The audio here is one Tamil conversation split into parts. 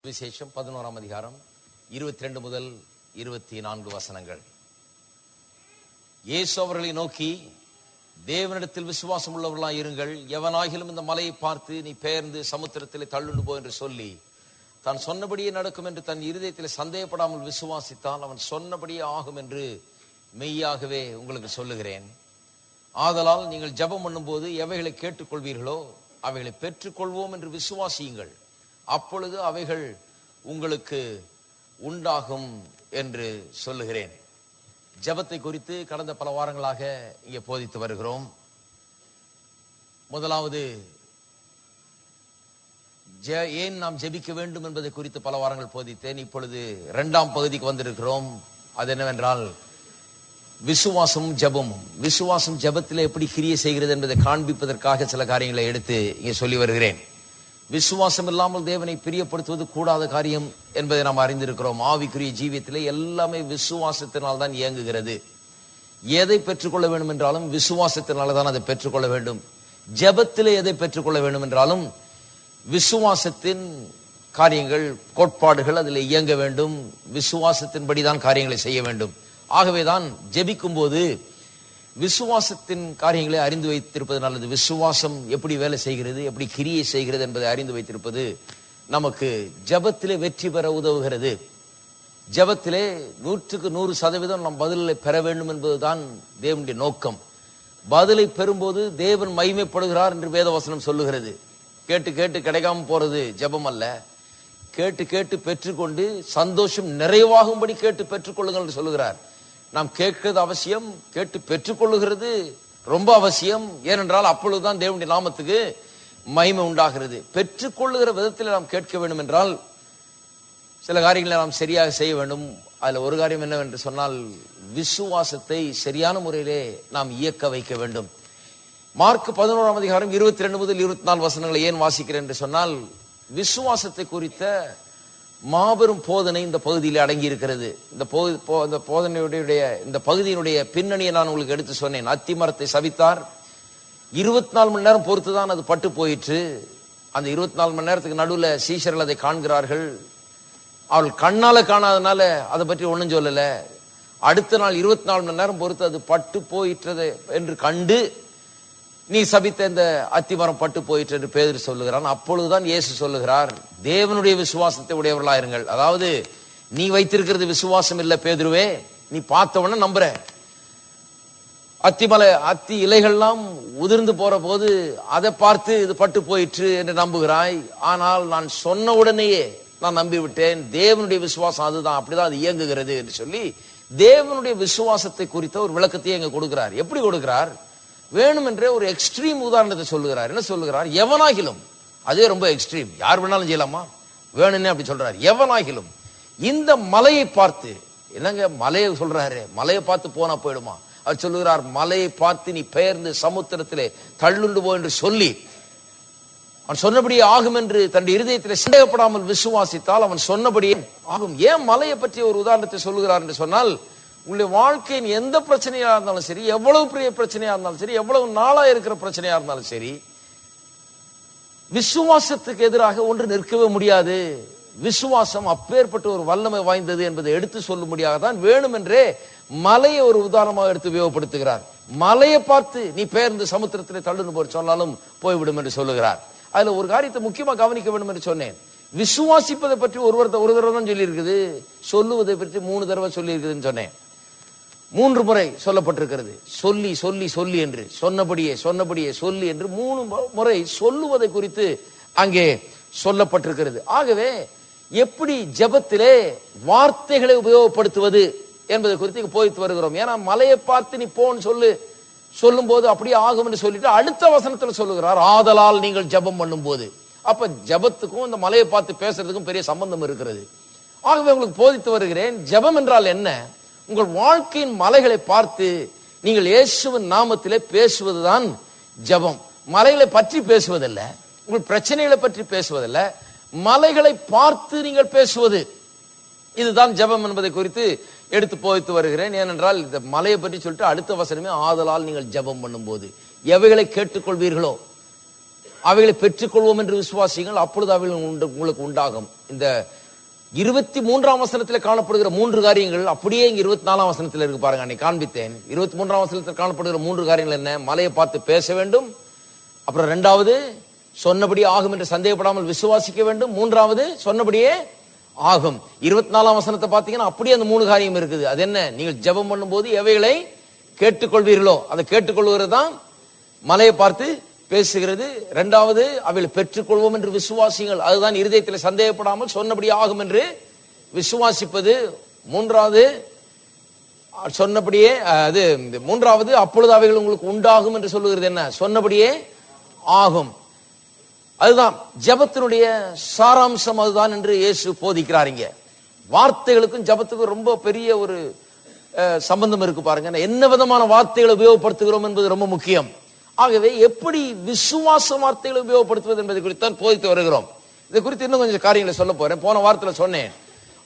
விசேஷம் 11ஆம் அதிகாரம் 22 முதல் 24 வசனங்கள். இயேசு அவர்களை நோக்கி, தேவனிடத்தில் விசுவாசம் உள்ளவர்களாய் இருங்கள். எவனாகிலும் இந்த மலையை பார்த்து நீ பெயர்ந்து சமுத்திரத்திலே தள்ளுண்டு போ என்று சொல்லி தான் சொன்னபடியே நடக்கும் என்று தன் இருதயத்தில் சந்தேகப்படாமல் விசுவாசித்தால் அவன் சொன்னபடியே ஆகும் என்று மெய்யாகவே உங்களுக்கு சொல்லுகிறேன். ஆதலால் நீங்கள் ஜெபம் பண்ணும்போது எவைகளை கேட்டுக்கொள்வீர்களோ அவைகளை பெற்றுக்கொள்வோம் என்று விசுவாசியுங்கள். அப்பொழுது அவைகள் உங்களுக்கு உண்டாகும் என்று சொல்லுகிறேன். ஜெபத்தை குறித்து கடந்த பல வாரங்களாக இங்கே போதித்து வருகிறோம். முதலாவது, ஏன் நாம் ஜெபிக்க வேண்டும் என்பதை குறித்து பல வாரங்கள் போதித்தேன். இப்பொழுது இரண்டாம் பகுதிக்கு வந்திருக்கிறோம். அது என்னவென்றால், விசுவாசமும் ஜெபமும். விசுவாசம் ஜெபத்தில் எப்படி கிரியை செய்கிறது என்பதை காண்பிப்பதற்காக சில காரியங்களை எடுத்து இங்கே சொல்லி வருகிறேன். விசுவாசம் இல்லாமல் தேவனை பிரியப்படுத்துவது கூடாத காரியம் என்பதை நாம் அறிந்திருக்கிறோம். ஆவிக்குரிய ஜீவியத்திலே எல்லாமே விசுவாசத்தினால் தான் இயங்குகிறது. எதை பெற்றுக்கொள்ள வேண்டும் என்றாலும் விசுவாசத்தினால தான் அதை பெற்றுக்கொள்ள வேண்டும். ஜெபத்திலே எதை பெற்றுக்கொள்ள வேண்டும் என்றாலும் விசுவாசத்தின் காரியங்கள், கோட்பாடுகள் அதில் இயங்க வேண்டும். விசுவாசத்தின்படிதான் காரியங்களை செய்ய வேண்டும். ஆகவேதான் ஜெபிக்கும் போது விசுவாசத்தின் காரியங்களை அறிந்து வைத்திருப்பது நல்லது. விசுவாசம் எப்படி வேலை செய்கிறது, எப்படி கிரியை செய்கிறது என்பதை அறிந்து வைத்திருப்பது நமக்கு ஜெபத்திலே வெற்றி பெற உதவுகிறது. ஜெபத்திலே 100% நாம் பதிலை பெற வேண்டும் என்பதுதான் தேவனுடைய நோக்கம். பதிலை பெறும்போது தேவன் மகிமைப்படுகிறார் என்று வேதவசனம் சொல்லுகிறது. கேட்டு கேட்டு கிடைக்காம போறது ஜெபம் அல்ல. கேட்டு கேட்டு பெற்றுக்கொண்டு சந்தோஷம் நிறைவாகும்படி கேட்டு பெற்றுக்கொள்ளுங்கள் என்று சொல்லுகிறார். நாம் கேட்கிறது அவசியம், கேட்டு பெற்றுக்கொள்ளுகிறது ரொம்ப அவசியம். ஏனென்றால் அப்பொழுதுதான் தேவனுடைய நாமத்துக்கு மகிமை உண்டாகிறது. பெற்றுக்கொள்ளுகிற விதத்தில் நாம் கேட்க வேண்டும் என்றால் சில காரியங்களை நாம் சரியாக செய்ய வேண்டும். அதுல ஒரு காரியம் என்னவென்று சொன்னால், விசுவாசத்தை சரியான முறையிலே நாம் இயக்க வைக்க வேண்டும். மார்க் 11ஆம் அதிகாரம் 22 முதல் 24 வசனங்களை ஏன் வாசிக்கிறேன் என்று சொன்னால், விசுவாசத்தை குறித்த மாபெரும் போதனை இந்த பகுதியில் அடங்கி இருக்கிறது. இந்த போதனையுடைய இந்த பகுதியினுடைய பின்னணியை நான் உங்களுக்கு எடுத்து சொன்னேன். அத்தி மரத்தை சபித்தார். 24 மணி நேரம் பொறுத்துதான் அது பட்டு போயிற்று. அந்த 24 மணி நேரத்துக்கு நடுவில் சீஷர்கள் அதை காண்கிறார்கள். அவள் கண்ணால காணாதனால அதை பற்றி ஒன்றும் சொல்லல. அடுத்த நாள் 24 மணி நேரம் பொறுத்து அது பட்டு போயிற்றது என்று கண்டு, நீ சபித்த இந்த அத்திமரம் பட்டு போயிற்று என்று பேதுரு சொல்லுகிறான். அப்பொழுதுதான் இயேசு சொல்லுகிறார், தேவனுடைய விசுவாசத்தை உடையவர்களாயிருங்கள். அதாவது, நீ வைத்திருக்கிறது விசுவாசம் இல்ல பேதுருவே, நீ பார்த்தவன நம்புற. அத்தி இலைகள்லாம் உதிர்ந்து போற போது அதை பார்த்து இது பட்டு போயிற்று என்று நம்புகிறாய். ஆனால் நான் சொன்ன உடனேயே நான் நம்பிவிட்டேன். தேவனுடைய விசுவாசம் அதுதான், அப்படிதான் அது இயங்குகிறது என்று சொல்லி தேவனுடைய விசுவாசத்தை குறித்த ஒரு விளக்கத்தையே இங்க கொடுக்கிறார். எப்படி கொடுக்கிறார்? வேணுமென்றே ஒரு எக்ஸ்ட்ரீம் உதாரணத்தை சொல்லுகிறார். என்ன சொல்லுகிறார்? எவனாகிலும், அதே ரொம்ப எக்ஸ்ட்ரீம், யார் வேணாலும் செய்யலாமா, வேணும்னே அப்படி சொல்றாரு. எவனாகிலும் இந்த மலையை பார்த்து, என்னங்க மலையை சொல்றாரு, மலையை பார்த்து போனா போயிடுமா? அவர் சொல்லுகிறார், மலையை பார்த்து நீ பெயர்ந்து சமுத்திரத்திலே தள்ளுண்டு போ என்று சொல்லி அவன் சொன்னபடியே ஆகும் என்று தன் இருதயத்திலே சந்தேகப்படாமல் விசுவாசித்தால் அவன் சொன்னபடியே ஆகும். ஏன் மலையை பற்றி ஒரு உதாரணத்தை சொல்லுகிறார் என்று சொன்னால், உங்களுடைய வாழ்க்கையின் எந்த பிரச்சனையா இருந்தாலும் சரி, எவ்வளவு பெரிய பிரச்சனையா இருந்தாலும் சரி, எவ்வளவு நாளா இருக்கிற பிரச்சனையா இருந்தாலும் சரி, விசுவாசத்துக்கு எதிராக ஒன்று நிற்கவே முடியாது. விசுவாசம் அப்பேற்பட்ட ஒரு வல்லமை வாய்ந்தது என்பதை எடுத்து சொல்லும்படியாக தான் வேணுமென்றே மலையை ஒரு உதாரணமாக எடுத்து உபயோகப்படுத்துகிறார். மலையை பார்த்து நீ பெயர்ந்து சமுத்திரத்திலே தள்ளுன்னு போய் சொன்னாலும் போய்விடும் என்று சொல்லுகிறார். அதுல ஒரு காரியத்தை முக்கியமா கவனிக்க வேண்டும் என்று சொன்னேன். விசுவாசிப்பதை பற்றி ஒரு தடவை தான் சொல்லி இருக்குது, சொல்லுவதை பற்றி 3 தடவை சொல்லி இருக்குதுன்னு சொன்னேன். 3 முறை சொல்லப்பட்டிருக்கிறது. சொல்லி சொல்லி சொல்லி என்று, சொன்னபடியே சொன்னபடியே சொல்லி என்று 3 முறை சொல்லுவதை குறித்து அங்கே சொல்லப்பட்டிருக்கிறது. ஆகவே எப்படி ஜெபத்திலே வார்த்தைகளை உபயோகப்படுத்துவது என்பதை குறித்து போய்த்து வருகிறோம். ஏன்னா மலையை பார்த்து நீ போன்னு சொல்லும் போது அப்படியே ஆகும் என்று சொல்லிட்டு அடுத்த வசனத்தில் சொல்லுகிறார், ஆதலால் நீங்கள் ஜெபம் பண்ணும் போது. அப்ப ஜெபத்துக்கும் இந்த மலையை பார்த்து பேசுறதுக்கும் பெரிய சம்பந்தம் இருக்கிறது. ஆகவே உங்களுக்கு போதித்து வருகிறேன், ஜெபம் என்றால் என்ன? உங்கள் வாழ்க்கையின் மலைகளை பார்த்து நீங்கள் இயேசுவின் நாமத்திலே பேசுவதுதான் ஜெபம். மலைகளை பற்றி பேசுவதல்ல, உங்கள் பிரச்சனைகளை பற்றி பேசுவதல்ல, மலைகளை பார்த்து நீங்கள் பேசுவது, இதுதான் ஜெபம் என்பதை குறித்து எடுத்து போதித்து வருகிறேன். ஏனென்றால் இந்த மலையை பற்றி சொல்லிட்டு அடுத்த வசனமே, ஆதலால் நீங்கள் ஜெபம் பண்ணும் போது எவைகளை கேட்டுக்கொள்வீர்களோ அவைகளை பெற்றுக்கொள்வோம் என்று விசுவாசிகள், அப்பொழுது அவைகள் உங்களுக்கு உண்டாகும். இந்த 23ஆம் வசனத்தில் காணப்படுகிற 3 காரியங்கள் அப்படியே இங்க 24ஆம் வசனத்தில் இருக்கு பாருங்க. அன்னைக்கு காண்பித்தேன். 23ஆம் வசனத்தில் காணப்படுகிற 3 காரியங்கள் என்ன? மலையை பார்த்து பேச வேண்டும், அப்புறம் 2வது சொன்னபடி ஆகும் என்று சந்தேகப்படாமல் விசுவாசிக்க வேண்டும், 3வது சொன்னபடியே ஆகும். 24ஆம் வசனத்தை பார்த்தீங்கன்னா அப்படியே அந்த 3 காரியம் இருக்குது. அது என்ன? நீங்கள் ஜெபம் பண்ணும்போது எவைகளை கேட்டுக்கொள்வீர்களோ அதை கேட்டுக்கொள்வது தான் மலையை பார்த்து பேசுகிறது. 2வது அவைகளை பெற்றுக்கொள்வோம் என்று விசுவாசிகள், அதுதான் இருதயத்தில் சந்தேகப்படாமல் சொன்னபடி ஆகும் என்று விசுவாசிப்பது. 3வது சொன்னபடியே அது 3வது அப்பொழுது அவைகள் உங்களுக்கு உண்டாகும் என்று சொல்லுகிறது. என்ன? சொன்னபடியே ஆகும். அதுதான் ஜெபத்தினுடைய சாராம்சம், அதுதான் என்று இயேசு போதிக்கிறார். இங்க வார்த்தைகளுக்கும் ஜெபத்துக்கும் ரொம்ப பெரிய ஒரு சம்பந்தம் இருக்கு பாருங்க. என்ன விதமான வார்த்தைகளை உபயோகப்படுத்துகிறோம் என்பது ரொம்ப முக்கியம். ஆகவே எப்படி விசுவாச வார்த்தைகளை உபயோகப்படுத்துவது என்பதை குறித்து தான் போதித்து வருகிறோம். இதை குறித்து இன்னும் கொஞ்சம் காரியங்களை சொல்ல போறேன். போன வாரத்தில் சொன்னேன்,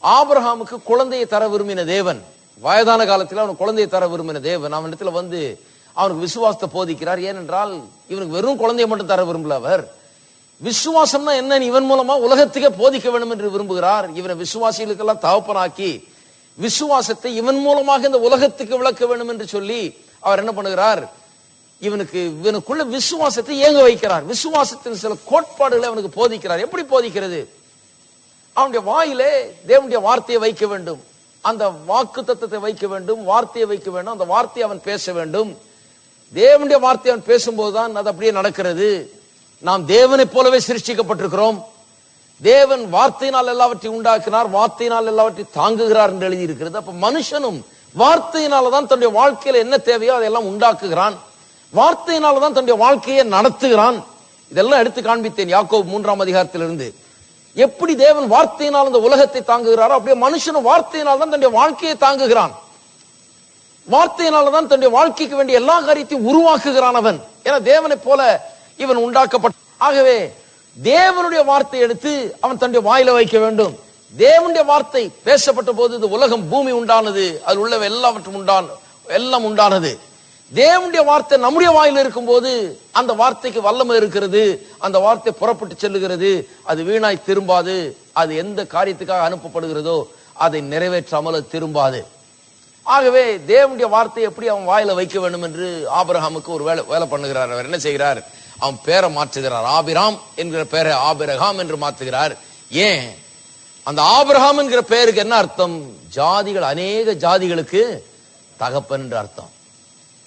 ஆபிரகாமுக்கு குழந்தையை தர விரும்பின தேவன், வயதான காலத்தில் அவனுக்கு குழந்தையை தர விரும்பின தேவன் அவனிடத்துல வந்து அவனுக்கு விசுவாசத்தை போதிக்கிறார். ஏனென்றால் இவனுக்கு வெறும் குழந்தையை மட்டும் தர விரும்பல. அவர் விசுவாசம்னா என்ன, இவன் மூலமா உலகத்துக்கே போதிக்க வேண்டும் என்று விரும்புகிறார். இவனை விசுவாசிகளுக்கெல்லாம் தகப்பனாக்கி விசுவாசத்தை இவன் மூலமாக இந்த உலகத்துக்கு விளக்க வேண்டும் என்று சொல்லி அவர் என்ன பண்ணுகிறார்? இவனுக்குள்ள விசுவாசத்தை ஏங்க வைக்கிறார். விசுவாசத்தின் சில கோட்பாடுகளை அவனுக்கு போதிக்கிறார். எப்படி போதிக்கிறது? அவனுடைய வாயிலே தேவனுடைய வார்த்தையை வைக்க வேண்டும், அந்த வாக்கு தத்தத்தை வைக்க வேண்டும், வார்த்தையை வைக்க வேண்டும், அந்த வார்த்தையை அவன் பேச வேண்டும். தேவனுடைய வார்த்தையை அவன் பேசும்போதுதான் அது அப்படியே நடக்கிறது. நாம் தேவனை போலவே சிருஷ்டிக்கப்பட்டிருக்கிறோம். தேவன் வார்த்தையினால் எல்லாவற்றையும் உண்டாக்கினார், வார்த்தையினால் எல்லாவற்றையும் தாங்குகிறார் என்று எழுதி இருக்கிறது. அப்ப மனுஷனும் வார்த்தையினால்தான் தன்னுடைய வாழ்க்கையில என்ன தேவையோ அதெல்லாம் உண்டாக்குகிறான், வார்த்தையினால்தான் தன்னுடைய வாழ்க்கையை நடத்துகிறான். இதெல்லாம் எடுத்து காண்பித்தேன் யாக்கோபு 3ஆம் அதிகாரத்திலிருந்து. எப்படி தேவன் வார்த்தையினால் அந்த உலகத்தை தாங்குகிறாரோ அப்படியே மனுஷனும் வார்த்தையினால் தான் தன்னுடைய வாழ்க்கையை தாங்குகிறான். வார்த்தையினால்தான் தன்னுடைய வாழ்க்கைக்கு வேண்டிய எல்லா காரியத்தையும் உருவாக்குகிறான் அவன். ஏன்னா தேவனை போல இவன் உண்டாக்கப்பட்ட. ஆகவே தேவனுடைய வார்த்தை எடுத்து அவன் தன்னுடைய வாயில வைக்க வேண்டும். தேவனுடைய வார்த்தை பேசப்பட்ட போது இந்த உலகம் பூமி உண்டானது, அதில் உள்ள எல்லாம் உண்டானது. தேவனுடைய வார்த்தை நம்முடைய வாயில இருக்கும் போது அந்த வார்த்தைக்கு வல்லமை இருக்கிறது. அந்த வார்த்தை புறப்பட்டு செல்லுகிறது, அது வீணாய் திரும்பாது. அது எந்த காரியத்துக்காக அனுப்பப்படுகிறதோ அதை நிறைவேற்றாமல் திரும்பாது. ஆகவே தேவனுடைய வார்த்தை எப்படி அவன் வாயில வைக்க வேண்டும் என்று ஆபிரகாமுக்கு ஒரு வேலை பண்ணுகிறார். அவர் என்ன செய்கிறார்? அவன் பேரை மாற்றுகிறார். ஆபிராம் என்கிற பேரை ஆபிரகாம் என்று மாற்றுகிறார். ஏன்? அந்த ஆபிரகாம் என்கிற பெயருக்கு என்ன அர்த்தம்? ஜாதிகள், அநேக ஜாதிகளுக்கு தகப்பன் என்று அர்த்தம்.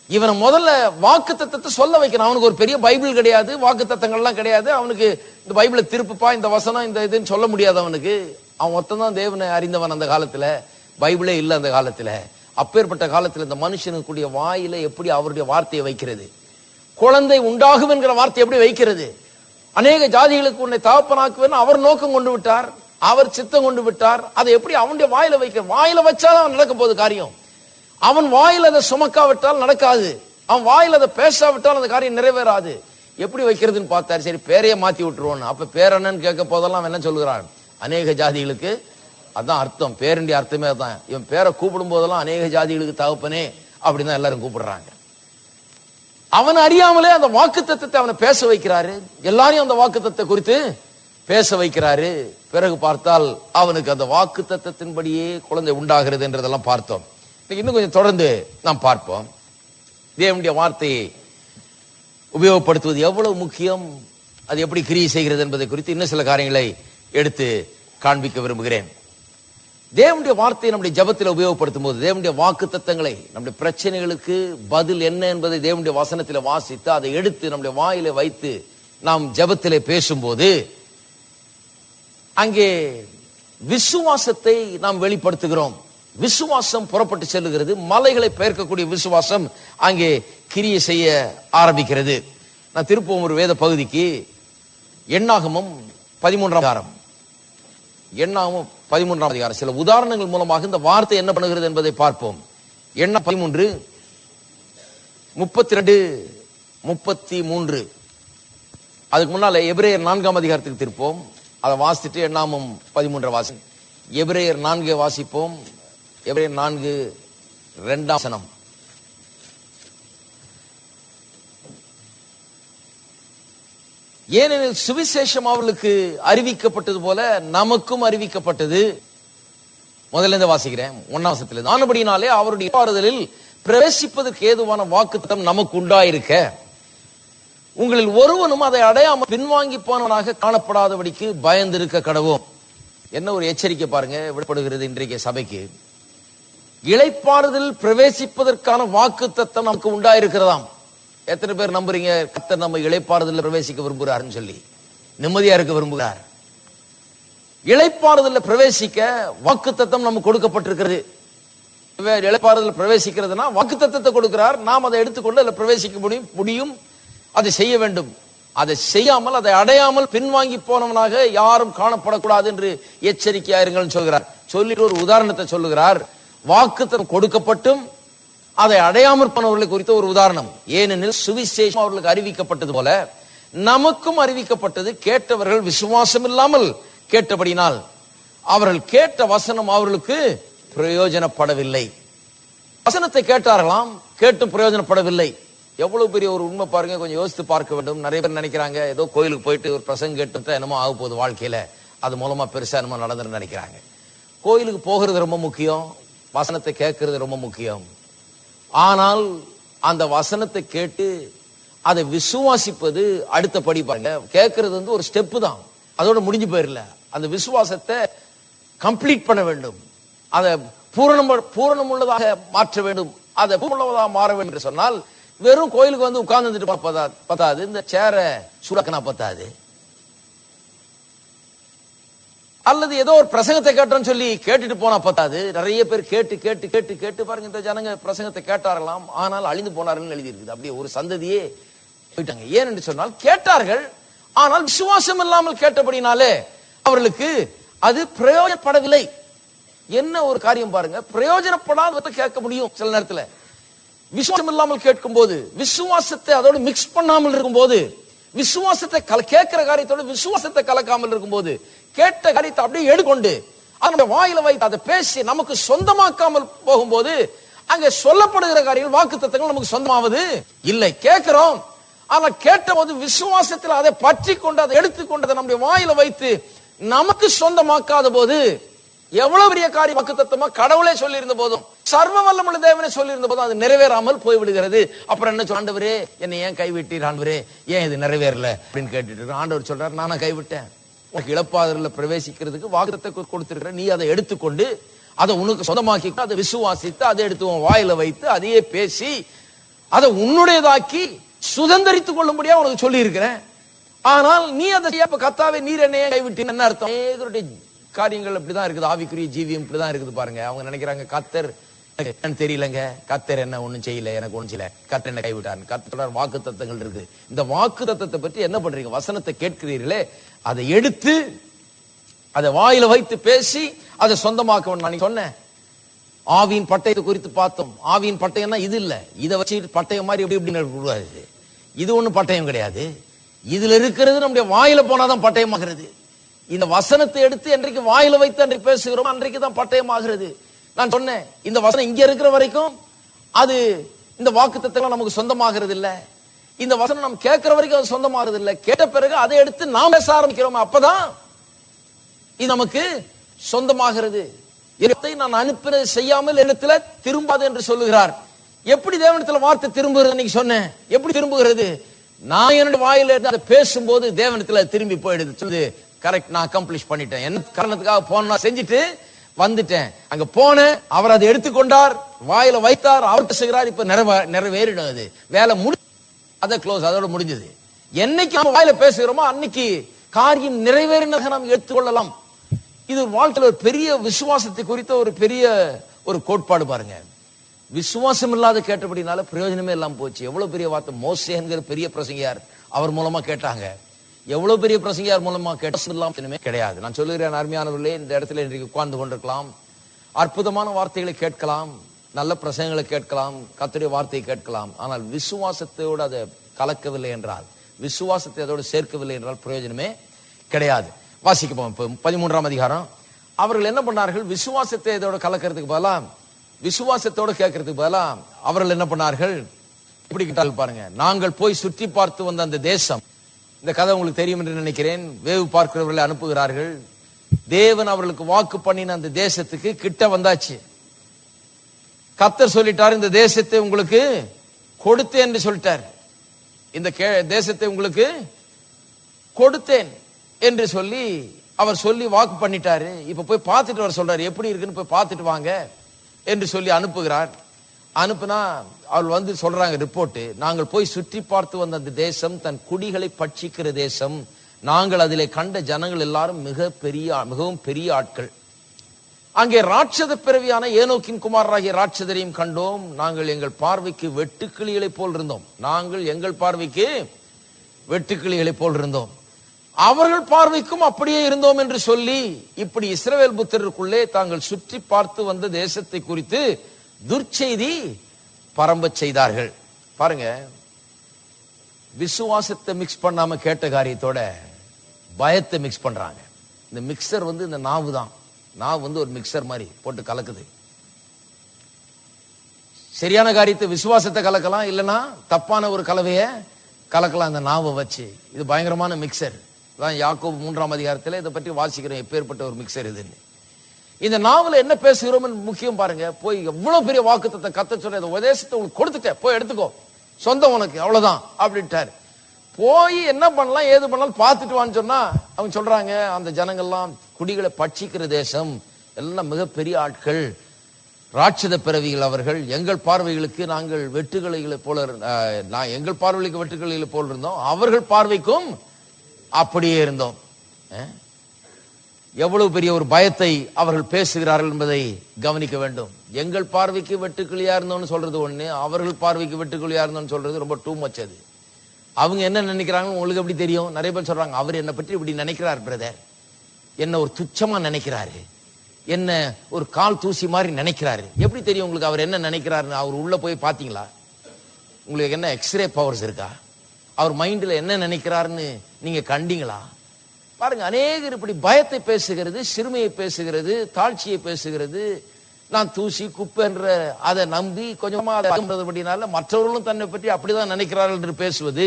இவனை முதல்ல வாக்கு தத்தத்தை சொல்ல வைக்கணும். அவனுக்கு ஒரு பெரிய பைபிள் கிடையாது, வாக்கு தத்தங்கள்லாம் கிடையாது. அவனுக்கு இந்த பைபிளை திருப்புப்பா, இந்த வசனம், இந்த இதுன்னு சொல்ல முடியாது அவனுக்கு. அவன் மொத்தம்தான் தேவனை அறிந்தவன். அந்த காலத்துல பைபிளே இல்லை. அந்த காலத்துல, அப்பேற்பட்ட காலத்துல இந்த மனுஷனுக்குரிய வாயில எப்படி அவருடைய வார்த்தையை வைக்கிறது? குழந்தை உண்டாகும் என்கிற வார்த்தை எப்படி வைக்கிறது? அநேக ஜாதிகளுக்கு உன்னை தகப்பனாக்குவேன் அவர் நோக்கம் கொண்டு விட்டார், அவர் சித்தம் கொண்டு விட்டார். அதை எப்படி அவனுடைய வாயில வைக்க? வாயில வச்சாதான் அவன் நடக்க போகுது காரியம். அவன் வாயில அதை சுமக்காவிட்டால் நடக்காது. அவன் வாயில அதை பேசாவிட்டால் அந்த காரியம் நிறைவேறாது. எப்படி வைக்கிறதுன்னு பார்த்தாரு. சரி, பேரையே மாத்தி விட்டுருவோம். அப்ப பேர் என்னன்னு கேட்க போதெல்லாம் என்ன சொல்கிறான்? அநேக ஜாதிகளுக்கு. அதான் அர்த்தம், பேருடைய அர்த்தமே அதான். இவன் பேரை கூப்பிடும் போதெல்லாம் அநேக ஜாதிகளுக்கு தகப்பனே அப்படின்னு எல்லாரும் கூப்பிடுறாங்க. அவன் அறியாமலே அந்த வாக்கு தத்தத்தை அவனை பேச வைக்கிறாரு. எல்லாரையும் அந்த வாக்கு தத்தத்தை குறித்து பேச வைக்கிறாரு. பிறகு பார்த்தால் அவனுக்கு அந்த வாக்கு தத்தத்தின்படியே குழந்தை உண்டாகிறது என்றதெல்லாம் பார்த்தோம். இன்னும் கொஞ்சம் தொடர்ந்து நாம் பார்ப்போம். தேவனுடைய வார்த்தையை உபயோகப்படுத்துவது எவ்வளவு முக்கியம், அது எப்படி கிரியை செய்கிறது என்பதை குறித்து இன்னும் சில காரியங்களை எடுத்து காண்பிக்க விரும்புகிறேன். தேவனுடைய வார்த்தையை நம்முடைய ஜெபத்தில் உபயோகப்படுத்தும் போது, தேவனுடைய வாக்கு தத்தங்களை, நம்முடைய பிரச்சனைகளுக்கு பதில் என்ன என்பதை தேவனுடைய வசனத்தில் வாசித்து அதை எடுத்து நம்முடைய வாயில வைத்து நாம் ஜெபத்திலே பேசும்போது அங்கே விசுவாசத்தை நாம் வெளிப்படுத்துகிறோம். விசுவாசம் புறப்பட்டு செல்லுகிறது. மலைகளை பெயர்க்கக்கூடிய விசுவாசம் அங்கே கிரியை செய்ய ஆரம்பிக்கிறது. நான் திருப்பவும் ஒரு வேத பகுதிக்கு, எண்ணாகமம் 13ஆம் அதிகாரம். எண்ணாகமம் 13ஆம் அதிகாரம். சில உதாரணங்கள் மூலமாக இந்த வார்த்தை என்ன பண்ணுகிறது என்பதை பார்ப்போம். எண்ணா 13 32 33. அதுக்கு முன்னால எபிரேயர் 4ஆம் அதிகாரத்துக்கு திருப்போம். அதை வாசிச்சுட்டு எண்ணாகமம் 13 வாசி. எபிரேயர் 4 வாசிப்போம். எபிரேயர் 4 2ஆம் வசனம். ஏனெனில் சுவிசேஷம் அவர்களுக்கு அறிவிக்கப்பட்டது போல நமக்கும் அறிவிக்கப்பட்டது. முதல்ல இருந்து வாசிக்கிறேன், 1ஆம் வசனத்திலிருந்து. ஆனபடினாலே அவருடைய இளைப்பாறுதலில் பிரவேசிப்பதற்கு ஏதுவான வாக்குத்தத்தம் நமக்கு உண்டாயிருக்க உங்களில் ஒருவனும் அதை அடையாமல் பின்வாங்கி போனவனாக காணப்படாதபடிக்கு பயந்திருக்க கடவோம். என்ன ஒரு எச்சரிக்கை பாருங்க விடப்படுகிறது இன்றைக்கு சபைக்கு. இளைப்பாறுதல் பிரவேசிப்பதற்கான வாக்குத்தத்தம் நமக்கு உண்டாயிருக்கிறதாம். எத்தனை பேர் நம்புறீங்க கர்த்தர் நம்ம இளைப்பாறுதல் பிரவேசிக்க விரும்புகிறாருன்னு சொல்லி? நிம்மதியா இருக்க விரும்புகிறார். இளைப்பாறுதல் பிரவேசிக்க வாக்குத்தத்தம் நமக்கு கொடுக்கப்பட்டிருக்கிறது. இளைப்பாறுதல் பிரவேசிக்கிறதுனா வாக்குத்தத்தத்தை கொடுக்கிறார். நாம் அதை எடுத்துக்கொண்டு அதில் பிரவேசிக்க முடியும். அதை செய்ய வேண்டும். அதை செய்யாமல் அதை அடையாமல் பின்வாங்கி போனவனாக யாரும் காணப்படக்கூடாது என்று எச்சரிக்கையாயிருங்கள் சொல்கிறார். சொல்லிட்டு ஒரு உதாரணத்தை சொல்லுகிறார். வாக்குத்தத்தம் கொடுக்கப்பட்டும் அதை அடையாமல் போனவர்களை குறித்த ஒரு உதாரணம். ஏனெனில் சுவிசேஷம் அவர்களுக்கு அறிவிக்கப்பட்டது போல நமக்கும் அறிவிக்கப்பட்டது. கேட்டவர்கள் விசுவாசம் இல்லாமல் கேட்டபடினால் அவர்கள் கேட்ட வசனம் அவர்களுக்கு பிரயோஜனப்படவில்லை. வசனத்தை கேட்டார்களாம், கேட்டும் பிரயோஜனப்படவில்லை. எவ்வளவு பெரிய ஒரு உண்மை பாருங்க. கொஞ்சம் யோசித்து பார்க்க வேண்டும். நிறைய பேர் நினைக்கிறாங்க ஏதோ கோயிலுக்கு போயிட்டு ஒரு பிரசங்கம் கேட்டு என்னமோ ஆக போகுது வாழ்க்கையில, அது மூலமா பெருசா என்னமோ நடந்துன்னு நினைக்கிறாங்க. கோயிலுக்கு போகிறது ரொம்ப முக்கியம், வசனத்தை கேட்கறது ரொம்ப முக்கியம். ஆனால் அந்த வசனத்தை கேட்டு அதை விசுவாசிப்பது அடுத்த படி பாருங்க. கேட்கறது வந்து ஒரு ஸ்டெப்பு தான், அதோட முடிஞ்சு போயிடல. அந்த விசுவாசத்தை கம்ப்ளீட் பண்ண வேண்டும், அதை பூரணம் உள்ளதாக மாற்ற வேண்டும். அதை பூர்ணமாக மாற வேண்டும் என்று சொன்னால் வெறும் கோயிலுக்கு வந்து உட்கார்ந்து பத்தாது, இந்த சேரை சுடக்கனா பத்தாது. அல்லது ஏதோ ஒரு பிரசங்கத்தை கேட்டோம்னு சொல்லி கேட்டுட்டு போனா பத்தாது. நிறைய பேர் கேட்டு கேட்டு கேட்டு கேட்டு பாருங்க, இந்த ஜனங்க பிரசங்கத்தை கேட்டார்களாம், ஆனால் அழிந்து போனார்கள் எழுதி இருக்குது. அப்படியே ஒரு சந்ததியே போயிட்டாங்க. ஏன் என்று சொன்னால் கேட்டார்கள், ஆனால் விசுவாசம் இல்லாமல் கேட்டபடினாலே அவர்களுக்கு அது பிரயோஜனப்படவில்லை. என்ன ஒரு காரியம் பாருங்க, பிரயோஜனப்படாத கேட்க முடியும் சில நேரத்தில். விசுவாசம் இல்லாமல் கேட்கும் போது, விசுவாசத்தை அதோடு மிக்ஸ் பண்ணாமல் இருக்கும் போது, விசுவாசத்தை கேட்கிற காரியத்தோடு விசுவாசத்தை கலக்காமல் இருக்கும் போது, கேட்ட காரியத்தை அப்படியே எடுக்கொண்டு அந்த வாயில வைத்து அதை பேசி நமக்கு சொந்தமாக்காமல் போகும்போது அங்கே சொல்லப்படுகிற காரியங்கள் வாக்குத்தத்தங்கள் நமக்கு சொந்தமாவது இல்லை. கேட்கிறோம், ஆனா கேட்ட போது விசுவாசத்தில் அதை பற்றி கொண்டு அதை எடுத்துக்கொண்டு நம்முடைய வாயில வைத்து நமக்கு சொந்தமாக்காத போது, எவ்வளவு பெரிய காரியம் வாக்குத்தத்தமா கடவுளே சொல்லி இருந்த போதும், சர்வ வல்லமுள்ள தேவனே சொல்லி இருந்த போதும் அது நிறைவேறாமல் போய்விடுகிறது. அப்புறம் என்ன சொல்ல, ஆண்டவரே என்னை ஏன் கைவிட்டீர், ஆண்டவரே ஏன் இது நிறைவேறல அப்படின்னு கேட்டுட்டு ஆண்டவர் சொல்றாரு, நானா கைவிட்டேன். உனக்கு இளைப்பாறுதலில் பிரவேசிக்கிறதுக்கு வாக்குத்தத்தத்தை கொடுத்திருக்கிற, நீ அதை எடுத்துக்கொண்டு அதை உனக்கு சொந்தமாக்கி அதை விசுவாசித்து அதை எடுத்து உன் வாயில வைத்து அதையே பேசி அதை உன்னுடையதாக்கி சுதந்திரித்துக் கொள்ளும்படியா உனக்கு சொல்லி இருக்கிறேன். ஆனால் நீ அதை கத்தாவே நீர் என்னையே கைவிட்டீன்னு என்ன அர்த்தம்? காரியங்கள் அப்படிதான் இருக்குது. ஆவிக்குரிய ஜீவியம் இப்படிதான் இருக்குது பாருங்க. அவங்க நினைக்கிறாங்க கர்த்தர் தெரியலங்க, கர்த்தர் என்ன ஒண்ணும் செய்யல, எனக்கு ஒண்ணும் செய்யல, கர்த்தர் என்ன கைவிட்டார். கர்த்தர் வாக்கு தத்தங்கள் இருக்கு. இந்த வாக்கு தத்தத்தை பற்றி என்ன பண்றீங்க? வசனத்தை கேட்கிறீர்களே, அதை எடுத்து அதை வாயில வைத்து பேசி அதை சொந்தமாக்க. நான் சொன்னேன் ஆவியின் பட்டயத்தை குறித்து பார்த்தோம். ஆவியின் பட்டயம்னா இது இல்ல, இதை வச்சு பட்டயம் மாதிரி எப்படி எப்படி கூடாது. இது ஒண்ணு பட்டயம் கிடையாது. இதுல இருக்கிறது நம்முடைய வாயில போனாதான் பட்டயமாகிறது. இந்த வசனத்தை எடுத்து என்றைக்கு வாயில வைத்து அன்றைக்கு பேசுகிறோம், அன்றைக்கு தான் பட்டயமாகிறது. நான் சொன்னேன் இந்த வசனம் இங்க இருக்கிற வரைக்கும் அது இந்த வாக்குத்தத்தங்கள் நமக்கு சொந்தமாகிறது இல்ல. இந்த வசனம் நம்ம கேட்கிற வரைக்கும் அது சொந்தமாகிறது இல்ல. கேட்ட பிறகு அதை எடுத்து நாம் பேச ஆரம்பிக்கிறோம், அப்பதான் இது நமக்கு சொந்தமாகிறது. நான் அனுப்பினதை செய்யாமல் என்னத்துல திரும்பாது என்று சொல்லுகிறார். எப்படி தேவனிடத்துல வார்த்தை திரும்புகிறது? நீங்க சொன்னேன் எப்படி திரும்புகிறது? நான் என்னுடைய வாயில இருந்து அதை பேசும்போது தேவனிடத்துல திரும்பி போயிடுது. சொல்லுது கரெக்ட், நான் அக்கம்ப்ளிஷ் பண்ணிட்டேன். என்ன காரணத்துக்காக போன செஞ்சுட்டு வந்துட்டேன். அங்க போன அவர் அதை எடுத்துக்கொண்டார், வாயில வைத்தார், அவர் பேசுகிறார். இப்ப நிறைவேறிடும். அது வேலை அதை க்ளோஸ், அதோட முடிஞ்சது. என்னைக்கு நம்ம வாயில பேசுகிறோமோ அன்னைக்கு காரியம் நிறைவேறினதாக நாம் எடுத்துக்கொள்ளலாம். இது வாழ்க்கையில் ஒரு பெரிய விசுவாசத்தை குறித்த ஒரு பெரிய ஒரு கோட்பாடு பாருங்க. விசுவாசம் இல்லாத கேட்டபடினால பிரயோஜனமே இல்லாம போச்சு. எவ்வளவு பெரிய வார்த்தை. மோசே என்கிற பெரிய பிரசங்கியார் அவர் மூலமா கேட்டாங்க. எவ்வளவு பெரிய பிரசங்கியார் மூலமா கேட்டமே கிடையாது. நான் சொல்லுகிறேன் அருமையானவர்களே, இந்த இடத்துல இன்றைக்கு உட்கார்ந்து கொண்டிருக்கலாம், அற்புதமான வார்த்தைகளை கேட்கலாம், நல்ல பிரசங்கங்களை கேட்கலாம், கர்த்தருடைய வார்த்தையை கேட்கலாம். ஆனால் விசுவாசத்தோடு அதை கலக்கவில்லை என்றால், விசுவாசத்தை அதோடு சேர்க்கவில்லை என்றால் பிரயோஜனமே கிடையாது. வாசிக்கப்போம். இப்போ 13ஆம் அதிகாரம். அவர்கள் என்ன பண்ணார்கள்? விசுவாசத்தை இதோட கலக்கிறதுக்கு பதிலா, விசுவாசத்தோடு கேட்கறதுக்கு பதிலா அவர்கள் என்ன பண்ணார்கள்? இப்படி கேட்டால் பாருங்க, நாங்கள் போய் சுற்றி பார்த்து வந்த அந்த தேசம் இந்த கதை உங்களுக்கு தெரியும் என்று நினைக்கிறேன். வேவு பார்க்கிறவர்களை அனுப்புகிறார்கள். தேவன் அவர்களுக்கு வாக்கு பண்ணின அந்த தேசத்துக்கு கிட்ட வந்தாச்சு. கர்த்தர் சொல்லிட்டார், இந்த தேசத்தை உங்களுக்கு கொடுத்தேன் என்று சொல்லிட்டார். இந்த தேசத்தை உங்களுக்கு கொடுத்தேன் என்று சொல்லி அவர் சொல்லி வாக்கு பண்ணிட்டாரு. இப்ப போய் பார்த்துட்டு வர சொல்றாரு. எப்படி இருக்குன்னு போய் பார்த்துட்டு வாங்க என்று சொல்லி அனுப்புகிறார். அனுப்புனா அவள் வந்து சொல்றாங்க ரிப்போர்ட், நாங்கள் போய் சுற்றி பார்த்து வந்த அந்த தேசம் தன் குடிகளை பட்சிக்கிற தேசம். நாங்கள் அதிலே கண்ட ஜனங்கள் எல்லாரும் மிகவும் பெரிய ஆட்கள். அங்கே ராட்சத பிறவியான ஏனோக்கின் குமாரராகிய ராட்சதரையும் கண்டோம். நாங்கள் எங்கள் பார்வைக்கு வெட்டுக்கிளிகளை போல் இருந்தோம். நாங்கள் எங்கள் பார்வைக்கு வெட்டுக்கிளிகளை போல் இருந்தோம், அவர்கள் பார்வைக்கும் அப்படியே இருந்தோம் என்று சொல்லி இப்படி இஸ்ரவேல் புத்திரருக்குள்ளே தாங்கள் சுற்றி பார்த்து வந்த தேசத்தை குறித்து துர்ச்செய்தி பரம்ப செய்தார்கள். பாருங்க, விசுவாசத்தை மிக்ஸ் பண்ணாம கேட்ட காரியத்தோட பயத்தை மிக்ஸ் பண்றாங்க. இந்த மிக்சர் வந்து இந்த நாவு தான். நாவு வந்து ஒரு மிக்சர் மாதிரி போட்டு கலக்குது. சரியான காரியத்தை விசுவாசத்தை கலக்கலாம், இல்லைன்னா தப்பான ஒரு கலவையை கலக்கலாம் இந்த நாவை வச்சு. இது பயங்கரமான மிக்சர் தான். யாக்கோபு 3ஆம் அதிகாரத்தில் இதை பற்றி வாசிக்கிறோம், எப்பேற்பட்ட ஒரு மிக்சர் இதுன்னு. இந்த நாவல என்ன பேசுகிறோம் முக்கியம் பாருங்க. போய் எவ்வளவு பெரிய வாக்குத்தத்தை கத்த சொல்ற, இந்த உபதேசத்தை உங்களுக்கு கொடுத்துட்டேன், போய் எடுத்துக்கோ, சொந்தம் உனக்கு, அவ்வளவுதான் அப்படின்ட்டாரு. போய் என்ன பண்ணலாம் ஏது பண்ணலாம் பார்த்துட்டு வான்னு சொன்னா அவங்க சொல்றாங்க, அந்த ஜனங்கள்லாம் குடிகளை பட்சிக்கிற தேசம், எல்லாம் மிகப்பெரிய ஆட்கள், ராட்சத பிறவிகள் அவர்கள். எங்கள் பார்வைகளுக்கு நாங்கள் வெட்டுக்கிளிகளை போல, எங்கள் பார்வைகளுக்கு வெட்டுக்கிளிகளை போல் இருந்தோம், அவர்கள் பார்வைக்கும் அப்படியே இருந்தோம். எவ்வளவு பெரிய ஒரு பயத்தை அவர்கள் பேசுகிறார்கள் என்பதை கவனிக்க வேண்டும். எங்கள் பார்வைக்கு வெட்டுக்கிளியா இருந்தோம்னு சொல்றது ஒண்ணு, அவர்கள் பார்வைக்கு வெட்டுக்கிளியா இருந்தோம்னு சொல்றது ரொம்ப டூ மச். அது அவங்க என்ன நினைக்கிறாங்கன்னு உங்களுக்கு எப்படி தெரியும்? நிறைய பேர் சொல்றாங்க, அவர் என்னை பற்றி இப்படி நினைக்கிறார் பிரதர், என்ன ஒரு துச்சமா நினைக்கிறாரு, என்ன ஒரு கால் தூசி மாதிரி நினைக்கிறாரு. எப்படி தெரியும் உங்களுக்கு அவர் என்ன நினைக்கிறாருன்னு? அவர் உள்ள போய் பாத்தீங்களா? உங்களுக்கு என்ன எக்ஸ்ரே பவர்ஸ் இருக்கா? அவர் மைண்ட்ல என்ன நினைக்கிறாருன்னு நீங்க கண்டீங்களா? பாருங்க, அநேகர் இப்படி பயத்தை பேசுகிறது, சிறுமையை பேசுகிறது, தாழ்ச்சியை பேசுகிறது, நான் தூசி குப்பைன்ற அதை நம்பி கொஞ்சமா அப்படினால மற்றவர்களும் தன்னை பற்றி அப்படிதான் நினைக்கிறார்கள் என்று பேசுவது.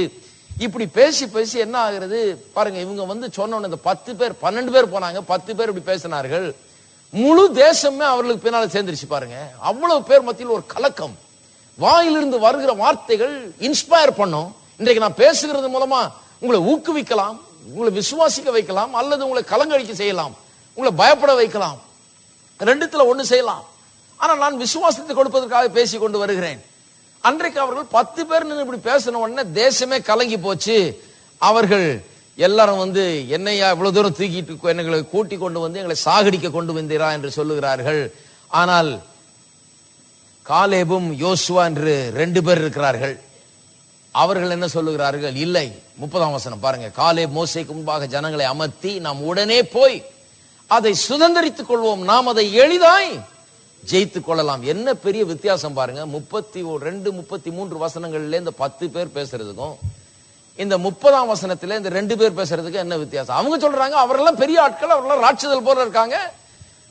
இப்படி பேசி பேசி என்ன ஆகிறது பாருங்க. இவங்க வந்து சொன்ன இந்த 10 பேர் 12 பேர் போனாங்க, 10 பேர் இப்படி பேசினார்கள். முழு தேசமே அவர்களுக்கு பின்னால சேர்ந்துருச்சு பாருங்க. அவ்வளவு பேர் மத்தியில் ஒரு கலக்கம். வாயிலிருந்து வருகிற வார்த்தைகள் இன்ஸ்பயர் பண்ணும். இன்றைக்கு நான் பேசுகிறது மூலமா உங்களை ஊக்குவிக்கலாம், உங்களை விசுவாசிக்க வைக்கலாம், அல்லது உங்களை கலங்கடிக்க செய்யலாம், உங்களை பயப்பட வைக்கலாம். ரெண்டுத்துல ஒண்ணு செய்யலாம். ஆனா நான் விசுவாசத்தை கொடுப்பதற்காக பேசி கொண்டு வருகிறேன். அன்றைக்கு அவர்கள் 10 பேர் நின்று இப்படி பேசின உடனே தேசமே கலங்கி போச்சு. அவர்கள் எல்லாரும் வந்து என்னையா இவ்வளவு தூரம் தூக்கிட்டு எங்களை கூட்டி கொண்டு வந்து எங்களை சாகடிக்க கொண்டு வந்தீரா என்று சொல்லுகிறார்கள். ஆனால் காலேபும் யோசுவா என்று 2 பேர் இருக்கிறார்கள். அவர்கள் என்ன சொல்லுகிறார்கள்? இல்லை. 30ஆம் வசனம் பாருங்க. காலேப் மோசேக்கு முன்பாக ஜனங்களை அமர்த்தி, நாம் உடனே போய் அதை சுதந்தரித்துக் கொள்வோம், நாம் அதை எளிதாய் ஜெயித்துக் கொள்ளலாம். என்ன பெரிய வித்தியாசம் பாருங்க. 32 33 வசனங்கள்ல இந்த 10 பேர் பேசுறதுக்கும் இந்த 30ஆம் வசனத்துல இந்த 2 பேர் பேசுறதுக்கு என்ன வித்தியாசம்? அவங்க சொல்றாங்க அவரெல்லாம் பெரிய ஆட்கள், அவரெல்லாம் ராட்சதல் போல இருக்காங்க,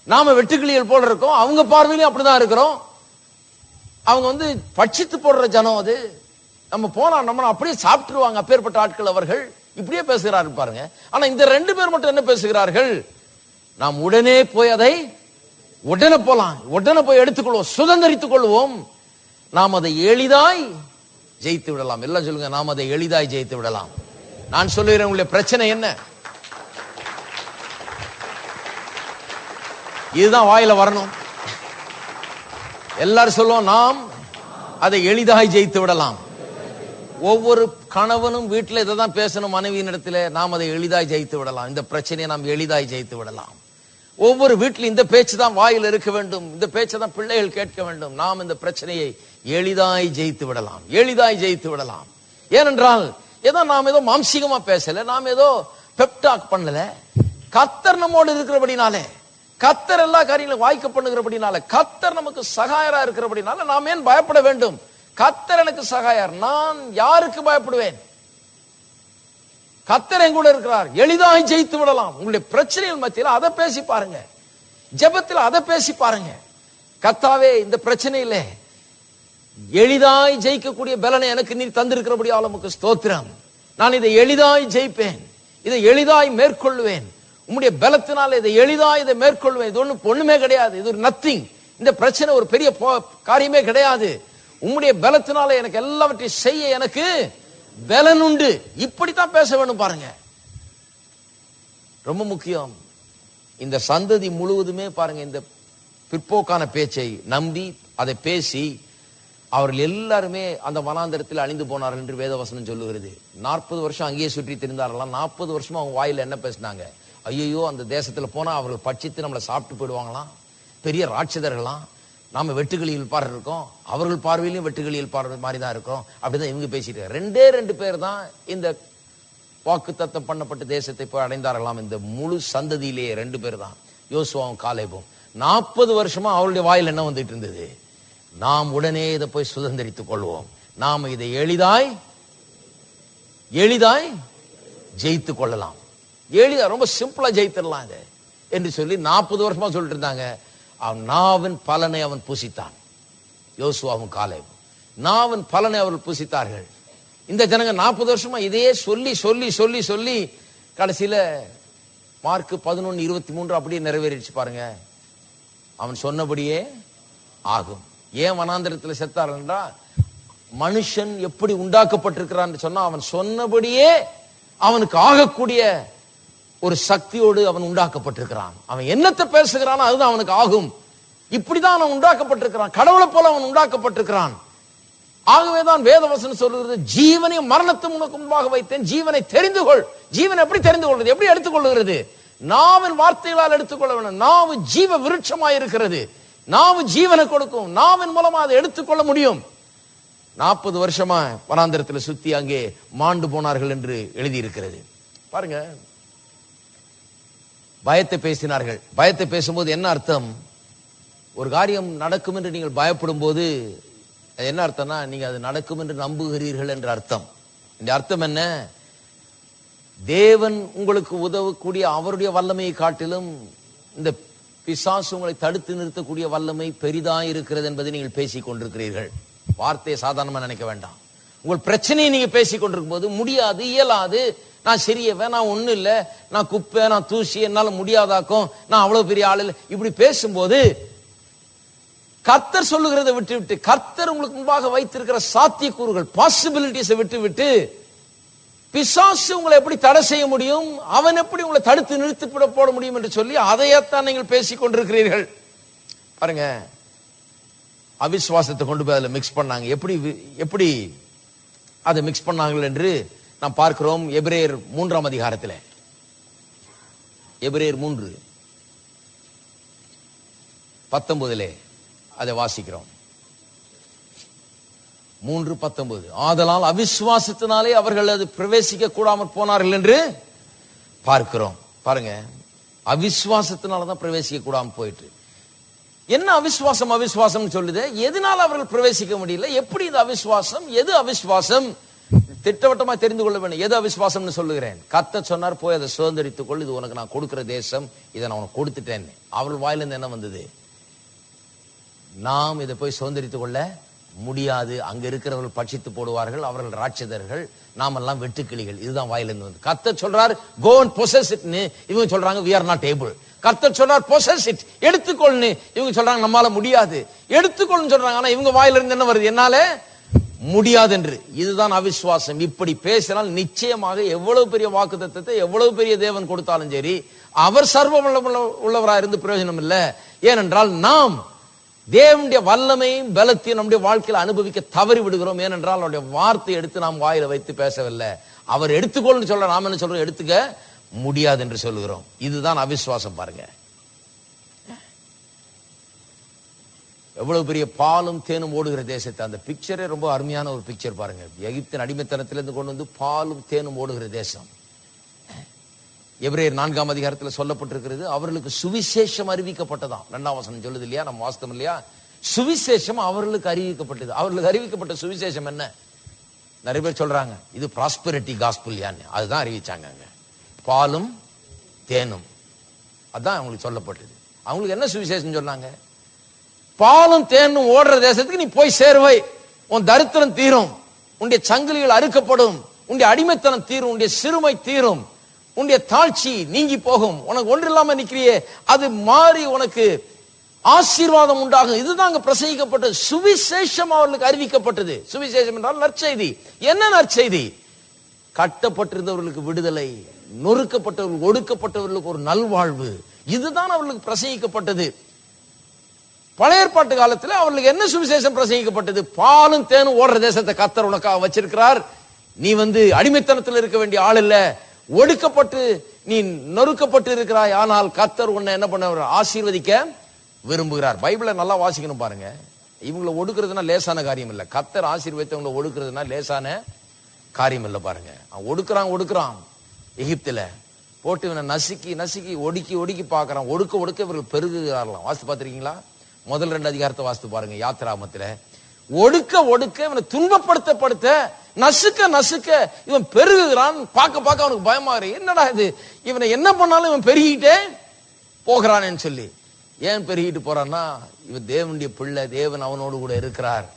நாம வெட்டுக்கிளிகள் போல இருக்கோம், அவங்க பார்வையிலும் அப்படிதான் இருக்கிறோம், அவங்க வந்து பட்சித்து போடுற ஜனம், அது நம்ம போனா நம்ம அப்படியே சாப்பிட்டுருவாங்க, அப்பேற்பட்ட ஆட்கள் அவர்கள். இப்படியே பேசுகிறார்கள் பாருங்க. ஆனா இந்த 2 பேர் மட்டும் என்ன பேசுகிறார்கள்? நாம் உடனே போய் அதை உடனே போலாம், உடனே போய் எடுத்துக்கொள்வோம், சுதந்திரித்துக் கொள்வோம், நாம் அதை எளிதாய் ஜெயித்து விடலாம். எல்லாம் சொல்லுங்க, நாம் அதை எளிதாய் ஜெயித்து விடலாம். நான் சொல்லுகிறேன், உங்களுடைய பிரச்சனை என்ன? இதுதான் வாயில வரணும். எல்லாரும் சொல்லுவோம், நாம் அதை எளிதாய் ஜெயித்து விடலாம். ஒவ்வொரு கணவனும் வீட்டில் இதை தான் பேசணும் மனைவியின் இடத்துல, நாம் அதை எளிதாய் ஜெயித்து விடலாம், இந்த பிரச்சனையை நாம் எளிதாய் ஜெயித்து விடலாம். ஒவ்வொரு வீட்டிலும் இந்த பேச்சு தான் வாயில் இருக்க வேண்டும், இந்த பேச்சை தான் பிள்ளைகள் கேட்க வேண்டும். நாம் இந்த பிரச்சனையை எளிதாய் ஜெயித்து விடலாம், எளிதாய் ஜெயித்து விடலாம். ஏனென்றால் நாம் ஏதோ மாம்சீகமா பேசல, நாம் ஏதோ பெப்டாக் பண்ணல. கர்த்தர் நம்மோடு இருக்கிறபடினாலே, கர்த்தர் எல்லா காரியங்களும் வாய்க்க பண்ணுகிறபடினால, கர்த்தர் நமக்கு சகாயரா இருக்கிறபடினால நாம் ஏன் பயப்பட வேண்டும்? கர்த்தர் எனக்கு சகாயர், நான் யாருக்கு பயப்படுவேன்? கர்த்தர் என் கூட இருக்கிறார், எளிதாய் ஜெயித்து விடலாம். உங்களுடைய பிரச்சனைகள் மத்தியில் அதை பேசி பாருங்க, ஜெபத்தில் அதை பேசி பாருங்க. கர்த்தாவே, இந்த பிரச்சனையில எளிதாய் ஜெயிக்கக்கூடிய பலனை எனக்கு நீர் தந்திருக்கிறபடியால் உமக்கு ஸ்தோத்திரம். நான் இதை எளிதாய் ஜெயிப்பேன், இதை எளிதாய் மேற்கொள்வேன், உம்முடைய பலத்தினால் இதை எளிதாய் இதை மேற்கொள்வேன், இது ஒண்ணுமே கிடையாது, இது ஒரு நத்திங், இந்த பிரச்சனை ஒரு பெரிய காரியமே கிடையாது, உம்முடைய பலத்தினால எனக்கு எல்லாவற்றையும் செய்ய எனக்கு பலன் உண்டு. இப்படித்தான் பேச வேணும் பாருங்க. ரொம்ப முக்கியம். இந்த சந்ததி முழுவதுமே பாருங்க இந்த பிற்போக்கான பேச்சை நம்பி அதை பேசி அவர்கள் எல்லாருமே அந்த வனாந்தரத்தில் அழிந்து போனார்கள் என்று வேதவசனம் சொல்லுகிறது. 40 வருஷம் அங்கேயே சுற்றி திரிந்தார்களாம். 40 வருஷமா அவங்க வாயில என்ன பேசினாங்க? ஐயோ அந்த தேசத்துல போனா அவர்கள் பட்சித்து நம்மளை சாப்பிட்டு போயிடுவாங்களாம், பெரிய ராட்சதர்களாம், நாம வெட்டுக்கிளியில் பாரு இருக்கோம், அவர்கள் பார்வையிலும் வெட்டுக்கிளியில் பாரு மாதிரி தான் இருக்கோம், அப்படிதான் இவங்க பேசிட்டு. 2 பேர் தான் இந்த வாக்குத்தத்தம் பண்ணப்பட்ட தேசத்தை போய் அடைந்தார்களாம். இந்த முழு சந்ததியிலேயே 2 பேர் தான், யோசுவாவும் காலேபும். 40 வருஷமா அவருடைய வாயில் என்ன வந்துட்டு இருந்தது? நாம் உடனே இதை போய் சுதந்திரித்துக் கொள்வோம், நாம் இதை எளிதாய் ஜெயித்துக் கொள்ளலாம், எளிதா ரொம்ப சிம்பிளா ஜெயித்திடலாம் இதை என்று சொல்லி 40 வருஷமா சொல்லிட்டு இருந்தாங்க. அவன் நாவின் பலனை அவன் புசித்தான். யோசுவாவும் காலேபும் நாவின் பலனை அவர்கள் புசித்தார்கள். இந்த ஜனங்க 40 வருஷமா இதையே சொல்லி சொல்லி சொல்லி சொல்லி கடைசியில மார்க் 11:23 அப்படியே நிறைவேறிடுச்சு பாருங்க. அவன் சொன்னபடியே ஆகும். ஏன் வனாந்தரத்தில் செத்தார்கள் என்றால், மனுஷன் எப்படி உண்டாக்கப்பட்டிருக்கிறான் சொன்னா அவன் சொன்னபடியே அவனுக்கு ஆகக்கூடிய ஒரு சக்தியோடு அவன் உண்டாக்கப்பட்டிருக்கிறான். அவன் என்னத்தை பேசுகிறானோ அதுதான் அவனுக்கு ஆகும். இப்படிதான் அவன் உண்டாக்கப்பட்டிருக்கிறான், கடவுளை போல அவன் உண்டாக்கப்பட்டிருக்கிறான். ஆகவேதான் வேதவசனம் சொல்லுகிறது, ஜீவனையும் மரணத்தையும் உனக்கு முன்பாக வைத்தேன், ஜீவனை தெரிந்து கொள். ஜீவன் எப்படி தெரிந்து கொள்வது? எப்படி எடுத்துக்கொள்ளுகிறது? நாவின் வார்த்தைகளால் எடுத்துக்கொள்ள வேண்டும். நாவு ஜீவ விருட்சமாய் இருக்கிறது, நாவு ஜீவனை கொடுக்கும், நாவின் மூலமா அதை எடுத்துக்கொள்ள முடியும். 40 வருஷமா வனாந்தரத்தில் சுத்தி அங்கே மாண்டு போனார்கள் என்று எழுதியிருக்கிறது பாருங்க. பயத்தை பேசினார்கள். பயத்தை பேசும்போது என்ன அர்த்தம்? ஒரு காரியம் நடக்கும் என்று நீங்கள் பயப்படும் போது என்ன அர்த்தம்னா, நீங்க அது நடக்கும் என்று நம்புகிறீர்கள் என்ற அர்த்தம். இந்த அர்த்தம் என்ன? தேவன் உங்களுக்கு உதவக்கூடிய அவருடைய வல்லமையை காட்டிலும் இந்த பிசாசு உங்களை தடுத்து நிறுத்தக்கூடிய வல்லமை பெரிதாய் இருக்கிறது என்பதை நீங்கள் பேசிக் கொண்டிருக்கிறீர்கள். வார்த்தையை சாதாரணமா நினைக்க வேண்டாம். உங்கள் பிரச்சனையை நீங்க பேசிக் கொண்டிருக்கும் போது, முடியாது, இயலாது, நான் சரியவன், நான் ஒண்ணு இல்லை, நான் குப்பை, நான் தூசி, என்னால முடியாதாக்கும், நான் அவ்வளவு பெரிய ஆள் இல்லை, இப்படி பேசும்போது கர்த்தர் சொல்லுகிறதை விட்டு விட்டு, கர்த்தர் உங்களுக்கு முன்பாக வைத்திருக்கிற சாத்தியக்கூறுகள் பாசிபிலிட்டிஸை விட்டு விட்டு, பிசாசு உங்களை எப்படி தடை செய்ய முடியும், அவன் எப்படி உங்களை தடுத்து நிறுத்தி போட முடியும் என்று சொல்லி அதையத்தான் நீங்கள் பேசிக் கொண்டிருக்கிறீர்கள். பாருங்க, அவிசுவாசத்தை கொண்டு போய் அதில் மிக்ஸ் பண்ணாங்க. எப்படி அதை மிக்ஸ் பண்ணார்கள் என்று நாம் பார்க்கிறோம். எபிரேயர் 3ஆம் அதிகாரத்தில், எபிரேயர் 3:19 அதை வாசிக்கிறோம். 3:19, ஆதலால் அவிசுவாசத்தினாலே அவர்கள் அது பிரவேசிக்க கூடாமல் போனார்கள் என்று பார்க்கிறோம். பாருங்க, அவிசுவாசத்தினாலதான் பிரவேசிக்க கூடாமல் போயிட்டு. என்ன அவிசுவாசம்? அவிசுவாசம் சொல்லுது. எதனால அவர்கள் பிரவேசிக்க முடியல? எப்படி இது அவிசுவாசம்? எது அவிசுவாசம்? திட்டவட்டமா தெரிந்து கொள்ள வேண்டும். எது அவிசுவாசம்னு சொல்லுகிறேன். கர்த்தர் சொன்னார், போய் அதை சுதந்திரித்துக் கொள், இது உனக்கு நான் கொடுக்கிற தேசம், இதை நான் உனக்கு கொடுத்துட்டேன். அவர்கள் வாயிலிருந்து என்ன வந்தது? நாம் இதை போய் சுதந்திரித்துக் கொள்ள முடியாது, அங்க இருக்கிறவர்கள் பட்சித்து போடுவார்கள், அவர்கள் ராட்சதர்கள், நாம் எல்லாம் வெட்டுக்கிளிகள். இதுதான் வாயிலிருந்து வந்து. கர்த்தர் சொல்றார், go and possess it ன்னு இவங்க சொல்றாங்க, we are not able. கர்த்தர் சொல்றார், possess it, எடுத்துக்கொள்னு இவங்க சொல்றாங்க, நம்மால முடியாது. எடுத்துக்கொள்னு சொல்றாங்க, ஆனா இவங்க வாயிலிருந்து என்ன வருது? என்னால முடியாது என்று. இதுதான் அவிசுவாசம். இப்படி பேசினால் நிச்சயமாக எவ்வளவு பெரிய வாக்குத்தத்தத்தை எவ்வளவு பெரிய தேவன் கொடுத்தாலும் சரி, அவர் சர்வ உள்ளவராக இருந்து பிரயோஜனம் இல்லை. ஏனென்றால் நாம் தேவனுடைய வல்லமையும் பலத்தையும் நம்முடைய வாழ்க்கையில் அனுபவிக்க தவறி விடுகிறோம். ஏனென்றால் அவருடைய வார்த்தை எடுத்து நாம் வாயில வைத்து பேசவில்லை. அவர் எடுத்துக்கொள்னு சொல்ல, நாம என்ன சொல்றோம்? எடுத்துக்க முடியாது என்று சொல்லுகிறோம். இதுதான் அவிசுவாசம். பாருங்க, எவ்வளவு பெரிய பாலும் தேனும் ஓடுகிற தேசத்தை, அந்த பிக்சரே ரொம்ப அருமையான ஒரு பிக்சர் பாருங்க. எகிப்தின் அடிமைத்தனத்திலிருந்து கொண்டு வந்து பாலும் தேனும் ஓடுகிற தேசம். எபிரேயர் 4ஆம் அதிகாரத்தில் சொல்லப்பட்டிருக்கிறது, அவர்களுக்கு சுவிசேஷம் அறிவிக்கப்பட்டதாம். 2ஆம் வசனம் சொல்லுது இல்லையா, நம்ம வாஸ்தவம் இல்லையா? சுவிசேஷம் அவர்களுக்கு அறிவிக்கப்பட்டது. அவர்களுக்கு அறிவிக்கப்பட்ட சுவிசேஷம் என்ன? நிறைய பேர் சொல்றாங்க, இது ப்ராஸ்பெரிட்டி காஸ்பல் யான்னு. அதுதான் அறிவிச்சாங்க. பாலும் தேனும், அதான் அவங்களுக்கு சொல்லப்பட்டது. அவங்களுக்கு என்ன சுவிசேஷம் சொன்னாங்க? பாலும் தேனும் ஓடுற தேசத்துக்கு நீ போய் சேருவை, உன் தரித்திரம் தீரும், உன்னுடைய சங்கிலிகள் அறுக்கப்படும், உன்னுடைய அடிமைத்தனம் தீரும், உன்னுடைய சிறுமை தீரும், உன்னுடைய தாழ்ச்சி நீங்கி போகும். உனக்கு ஒன்று இல்லாம நிக்கிறியே அது மாறி உனக்கு ஆசீர்வாதம் உண்டாகும். இதுதான் அங்க பிரசங்கிக்கப்பட்டது. சுவிசேஷம் அவர்களுக்கு அறிவிக்கப்பட்டது. சுவிசேஷம் என்றால் நற்செய்தி. என்ன நற்செய்தி? கட்டப்பட்டிருந்தவர்களுக்கு விடுதலை, நொறுக்கப்பட்டவர்கள் ஒடுக்கப்பட்டவர்களுக்கு ஒரு நல்வாழ்வு. இதுதான் அவர்களுக்கு பிரசங்கிக்கப்பட்டது. பழைய ஏற்பாட்டு காலத்தில் அவர்களுக்கு என்ன சுவிசேஷம் பிரசங்கிக்கப்பட்டது? பாலும் தேனும் ஓடுற தேசத்தை கர்த்தர் உனக்காக வச்சிருக்கிறார். நீ அடிமைத்தனத்தில் இருக்க வேண்டிய ஆள் இல்ல, ஒடுக்கப்பட்டு நீ நொறுக்கப்பட்டு இருக்கிறாய். ஆனால் கர்த்தர் உன்னை என்ன பண்ண ஆசீர்வதிக்க விரும்புகிறார். பைபிளை நல்லா வாசிக்கணும் பாருங்க. இவங்களை ஒடுக்குறதுனா லேசான காரியம் இல்ல. கர்த்தர் ஆசீர்வதித்தவங்களை ஒடுக்குறதுனா லேசான காரியம் இல்ல. பாருங்க, ஒடுக்குறான் எகிப்துல போட்டு இவனை நசுக்கி நசுக்கி ஒடுக்கி ஒடுக்கி பாக்குறான். ஒடுக்க ஒடுக்க இவர்கள் பெருகுகிறார்களாம். வாசித்து பார்த்திருக்கீங்களா? முதல் 2 அதிகாரத்தை வாசித்து பாருங்க. யாத்திராமத்துல ஒடுக்க ஒடுக்க இவனை துன்பப்படுத்த நசுக்க நசுக்க இவன் பெருகுகிறான். பார்க்க பார்க்க அவனுக்கு பயமா இருக்கு. என்னடா இது, இவனை என்ன பண்ணாலும் இவன் பெருகிட்டே போகிறான்னு சொல்லி. ஏன் பெருகிட்டு போறான்னா, இவன் தேவனுடைய பிள்ளை, தேவன் அவனோடு கூட இருக்கிறார்.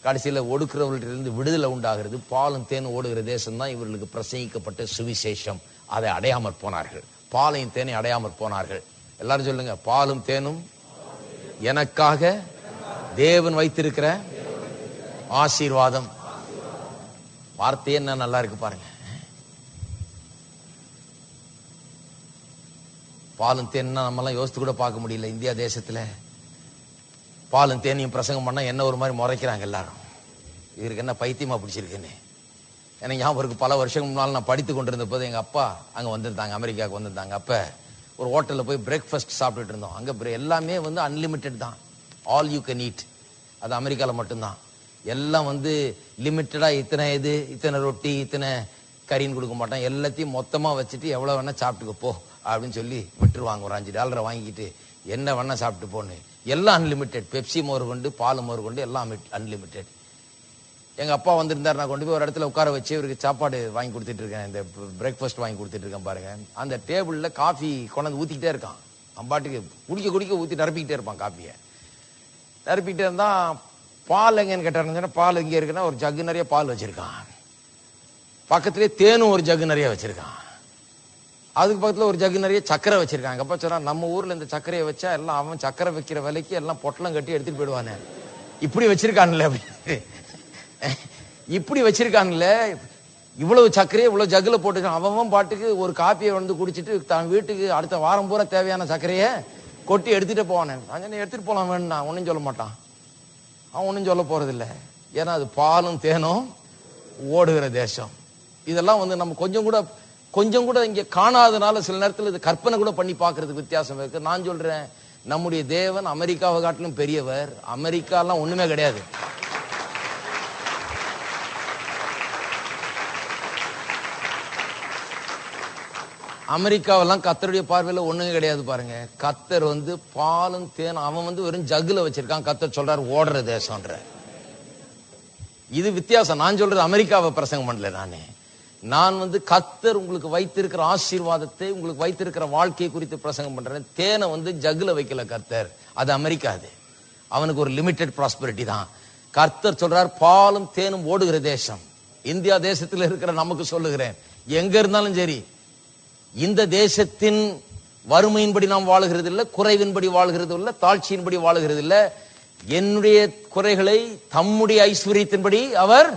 கடைசியில ஒடுக்கிறவர்களிருந்து விடுதலை உண்டாகிறது. பாலும் தேனும் ஓடுகிற தேசம் தான் இவர்களுக்கு பிரசங்கிக்கப்பட்ட சுவிசேஷம். அதை அடையாமற் போனார்கள். பாலையும் தேனை அடையாமற் போனார்கள். எல்லாரும் சொல்லுங்க, பாலும் தேனும் எனக்காக தேவன் வைத்திருக்கிற ஆசீர்வாதம். வார்த்தை என்ன நல்லா இருக்கு பாருங்க. பாலும் தேன்னா நம்மலாம் யோசித்து கூட பார்க்க முடியல. இந்தியா தேசத்துல பாலும் தேனையும் பிரசங்கம் பண்ணா என்ன ஒரு மாதிரி முறைக்கிறாங்க எல்லாரும். இவருக்கு என்ன பைத்தியமா பிடிச்சிருக்குன்னு எனக்கு ஞாபகம் இருக்கு. பல வருஷம் முன்னால் நான் படித்து கொண்டிருந்த போது எங்க அப்பா அங்க வந்திருந்தாங்க, அமெரிக்காவுக்கு வந்திருந்தாங்க. அப்ப ஒரு ஹோட்டல்ல போய் பிரேக்ஃபாஸ்ட் சாப்பிட்டுட்டு இருந்தோம். அங்க எல்லாமே அன்லிமிட்டெட் தான், ஆல் யூ கேன் ஈட். அது அமெரிக்கால மட்டும்தான். எல்லாம் லிமிட்டடா இத்தனை ரொட்டி இத்தனை கறின்னு கொடுக்க மாட்டான். எல்லாத்தையும் மொத்தமா வச்சுட்டு எவ்வளவு வேணா சாப்பிட்டுக்க போ அப்படின்னு சொல்லி விட்டுருவாங்க. ஒரு $5 வாங்கிட்டு என்ன வேணா சாப்பிட்டு போன்னு. எல்லாம் அன்லிமிட்டெட். பெப்சி மோர் கொண்டு பால் மோர் கொண்டு எல்லாம் அன்லிமிட்டெட். எங்க அப்பா வந்திருந்தார். நான் கொண்டு போய் ஒரு இடத்துல உட்கார வச்சு இவருக்கு சாப்பாடு வாங்கி கொடுத்துட்டு இருக்கேன். இந்த பிரேக்ஃபாஸ்ட் வாங்கி கொடுத்துட்டு இருக்கேன் பாருங்க. அந்த டேபிள்ல காஃபி கொண்டாந்து ஊத்திக்கிட்டே இருக்கான். அம்பாட்டுக்கு குடிக்க குடிக்க ஊத்தி நிரப்பிக்கிட்டே இருப்பான். காஃபியை நிரப்பிக்கிட்டே இருந்தா பால் எங்கன்னு கேட்டாருன்னு, பால் எங்க இருக்குன்னா ஒரு ஜக்கு நிறைய பால் வச்சிருக்கான். பக்கத்திலே தேனும் ஒரு ஜக்கு நிறைய வச்சிருக்கான். அதுக்கு பக்கத்துல ஒரு ஜக்கு நிறைய சக்கரை வச்சிருக்காங்க. அப்ப சொன்னா, நம்ம ஊர்ல இந்த சக்கரையை வச்சா எல்லாம் அவன் சக்கரை வைக்கிற விலைக்கு எல்லாம் பொட்டலம் கட்டி எடுத்துட்டு போயிடுவானே, இப்படி வச்சிருக்கான்ல அப்படின்னு. இப்படி வச்சிருக்கான்ல, இவ்வளவு சர்க்கரையை இவ்வளவு ஜக்குல போட்டுக்கான். அவன் பாட்டுக்கு ஒரு காப்பியை குடிச்சிட்டு தான் வீட்டுக்கு அடுத்த வாரம் பூரா தேவையான சர்க்கரைய கொட்டி எடுத்துட்டு போவானே. எடுத்துட்டு போலாம் வேணும்னா ஒன்னும் சொல்ல மாட்டான். அவன் ஒன்னும் சொல்ல போறது இல்லை. ஏன்னா அது பாலும் தேனும் ஓடுகிற தேசம். இதெல்லாம் நம்ம கொஞ்சம் கூட இங்க காணாதனால சில நேரத்தில் இது கற்பனை கூட பண்ணி பார்க்கறதுக்கு வித்தியாசம் இருக்கு. நான் சொல்றேன், நம்முடைய தேவன் அமெரிக்காவை காட்டிலும் பெரியவர். அமெரிக்காலாம் ஒண்ணுமே கிடையாது. அமெரிக்காவெல்லாம் கர்த்தருடைய பார்வையில ஒண்ணுங்க கிடையாது. பாருங்க, கர்த்தர் பாலும் தேனும் அவன் வெறும் ஜகுல வச்சிருக்கான். கர்த்தர் சொல்றாரு ஓடுற தேசம்ன்ற. இது வித்தியாசம். நான் சொல்றது அமெரிக்காவை பிரசங்கம் பண்ணல. நான் கர்த்தர் உங்களுக்கு வைத்திருக்கிற ஆசீர்வாதத்தை, உங்களுக்கு வைத்திருக்கிற வாழ்க்கையை குறித்து பிரசங்கம் பண்றேன். தேனை ஜகுல வைக்கல கர்த்தர். அது அமெரிக்கா. அது அவனுக்கு ஒரு லிமிட்டெட் ப்ராஸ்பரிட்டி தான். கர்த்தர் சொல்றார் பாலும் தேனும் ஓடுகிற தேசம். இந்தியா தேசத்தில் இருக்கிற நமக்கு சொல்லுகிறேன், எங்க இருந்தாலும் சரி, இந்த தேசத்தின் வறுமையின்படி நாம் வாழுகிறது இல்லை, குறைவின்படி வாழ்கிறது இல்லை, தாழ்ச்சியின்படி வாழுகிறது இல்லை. என்னுடைய குறைகளை தம்முடைய ஐஸ்வர்யத்தின்படி அவர்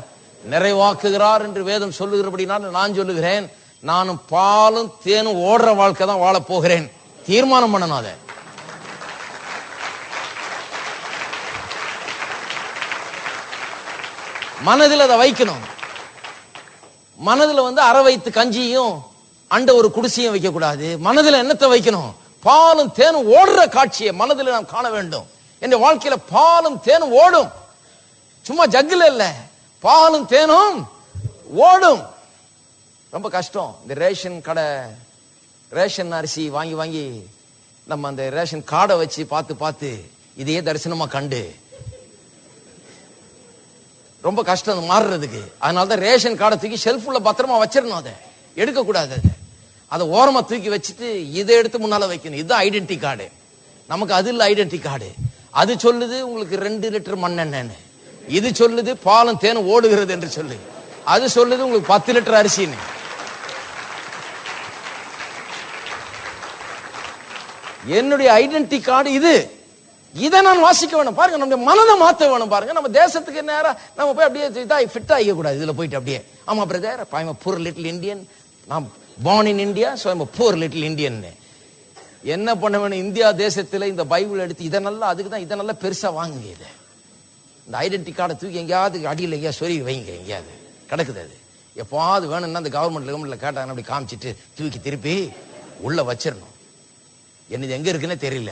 நிறைவாக்குகிறார் என்று வேதம் சொல்லுகிறபடினால் நான் சொல்லுகிறேன், நானும் பாலும் தேனும் ஓடுற வாழ்க்கை தான் வாழ போகிறேன். தீர்மானம் பண்ணணும். அதை மனதில் அதை வைக்கணும். மனதில் அரை வயித்து கஞ்சியும் அண்ட ஒரு குடிசையும் வைக்க கூடாது. மனதில் என்னத்தை வைக்கணும்? பாலும் தேனும் ஓடுற காட்சியை மனதில் நாம் காண வேண்டும். என் வாழ்க்கையில பாலும் தேனும் ஓடும். சும்மா ஜக்குல இல்ல, பாலும் தேனும் ஓடும். ரொம்ப கஷ்டம். இந்த ரேஷன் கடை ரேஷன் அரிசி வாங்கி வாங்கி நம்ம அந்த ரேஷன் கார்டை வச்சு பார்த்து பார்த்து இதையே தரிசனமா கண்டு ரொம்ப கஷ்டம் மாறுறதுக்கு. அதனாலதான் ரேஷன் கார்டை தூக்கி ஷெல்ஃபுள்ள பத்திரமா வச்சிடணும். அதை எடுக்க கூடாது. அதை ஓரமா தூக்கி வச்சுட்டு இதை எடுத்து முன்னால வைக்கணும். இதுதான் ஐடென்டி கார்டு. நமக்கு அது இல்ல ஐடென்டி கார்டு. அது சொல்லுது உங்களுக்கு 2 லிட்டர் மண்ணெண்ணெய், இது சொல்லுது பாலும் தேனும் ஓடுகிறது என்று சொல்லி. அது சொல்லுது உங்களுக்கு 10 லிட்டர் அரிசின்னு. என்னுடைய ஐடென்டிட்டி கார்டு இது. இதை நான் வாசிக்க வேணும். பாருங்க, நம்ம மனதை மாற்ற வேணும். பாருங்க, நம்ம தேசத்துக்கு நேரம் நம்ம போய் அப்படியே ஃபிட் ஆகிக்க கூடாது. இதுல போயிட்டு அப்படியே ஆமா brother, I am a poor little Indian, நான் born in India, so I am a poor little Indian. என்ன பண்ண வேணும்? இந்தியா தேசத்துல இந்த பைபிள் எடுத்து இதை நல்லா, அதுக்கு தான் இதை நல்லா பெருசா வாங்குங்க. இது இந்த ஐடென்டிட்டி கார்டை தூக்கி எங்கேயாவது அடியில் எங்கேயாவது சொருகி வைங்க. எங்கேயாவது கிடக்குது. அது எப்போது வேணும்னா அந்த கவர்மெண்ட்ல கேட்டாங்க அப்படி காமிச்சிட்டு தூக்கி திருப்பி உள்ள வச்சிடணும். என்னது எங்க இருக்குன்னே தெரியல,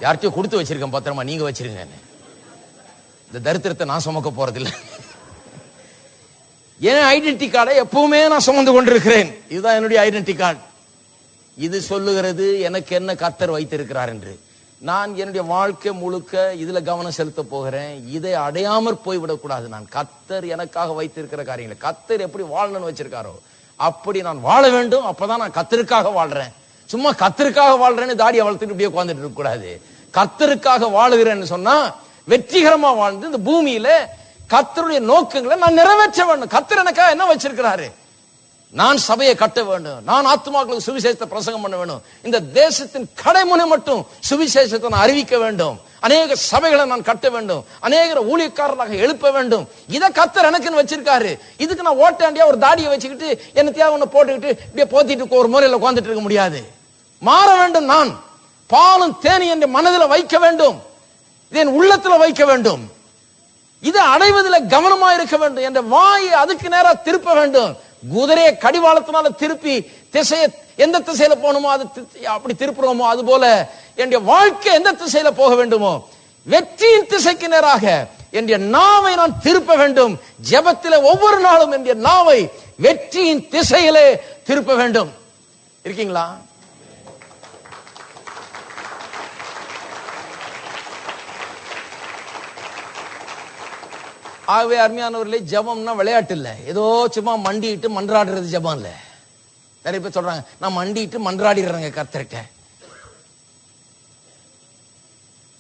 யார்கிட்டயும் கொடுத்து வச்சிருக்கேன், பத்திரமா நீங்க வச்சிருங்க. இந்த தரித்திரத்தை நான் சுமக்க போறதில்லை. என் ஐடென்டிட்டி கார்டை எப்பவுமே நான் சுமந்து கொண்டிருக்கிறேன். இதுதான் என்னுடைய ஐடென்டிட்டி கார்டு. இது சொல்லுகிறது எனக்கு என்ன கர்த்தர் வைத்திருக்கிறார் என்று. நான் என்னுடைய வாழ்க்கை முழுக்க இதுல கவனம் செலுத்த போகிறேன். இதை அடையாமற் போய்விடக்கூடாது. நான் கர்த்தர் எனக்காக வைத்திருக்கிற காரியங்களை, கர்த்தர் எப்படி வாழணும்னு வச்சிருக்காரோ அப்படி நான் வாழ வேண்டும். அப்பதான் நான் கர்த்தருக்காக வாழ்றேன். சும்மா கர்த்தருக்காக வாழ்றேன்னு தாடியை வளர்த்துட்டு இப்படியே உட்கார்ந்துட்டு இருக்க கூடாது. கர்த்தருக்காக வாழுகிறேன்னு சொன்னா வெற்றிகரமா வாழ்ந்து இந்த பூமியில கர்த்தருடைய நோக்கங்களை நான் நிறைவேற்ற வேண்டும். கர்த்தர் எனக்காக என்ன வச்சிருக்கிறாரு? நான் சபையை கட்ட வேண்டும், நான் ஆத்துமாக்களுக்கு சுவிசேஷத்தை பிரசங்கம் பண்ண வேண்டும், இந்த தேசத்தின் கடைமுனை மட்டும் சுவிசேஷத்தை நான் அறிவிக்க வேண்டும், அநேக சபைகளை நான் கட்ட வேண்டும், அநேக ஊழியக்காரர்களாக எழுப்ப வேண்டும். இதை கர்த்தர் எனக்குன்னு வச்சிருக்காரு. இதுக்கு நான் ஓட்டாண்டியா ஒரு தாடியை வச்சுக்கிட்டு என்னத்தையா ஒண்ணு போட்டுக்கிட்டு இப்படியே போத்திட்டு ஒரு முறையில் உட்கார்ந்துட்டு இருக்க முடியாது. மாற வேண்டும். நான் பாலும் தேனி என்ற மனதில் வைக்க வேண்டும், என் உள்ளத்துல வைக்க வேண்டும். இதை அடைவதில் கவனமா இருக்க வேண்டும். என்ற வாயை அதுக்கு நேரா திருப்ப வேண்டும். குதிரையை கடிவாளத்தினால திருப்பி திசையை எந்த திசையில போகணுமோ அது அப்படி திருப்புறோமோ அது போல என்னுடைய வாழ்க்கை எந்த திசையில போக வேண்டுமோ வெற்றியின் திசைக்கு நேராக என்னுடைய நாவை நான் திருப்ப வேண்டும். ஜெபத்திலே ஒவ்வொரு நாளும் என்னுடைய நாவை வெற்றியின் திசையிலே திருப்ப வேண்டும். இருக்கீங்களா? ஆகவே அருமையானவர்களே, ஜபம்னா விளையாட்டு இல்லை, ஏதோ சும்மா மண்டிட்டு மன்றாடுறது ஜபம் இல்லை. நிறைய பேர் சொல்றாங்க நான் மண்டிட்டு மன்றாடிடுறேங்க கர்த்தர்கிட்ட,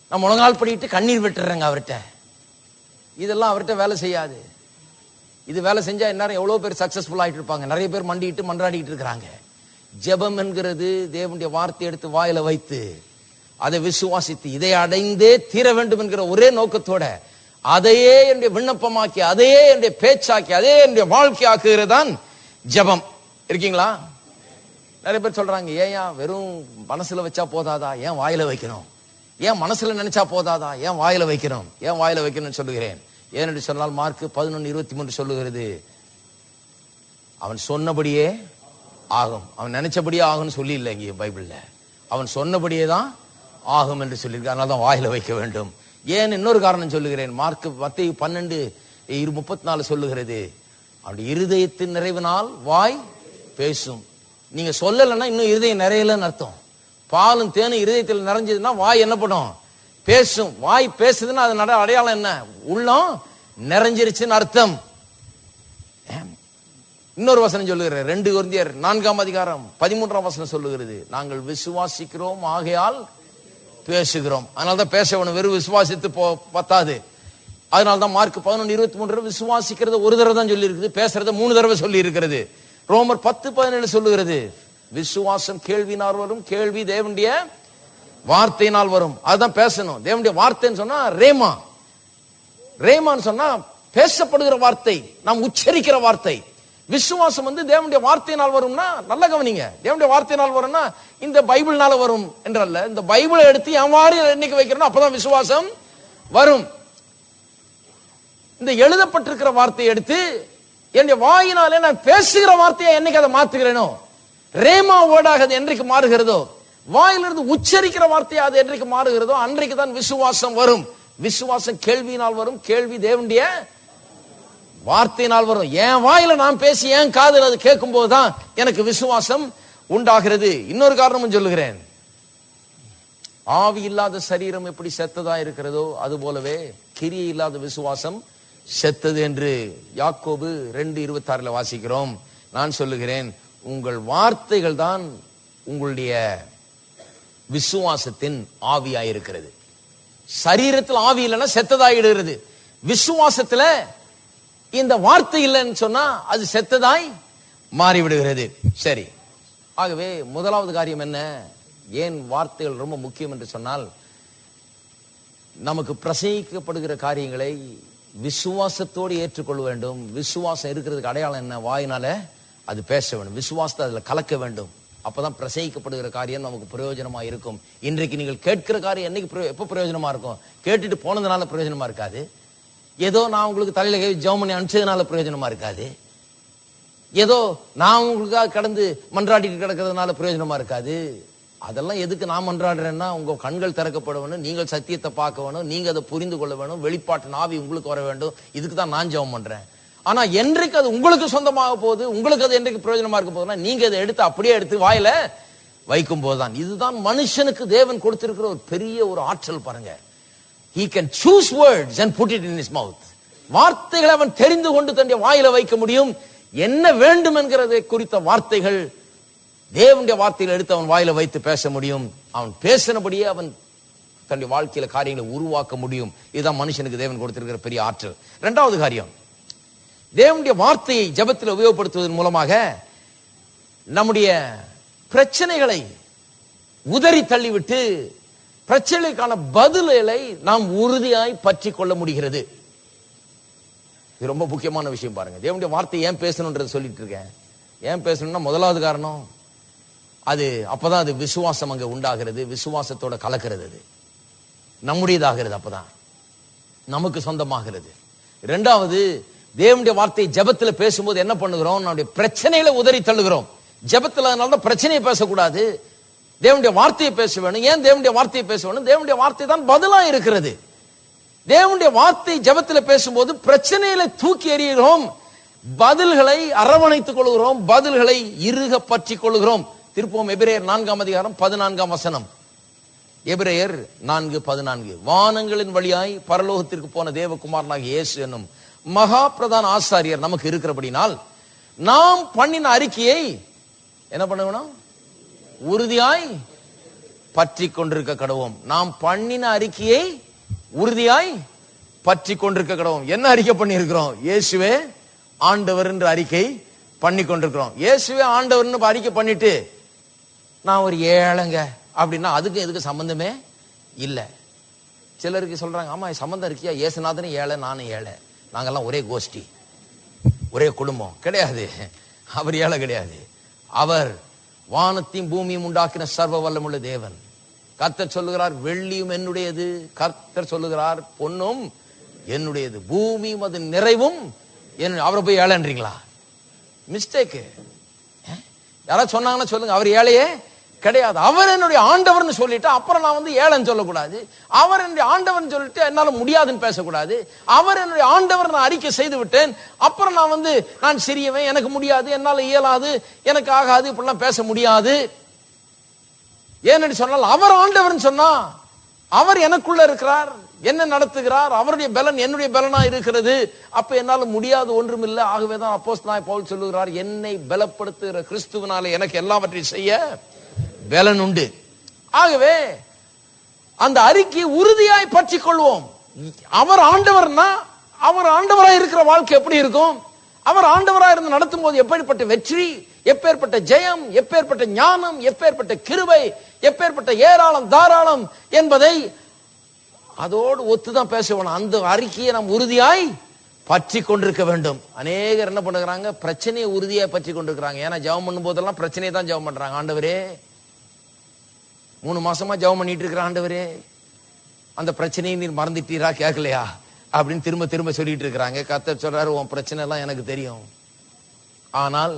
நான் முழங்கால் படிட்டு கண்ணீர் விட்டுறேங்க அவர்கிட்ட. இதெல்லாம் அவர்கிட்ட வேலை செய்யாது. இது வேலை செஞ்சா எல்லாரும் எவ்வளவு பேர் சக்சஸ்ஃபுல் ஆயிட்டு இருப்பாங்க. நிறைய பேர் மண்டிட்டு மன்றாடிட்டு இருக்கிறாங்க. ஜெபம் என்கிறது தேவனுடைய வார்த்தை எடுத்து வாயில வைத்து அதை விசுவாசித்து இதை அடைந்தே தீர வேண்டும் என்கிற ஒரே நோக்கத்தோட அதையே என்னுடைய விண்ணப்பமாக்கி அதையே என்னுடைய பேச்சாக்கி அதே என்னுடைய வாழ்க்கை ஆக்குகிறதான் ஜெபம். இருக்கீங்களா? நிறைய பேர் சொல்றாங்க ஏன் வெறும் மனசுல வச்சா போதாதா, ஏன் வாயில வைக்கணும்? ஏன் மனசுல நினைச்சா போதாதா, ஏன் வாயில வைக்கணும்? ஏன் வாயில வைக்கணும்னு சொல்லுகிறேன். ஏனென்று சொன்னால் மார்க் 11:23 சொல்லுகிறது, அவன் சொன்னபடியே ஆகும். அவன் நினைச்சபடியே ஆகும்னு சொல்லி இல்லை இங்கே பைபிள்ல, அவன் சொன்னபடியே தான் ஆகும் என்று சொல்லியிருக்க. அதனால தான் வாயில வைக்க வேண்டும். ஏன் இன்னொரு காரணம் சொல்லுகிறேன். மார்க் 10:34 சொல்லுகிறது, அப்படி இருதயத்தின் நிறைவினால் வாய் பேசும். நீங்க சொல்லலைன்னா இன்னும் இருதயம் நிறையலன்னு அர்த்தம். பாலும் தேனும் இருதயத்தில் நிறைஞ்சதுன்னா வாய் என்ன பண்ணும்? பேசும். வாய் பேசுதுன்னா அது அடையாளம் என்ன? உள்ளம் நிறைஞ்சிருச்சுன்னு அர்த்தம். இன்னொரு வசனம் சொல்லுகிறது, 2 கொரிந்தியர் 4:13 சொல்லுகிறது, நாங்கள் விசுவாசிக்கிறோம் ஆகையால் பேசுகிறோம். அதனால்தான் பேச வேணும், வெறும் விசுவாசித்து பத்தாது. அதனால்தான் மார்க் 11:23 விசுவாசிக்கிறது ஒரு தடவை தான் சொல்லி இருக்குது, பேசுறத 3 தடவை சொல்லி இருக்கிறது. ரோமர் 10:17 சொல்லுகிறது, விசுவாசம் கேள்வினால் வரும், கேள்வி தேவனுடைய வார்த்தையினால் வரும். அதுதான் பேசணும். தேவனுடைய வார்த்தைன்னு சொன்னா ரேமா, ரேமான்னு சொன்னா பேசப்படுகிற வார்த்தை, நாம் உச்சரிக்கிற வார்த்தை. விசுவாசம் தேவனுடைய வார்த்தையினால் வரும்னா நல்ல கவனிங்க. தேவனுடைய வார்த்தையினால் வரும்னா இந்த பைபிள்னால வரும் என்றல்ல. இந்த பைபிளை எடுத்து என் வாரியில் என்னைக்கு வைக்கிறோம் அப்பதான் விசுவாசம் வரும். இந்த எழுதப்பட்டிருக்கிற வார்த்தையை எடுத்து என்னுடைய வாயினாலே நான் பேசுகிற வார்த்தையை என்னைக்கு அதை மாத்துகிறேனோ, ரேமா வேர்டாக அது என்றைக்கு மாறுகிறதோ, வாயிலிருந்து உச்சரிக்கிற வார்த்தையை அது என்றைக்கு மாறுகிறதோ அன்றைக்கு தான் விசுவாசம் வரும். விசுவாசம் கேள்வியினால் வரும், கேள்வி தேவனுடைய வார்த்தையினால் வரும். என் வாயில நான் பேசி என் காதில் அது கேட்கும் போதுதான் எனக்கு விசுவாசம் உண்டாகிறது. இன்னொரு காரணமும் சொல்லுகிறேன், ஆவி இல்லாத சரீரம் எப்படி செத்ததா இருக்கிறதோ அது போலவே கிரியை இல்லாத விசுவாசம் செத்தது என்று யாக்கோபு 2:26 வாசிக்கிறோம். நான் சொல்லுகிறேன், உங்கள் வார்த்தைகள் தான் உங்களுடைய விசுவாசத்தின் ஆவியாயிருக்கிறது. சரீரத்தில் ஆவி இல்லைன்னா செத்ததாயிடுகிறது. விசுவாசத்துல இந்த வார்த்தை இல்லைன்னு சொன்னா அது செத்ததாய் மாறிவிடுகிறது. சரி, ஆகவே முதலாவது காரியம் என்ன? ஏன் வார்த்தைகள் ரொம்ப முக்கியம் என்று சொன்னால், நமக்கு பிரசங்கிக்கப்படுகிற காரியங்களை விசுவாசத்தோடு ஏற்றுக்கொள்ள வேண்டும். விசுவாசம் இருக்கிறதுக்கு அடையாளம் என்ன? வாயினால அது பேச வேண்டும், விசுவாசத்தை அதுல கலக்க வேண்டும். அப்பதான் பிரசங்கிக்கப்படுகிற காரியம் நமக்கு பிரயோஜனமா இருக்கும். இன்றைக்கு நீங்கள் கேட்கிற காரியம் என்னைக்கு எப்ப பிரயோஜனமா இருக்கும்? கேட்டுட்டு போனதுனால பிரயோஜனமா இருக்காது. ஏதோ நான் உங்களுக்கு தலையில ஜெபம் பண்ணி அனுப்பிச்சதுனால பிரயோஜனமா இருக்காது. ஏதோ நான் உங்களுக்காக கடந்து மன்றாடிட்டு கிடக்கிறதுனால பிரயோஜனமா இருக்காது. அதெல்லாம் எதுக்கு நான் மன்றாடுறேன்னா, உங்க கண்கள் திறக்கப்பட வேணும், நீங்கள் சத்தியத்தை பார்க்க வேணும், நீங்க அதை புரிந்து கொள்ள வேணும், வெளிப்பாட்டு நாவி உங்களுக்கு வர வேண்டும். இதுக்கு தான் நான் ஜெபம் பண்றேன். ஆனா என்றைக்கு அது உங்களுக்கு சொந்தமாக போகுது, உங்களுக்கு அது என்றைக்கு பிரயோஜனமா இருக்க போகுதுன்னா, நீங்க அதை எடுத்து அப்படியே எடுத்து வாயில வைக்கும் போதுதான். இதுதான் மனுஷனுக்கு தேவன் கொடுத்திருக்கிற ஒரு பெரிய ஒரு ஆற்றல் பாருங்க. He can choose words and put it in his mouth. வார்த்தைகளை அவன் தெரிந்து கொண்டு தன்னுடைய வாயில வைக்க முடியும். என்ன வேண்டும் என்கிறதை குறித்த வார்த்தைகள் தேவனுடைய வார்த்தைகளை எடுத்து அவன் வாயில வைத்து பேச முடியும். அவன் பேசினபடியே அவன் தன்னுடைய வாழ்க்கையில காரியங்களை உருவாக்க முடியும். இதுதான் மனுஷனுக்கு தேவன் கொடுத்திருக்கிற பெரிய ஆற்றல். இரண்டாவது காரியம், தேவனுடைய வார்த்தையை ஜெபத்தில் உபயோகப்படுத்துவதன் மூலமாக நம்முடைய பிரச்சனைகளை உதறி தள்ளிவிட்டு பிரச்சனைக்கான பதில்களை நாம் உறுதியாய் பற்றி கொள்ள முடிகிறது. இது ரொம்ப முக்கியமான விஷயம் பாருங்க. தேவனுடைய வார்த்தை ஏன் பேசணும்ன்றது சொல்லிட்டு இருக்கேன். ஏன் பேசணும்னா, முதலாவது காரணம் அது அப்பதான் அது விசுவாசம் அங்க உண்டாகிறது, விசுவாசத்தோட கலக்கிறது, அது நம்முடையதாகிறது, அப்பதான் நமக்கு சொந்தமாகிறது. இரண்டாவது, தேவனுடைய வார்த்தை ஜெபத்துல பேசும்போது என்ன பண்ணுகிறோம்? நம்முடைய பிரச்சனைகளை உதறி தள்ளுகிறோம். ஜெபத்துல அதனால பிரச்சனையை பேசக்கூடாது, தேவனுடைய வார்த்தையை பேச வேணும். ஏன் தேவனுடைய வார்த்தையை பேச வேணும்? தேவனுடைய வார்த்தை தான் பதிலா இருக்கிறது. தேவனுடைய வார்த்தை ஜெபத்தில் பேசும்போது பிரச்சனைகளை தூக்கி எறிகிறோம், பதில்களை அரவணைத்துக் கொள்கிறோம், பதில்களை இறுக பற்றி கொள்கிறோம். திருப்போம் எபிரேயர் 4ஆம் அதிகாரம் 14ஆம் வசனம். எபிரேயர் 4:14. வானங்களின் வழியாய் பரலோகத்திற்கு போன தேவகுமாரனாகிய இயேசு என்னும் மகா பிரதான ஆசாரியர் நமக்கு இருக்கிறபடினால் நாம் பண்ணின அறிக்கையை என்ன பண்ணணும்? உறுதியாய் பற்றி கொண்டிருக்க கடவோம். நாம் பண்ணின அறிக்கையை உறுதியாய் பற்றி கொண்டிருக்க கடவோம். என்ன அறிக்கை பண்ணி இருக்கிறோம்? இயேசுவே ஆண்டவர் என்று அறிக்கை பண்ணி கொண்டிருக்கிறோம். இயேசுவே ஆண்டவர் அறிக்கை பண்ணிட்டு நான் ஒரு ஏழைங்க அப்படின்னா அதுக்கு எதுக்கு சம்பந்தமே இல்லை. சிலருக்கு சொல்றாங்க, ஆமா சம்பந்தம் இருக்கியா, இயேசுநாதனே ஏழை, நானும் ஏழை, நாங்கெல்லாம் ஒரே கோஷ்டி, ஒரே குடும்பம். கிடையாது, அவர் ஏழை கிடையாது. அவர் வானத்தையும் பூமியும் உண்டாக்கின சர்வ வல்லமுள்ள தேவன். கர்த்தர் சொல்லுகிறார், வெள்ளியும் என்னுடையது. கர்த்தர் சொல்லுகிறார், பொன்னும் என்னுடையது, பூமியும் அது நிறைவும். அவரை போய் ஏழைன்றீங்களா? மிஸ்டேக்கு. யாராவது சொன்னாங்கன்னா சொல்லுங்க, அவர் ஏழையே கிடையாது. அவர் என்னுடைய ஆண்டவர்னு சொல்லிட்டு அப்புறம் நான் ஏழைன்னு சொல்லக்கூடாது. அவர் என்னுடைய ஆண்டவர்னு சொல்லிட்டு என்னால முடியாதுன்னு பேசக்கூடாது. அவர் என்னுடைய ஆண்டவர் நான் அறிக்கை செய்து விட்டேன், அப்புறம் நான் சிறியவன், எனக்கு முடியாது, என்னால இயலாது, எனக்கு ஆகாது, இப்படிலாம் பேச முடியாது. ஏன்னு சொன்னால் அவர் ஆண்டவர்னு சொன்னா அவர் எனக்குள்ள இருக்கிறார், என்ன நடத்துகிறார், அவருடைய பலன் என்னுடைய பலனா இருக்கிறது. அப்ப என்னால முடியாது ஒன்றுமில்லை. ஆகவேதான் அப்போஸ்தலனாகிய பவுல் சொல்லுகிறார், என்னை பலப்படுத்துகிற கிறிஸ்துவினாலே எனக்கு எல்லாவற்றையும் செய்ய பலன் உண்டு. ஆகவே அந்த அறிக்கை உறுதியாய் பற்றி கொள்வோம். அவர் ஆண்டவர்னா அவர் ஆண்டவராய் இருக்கிற வாழ்க்கை எப்படி இருக்கும்? அவர் ஆண்டவராய் இருந்து நடத்தும் போது எப்பேற்பட்ட வெற்றி, எப்பேற்பட்ட ஜெயம், எப்பேற்பட்ட ஞானம், எப்பேற்பட்ட கிருபை, எப்பேற்பட்ட ஏராளம் தாராளம் என்பதை அதோடு ஒத்துதான் பேசணும். அந்த அறிக்கையை நாம் உறுதியாய் பற்றி கொண்டிருக்க வேண்டும். அநேகர் என்ன பண்ணுறாங்க? பிரச்சனையை உறுதியாய் பற்றி கொண்டிருக்கிறாங்க. ஏன்னா ஜெபம் பண்ணும் போதெல்லாம் பிரச்சனையை தான் ஜெபம் பண்றாங்க. ஆண்டவரே 3 மாசமா ஜெபம் பண்ணிட்டு இருக்கிற ஆண்டவரே, அந்த பிரச்சனையை நீர் மறந்துட்டீரா, கேட்கலையா அப்படின்னு திரும்ப திரும்ப சொல்லிட்டு இருக்கிறாங்க. கர்த்தர் சொல்றாரு, உன் பிரச்சனை எல்லாம் எனக்கு தெரியும், ஆனால்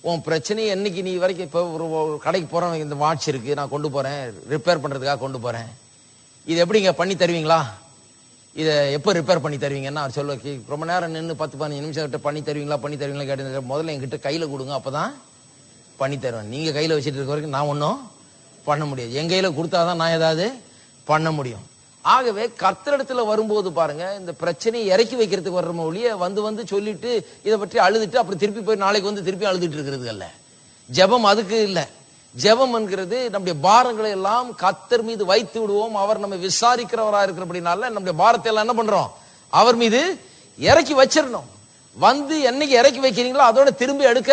உன் பிரச்சனை என்னைக்கு நீ வரைக்கும் இப்போ ஒரு கடைக்கு போறேன், இந்த வாட்ச் இருக்கு, நான் கொண்டு போறேன், ரிப்பேர் பண்றதுக்காக கொண்டு போறேன், இது எப்படிங்க பண்ணி தருவீங்களா, இதை எப்போ ரிப்பேர் பண்ணி தருவீங்கன்னா அவர் சொல்ல, ரொம்ப நேரம் நின்று 10-15 நிமிஷம் கிட்ட பண்ணி தருவீங்களா கேட்டு, முதல்ல என்கிட்ட கையில கொடுங்க, அப்பதான் பண்ணி தருவேன். நீங்க கையில வச்சுட்டு இருக்க வரைக்கும் நான் ஒன்றும் பண்ண முடியாது. என் கையில கொடுத்தாதான் நான் ஏதாவது பண்ண முடியும். ஆகவே கர்த்தரிடத்துல வரும்போது பாருங்க, இந்த பிரச்சனையை இறக்கி வைக்கிறதுக்கு வர்ற ஒழிய வந்து சொல்லிட்டு இதை பற்றி அழுதுட்டு அப்புறம் திருப்பி போய் நாளைக்கு திருப்பி அழுதுட்டு இருக்கிறது அல்ல. ஜெபம் அதுக்கு இல்லை. ஜெபம் என்கிறது நம்முடைய பாரங்களை எல்லாம் கர்த்தர் மீது வைத்து விடுவோம். அவர் நம்ம விசாரிக்கிறவராக இருக்கிறபடினால நம்முடைய பாரத்தை எல்லாம் என்ன பண்றோம்? அவர் மீது இறக்கி வச்சிடணும். வந்து என்னைக்கு இறக்கி வைக்கிறீங்களோ அதோட திரும்பி எடுக்க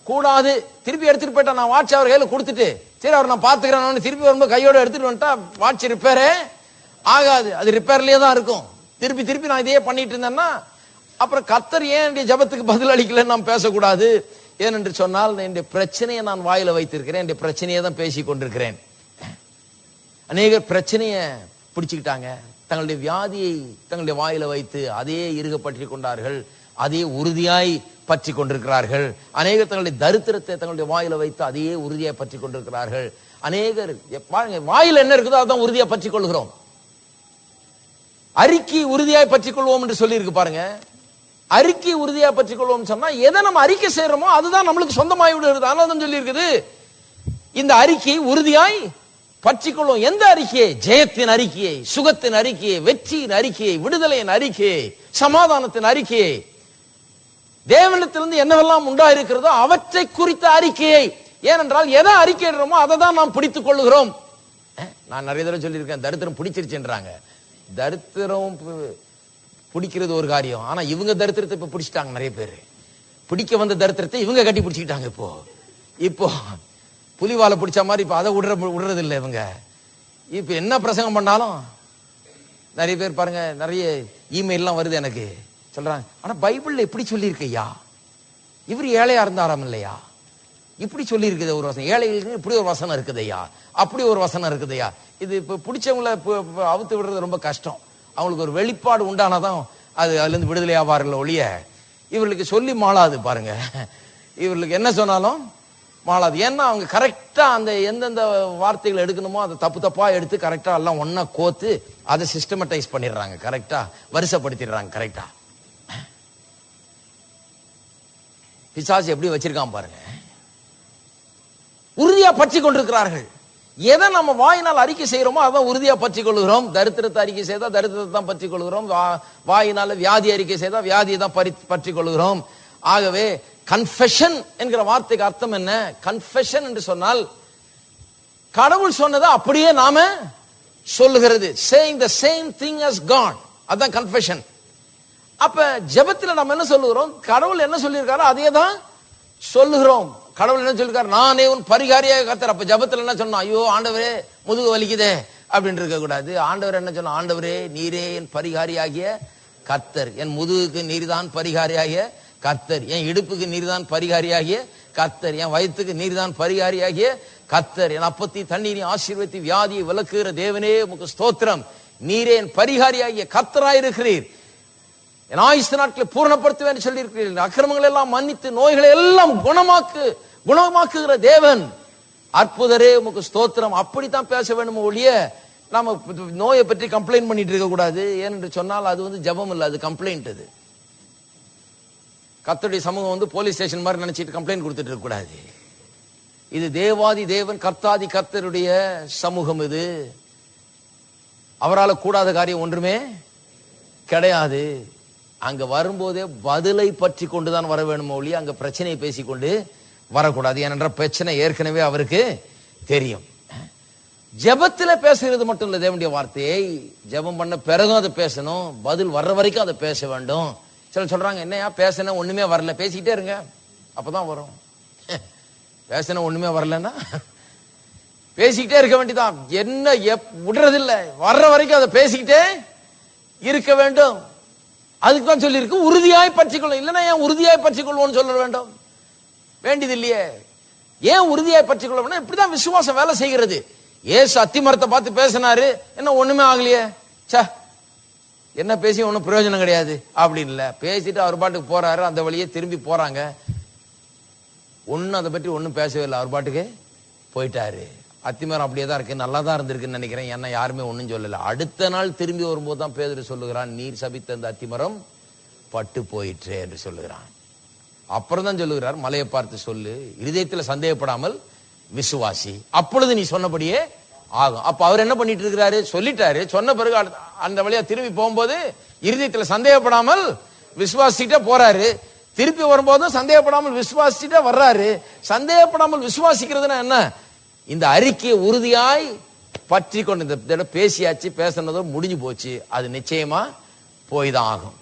கூடாது. திருப்பி எடுத்துட்டு போயிட்டா, நான் வாட்ச் அவர் கையில கொடுத்துட்டு சரி அவர் நான் பாத்துக்கிறேன், திருப்பி வரும்போது கையோட எடுத்துட்டு வந்துட்டா வாட்ச் ரிப்பேரே ஆகாது. அது ரிப்பேர்லயே தான் இருக்கும். திருப்பி திருப்பி நான் இதையே பண்ணிட்டு இருந்தேன்னா அப்புறம் கர்த்தர் ஏன் என்னுடைய ஜெபத்துக்கு பதில் அளிக்கலன்னு நாம் பேசக்கூடாது. ஏனென்று சொன்னால் என்னுடைய பிரச்சனையை நான் வாயில வைத்திருக்கிறேன், என்னுடைய பிரச்சனையை தான் பேசி கொண்டிருக்கிறேன். அநேகர் பிரச்சனையை பிடிச்சுக்கிட்டாங்க, தங்களுடைய வியாதியை தங்களுடைய வாயில வைத்து அதே இறுக பற்றி கொண்டார்கள், அதே உறுதியாய் பற்றி கொண்டிருக்கிறார்கள். அநேகர் தங்களுடைய தரித்திரத்தை தங்களுடைய வாயில வைத்து அதே உறுதியாய் பற்றி கொண்டிருக்கிறார்கள். அநேகர் பாருங்க, வாயில என்ன இருக்குதோ அதான் உறுதியா பற்றி கொள்கிறோம். அறிக்கை உறுதியாய் பற்றி கொள்வோம் என்று சொல்லி இருக்கு பாருங்க. அறிக்கை உறுதியா பற்றி கொள்வோம் சொன்னா எதை நம்ம அறிக்கை செய்யறோமோ அதுதான் நம்மளுக்கு சொந்தமாய் விடுகிறது. ஆனந்தம் சொல்லி இருக்குது, இந்த அறிக்கை உறுதியாய் பற்றி கொள்வோம். எந்த அறிக்கையை? ஜெயத்தின் அறிக்கையை, சுகத்தின் அறிக்கையை, வெற்றியின் அறிக்கையை, விடுதலையின் அறிக்கையை, சமாதானத்தின் அறிக்கையை, தேவனிடத்திலிருந்து என்னவெல்லாம் உண்டாயிருக்கிறதோ அவற்றை குறித்த அறிக்கையை. ஏனென்றால் எதை அறிக்கையிடுறோமோ அதை தான் நாம் பிடித்துக் கொள்ளுகிறோம். நான் நிறைய தடவை சொல்லியிருக்கேன், தரித்திரம் பிடிச்சிருச்சுன்றாங்க. தரித்திரம் பிடிக்கிறது ஒரு காரியம், ஆனா இவங்க தரித்திரத்தை இப்ப பிடிச்சிட்டாங்க. நிறைய பேர் பிடிக்க வந்த தரித்திரத்தை இவங்க கட்டி பிடிச்சிக்கிட்டாங்க. இப்போ புலிவாலை பிடிச்ச மாதிரி இப்ப அதை விடுறது இல்லை இவங்க. இப்ப என்ன பிரசங்கம் பண்ணாலும் நிறைய பேர் பாருங்க, நிறைய இமெயில்லாம் வருது எனக்கு, சொல்றாங்க ஆனா பைபிள்ல இப்படி சொல்லியிருக்கையா, இவர் ஏழையா இருந்தாராம் இல்லையா, இப்படி சொல்லி இருக்குது ஒரு வசனம், ஏழைகளுக்கு இப்படி ஒரு வசனம் இருக்குதையா, அப்படி ஒரு வசனம் இருக்குதையா. இது இப்ப பிடிச்சவங்களை அவுத்து விடுறது ரொம்ப கஷ்டம். அவங்களுக்கு ஒரு வெளிப்பாடு உண்டானாதான் அது அதுல இருந்து விடுதலை ஆவார்கள் ஒழிய இவர்களுக்கு சொல்லி மாளாது. பாருங்க, இவர்களுக்கு என்ன சொன்னாலும் மாளாது. ஏன்னா அவங்க கரெக்டா அந்த எந்தெந்த வார்த்தைகள் எடுக்கணுமோ அதை தப்பு தப்பா எடுத்து கரெக்டா எல்லாம் ஒன்னா கோத்து அதை சிஸ்டமேட்டைஸ் பண்ணிடுறாங்க, கரெக்டா வரிசைப்படுத்திடுறாங்க. கரெக்டா பிசாசு எப்படி வச்சிருக்கான் பாருங்க. உறுதியா பற்றி கொண்டிருக்கிறார்கள். எதை நம்ம வாயினால் அறிக்கை செய்யறோமோ அதான் உறுதியா பற்றி கொள்கிறோம். தரித்திரத்தை அறிக்கை செய்தா தரித்திரத்தை தான் பற்றி கொள்கிறோம். வாயினால வியாதி அறிக்கை செய்தா வியாதியை தான் பற்றி கொள்கிறோம். ஆகவே கன்ஃபெஷன் என்கிற வார்த்தைக்கு அர்த்தம் என்ன? கன்ஃபெஷன் என்று சொன்னால் கடவுள் சொன்னதை அப்படியே நாம சொல்லுகிறது. saying the same thing as God, அதான் கன்ஃபெஷன். அப்ப ஜெபத்துல நம்ம என்ன சொல்லுகிறோம்? கடவுள் என்ன சொல்லியிருக்காரோ அதே தான் சொல்லுகிறோம். கடவுள் என்ன சொல்லிருக்காரு? நானே உன் பரிகாரியாக கர்த்தர். அப்ப ஜெபத்துல என்ன சொன்னா? ஐயோ ஆண்டவரே முதுகு வலிக்குதே அப்படின்னு இருக்க கூடாது. ஆண்டவர் என்ன சொன்னா? ஆண்டவரே நீரே என் பரிகாரியாகிய கர்த்தர், என் முதுகுக்கு நீர்தான் பரிகாரியாகிய கர்த்தர், என் இடுப்புக்கு நீர்தான் பரிகாரியாகிய கர்த்தர், என் வயிற்றுக்கு நீர்தான் பரிகாரியாகிய கர்த்தர், என் அப்பத்தி தண்ணீரை ஆசீர்வதித்து வியாதியை விலக்குகிற தேவனே உமக்கு ஸ்தோத்திரம், நீரே என் பரிகாரியாகிய கர்த்தராயிருக்கிறீர், என் ஆயுசு நாட்களை பூரணப்படுத்துவேன் சொல்லி இருக்கிறீர்கள், அக்கிரமங்களை எல்லாம் மன்னித்து நோய்களை எல்லாம் குணமாக்குகிற தேவன், அற்புதரே உமக்கு ஸ்தோத்திரம். அப்படித்தான் பேச வேணுமோ ஒழிய நாம நோயை பற்றி கம்ப்ளைண்ட் பண்ணிட்டு இருக்க கூடாது. ஏனென்று சொன்னால் அது ஜெபம் இல்லை, அது கம்ப்ளைண்ட். அது கர்த்தருடைய சமூகம் போலீஸ் ஸ்டேஷன் மாதிரி நினைச்சிட்டு கம்ப்ளைண்ட் கொடுத்துட்டு இருக்க கூடாது. இது தேவாதி தேவன் கர்த்தாதி கர்த்தருடைய சமூகம். இது அவரால் கூடாத காரியம் ஒன்றுமே கிடையாது. அங்க வரும்போதே பதிலை பற்றி கொண்டுதான் வர வேணுமோ ஒழிய அங்க பிரச்சனையை பேசிக்கொண்டு வரக்கூடாது. ஏனென்றால் பிரச்சனை ஏற்கனவே அவருக்கு தெரியும். ஜெபத்துல பேசுறது மட்டும் இல்ல, தேவனுடைய வார்த்தையை ஜெபம் பண்ண பிறகும் அதை பேசணும், பதில் வர்ற வரைக்கும் அதை பேச வேண்டும். சில சொல்றாங்க, என்னையா பேசின ஒண்ணுமே வரல, பேசிக்கிட்டே இருங்க அப்பதான் வரும். பேசின ஒண்ணுமே வரலன்னா பேசிக்கிட்டே இருக்க வேண்டியதான். என்ன விடுறதில்லை, வர்ற வரைக்கும் அதை பேசிக்கிட்டே இருக்க வேண்டும். அதுக்கு தான் சொல்லி இருக்கு உறுதியாய் பற்றிக்கொள்ளும். இல்லைன்னா ஏன் உறுதியாய் பற்றிக்கொள்வோம்னு சொல்ல வேண்டும்? வேண்டியது இல்லையே. ஏன் உறுதியாய் பற்றிக்கொள்ளும்? இப்படிதான் விசுவாசம் வேலை செய்கிறது. ஏசு அத்திமரத்தை பார்த்து பேசினாரு, என்ன ஒண்ணுமே ஆகலையே, சே என்ன பேசி ஒன்னும் பிரயோஜனம் கிடையாது அப்படின்னு இல்ல, பேசிட்டு அவர் பாட்டுக்கு போறாரு, அந்த வழியே திரும்பி போறாங்க, ஒன்னும் அதை பற்றி ஒன்னும் பேசவே இல்லை, அவர் பாட்டுக்கு போயிட்டாரு. அத்திமரம் அப்படியே தான் இருக்கு, நல்லா தான் இருந்திருக்குன்னு நினைக்கிறேன், என்ன யாருமே ஒன்னும் சொல்லல. அடுத்த நாள் திரும்பி வரும்போது தான் பேதுரு சொல்லுகிறான், நீர் சபித்த அந்த அத்திமரம் பட்டு போயிற்றே என்று சொல்லுகிறான். அப்புறம் தான் சொல்லுகிறார், மலையை பார்த்து சொல்லு, இருதயத்தில் சந்தேகப்படாமல் விசுவாசி, அப்பொழுது நீ சொன்னபடியே ஆகும். அப்ப அவர் என்ன பண்ணிட்டு இருக்கிறாரு? சொல்லிட்டாரு, சொன்ன பிறகு அந்த வழியா திரும்பி போகும்போது இருதயத்துல சந்தேகப்படாமல் விசுவாசிட்டே போறாரு, திருப்பி வரும்போதும் சந்தேகப்படாமல் விசுவாசிட்டே வர்றாரு. சந்தேகப்படாமல் விசுவாசிக்கிறதுனா என்ன? இந்த அறிக்கையை உறுதியாய் பற்றி கொண்டு, இந்த பேசியாச்சு, பேசினதும் முடிஞ்சு போச்சு, அது நிச்சயமா போய் தான் ஆகும்.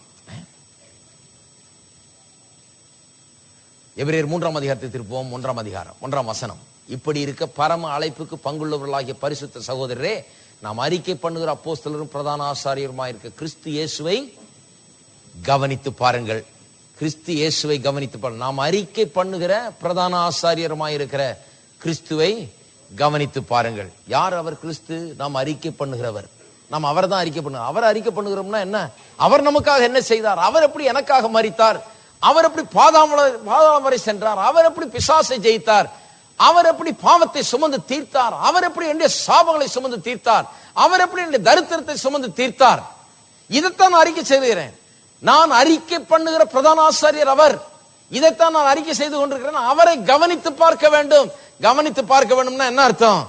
எபிரேயர் 3ஆம் அதிகாரத்தை திருப்போம். 1ஆம் அதிகாரம் 1ஆம் வசனம். இப்படி இருக்க பரம அழைப்புக்கு பங்குள்ளவர்களாகிய பரிசுத்த சகோதரரே, நாம் அறிக்கை பண்ணுகிற அப்போஸ்தலரும் பிரதான ஆசாரியருமாய் இருக்க கிறிஸ்து இயேசுவை கவனித்து பாருங்கள். கிறிஸ்து இயேசுவை கவனித்து பாருங்கள். நாம் அறிக்கை பண்ணுகிற பிரதான ஆசாரியருமாய் இருக்கிற கிறிஸ்துவை கவனித்து பாருங்கள். யார் அவர்? கிறிஸ்து. நாம் அறிக்கை பண்ணுகிறவர். நாம் அவர் தான் அறிக்கை பண்ணுகிறோம். அவர் அறிக்கை பண்ணுகிறோம்னா என்ன? அவர் நமக்காக என்ன செய்தார்? அவர் எப்படி எனக்காக மரித்தார்? அவர் எப்படி பாதாளம் வரை சென்றார்? அவர் எப்படி பிசாசை ஜெயித்தார்? அவர் எப்படி பாவத்தை சுமந்து தீர்த்தார்? அவர் எப்படி என்னுடைய சாபங்களை சுமந்து தீர்த்தார்? அவர் எப்படி என்னுடைய தரித்திரத்தை சுமந்து தீர்த்தார்? இதைத்தான் நான் அறிக்கை செய்கிறேன். நான் அறிக்கை பண்ணுகிற பிரதான ஆசாரியர் அவர். இதைத்தான் நான் அறிக்கை செய்து கொண்டிருக்கிறேன். அவரை கவனித்து பார்க்க வேண்டும். கவனித்து பார்க்க வேண்டும்னா என்ன அர்த்தம்?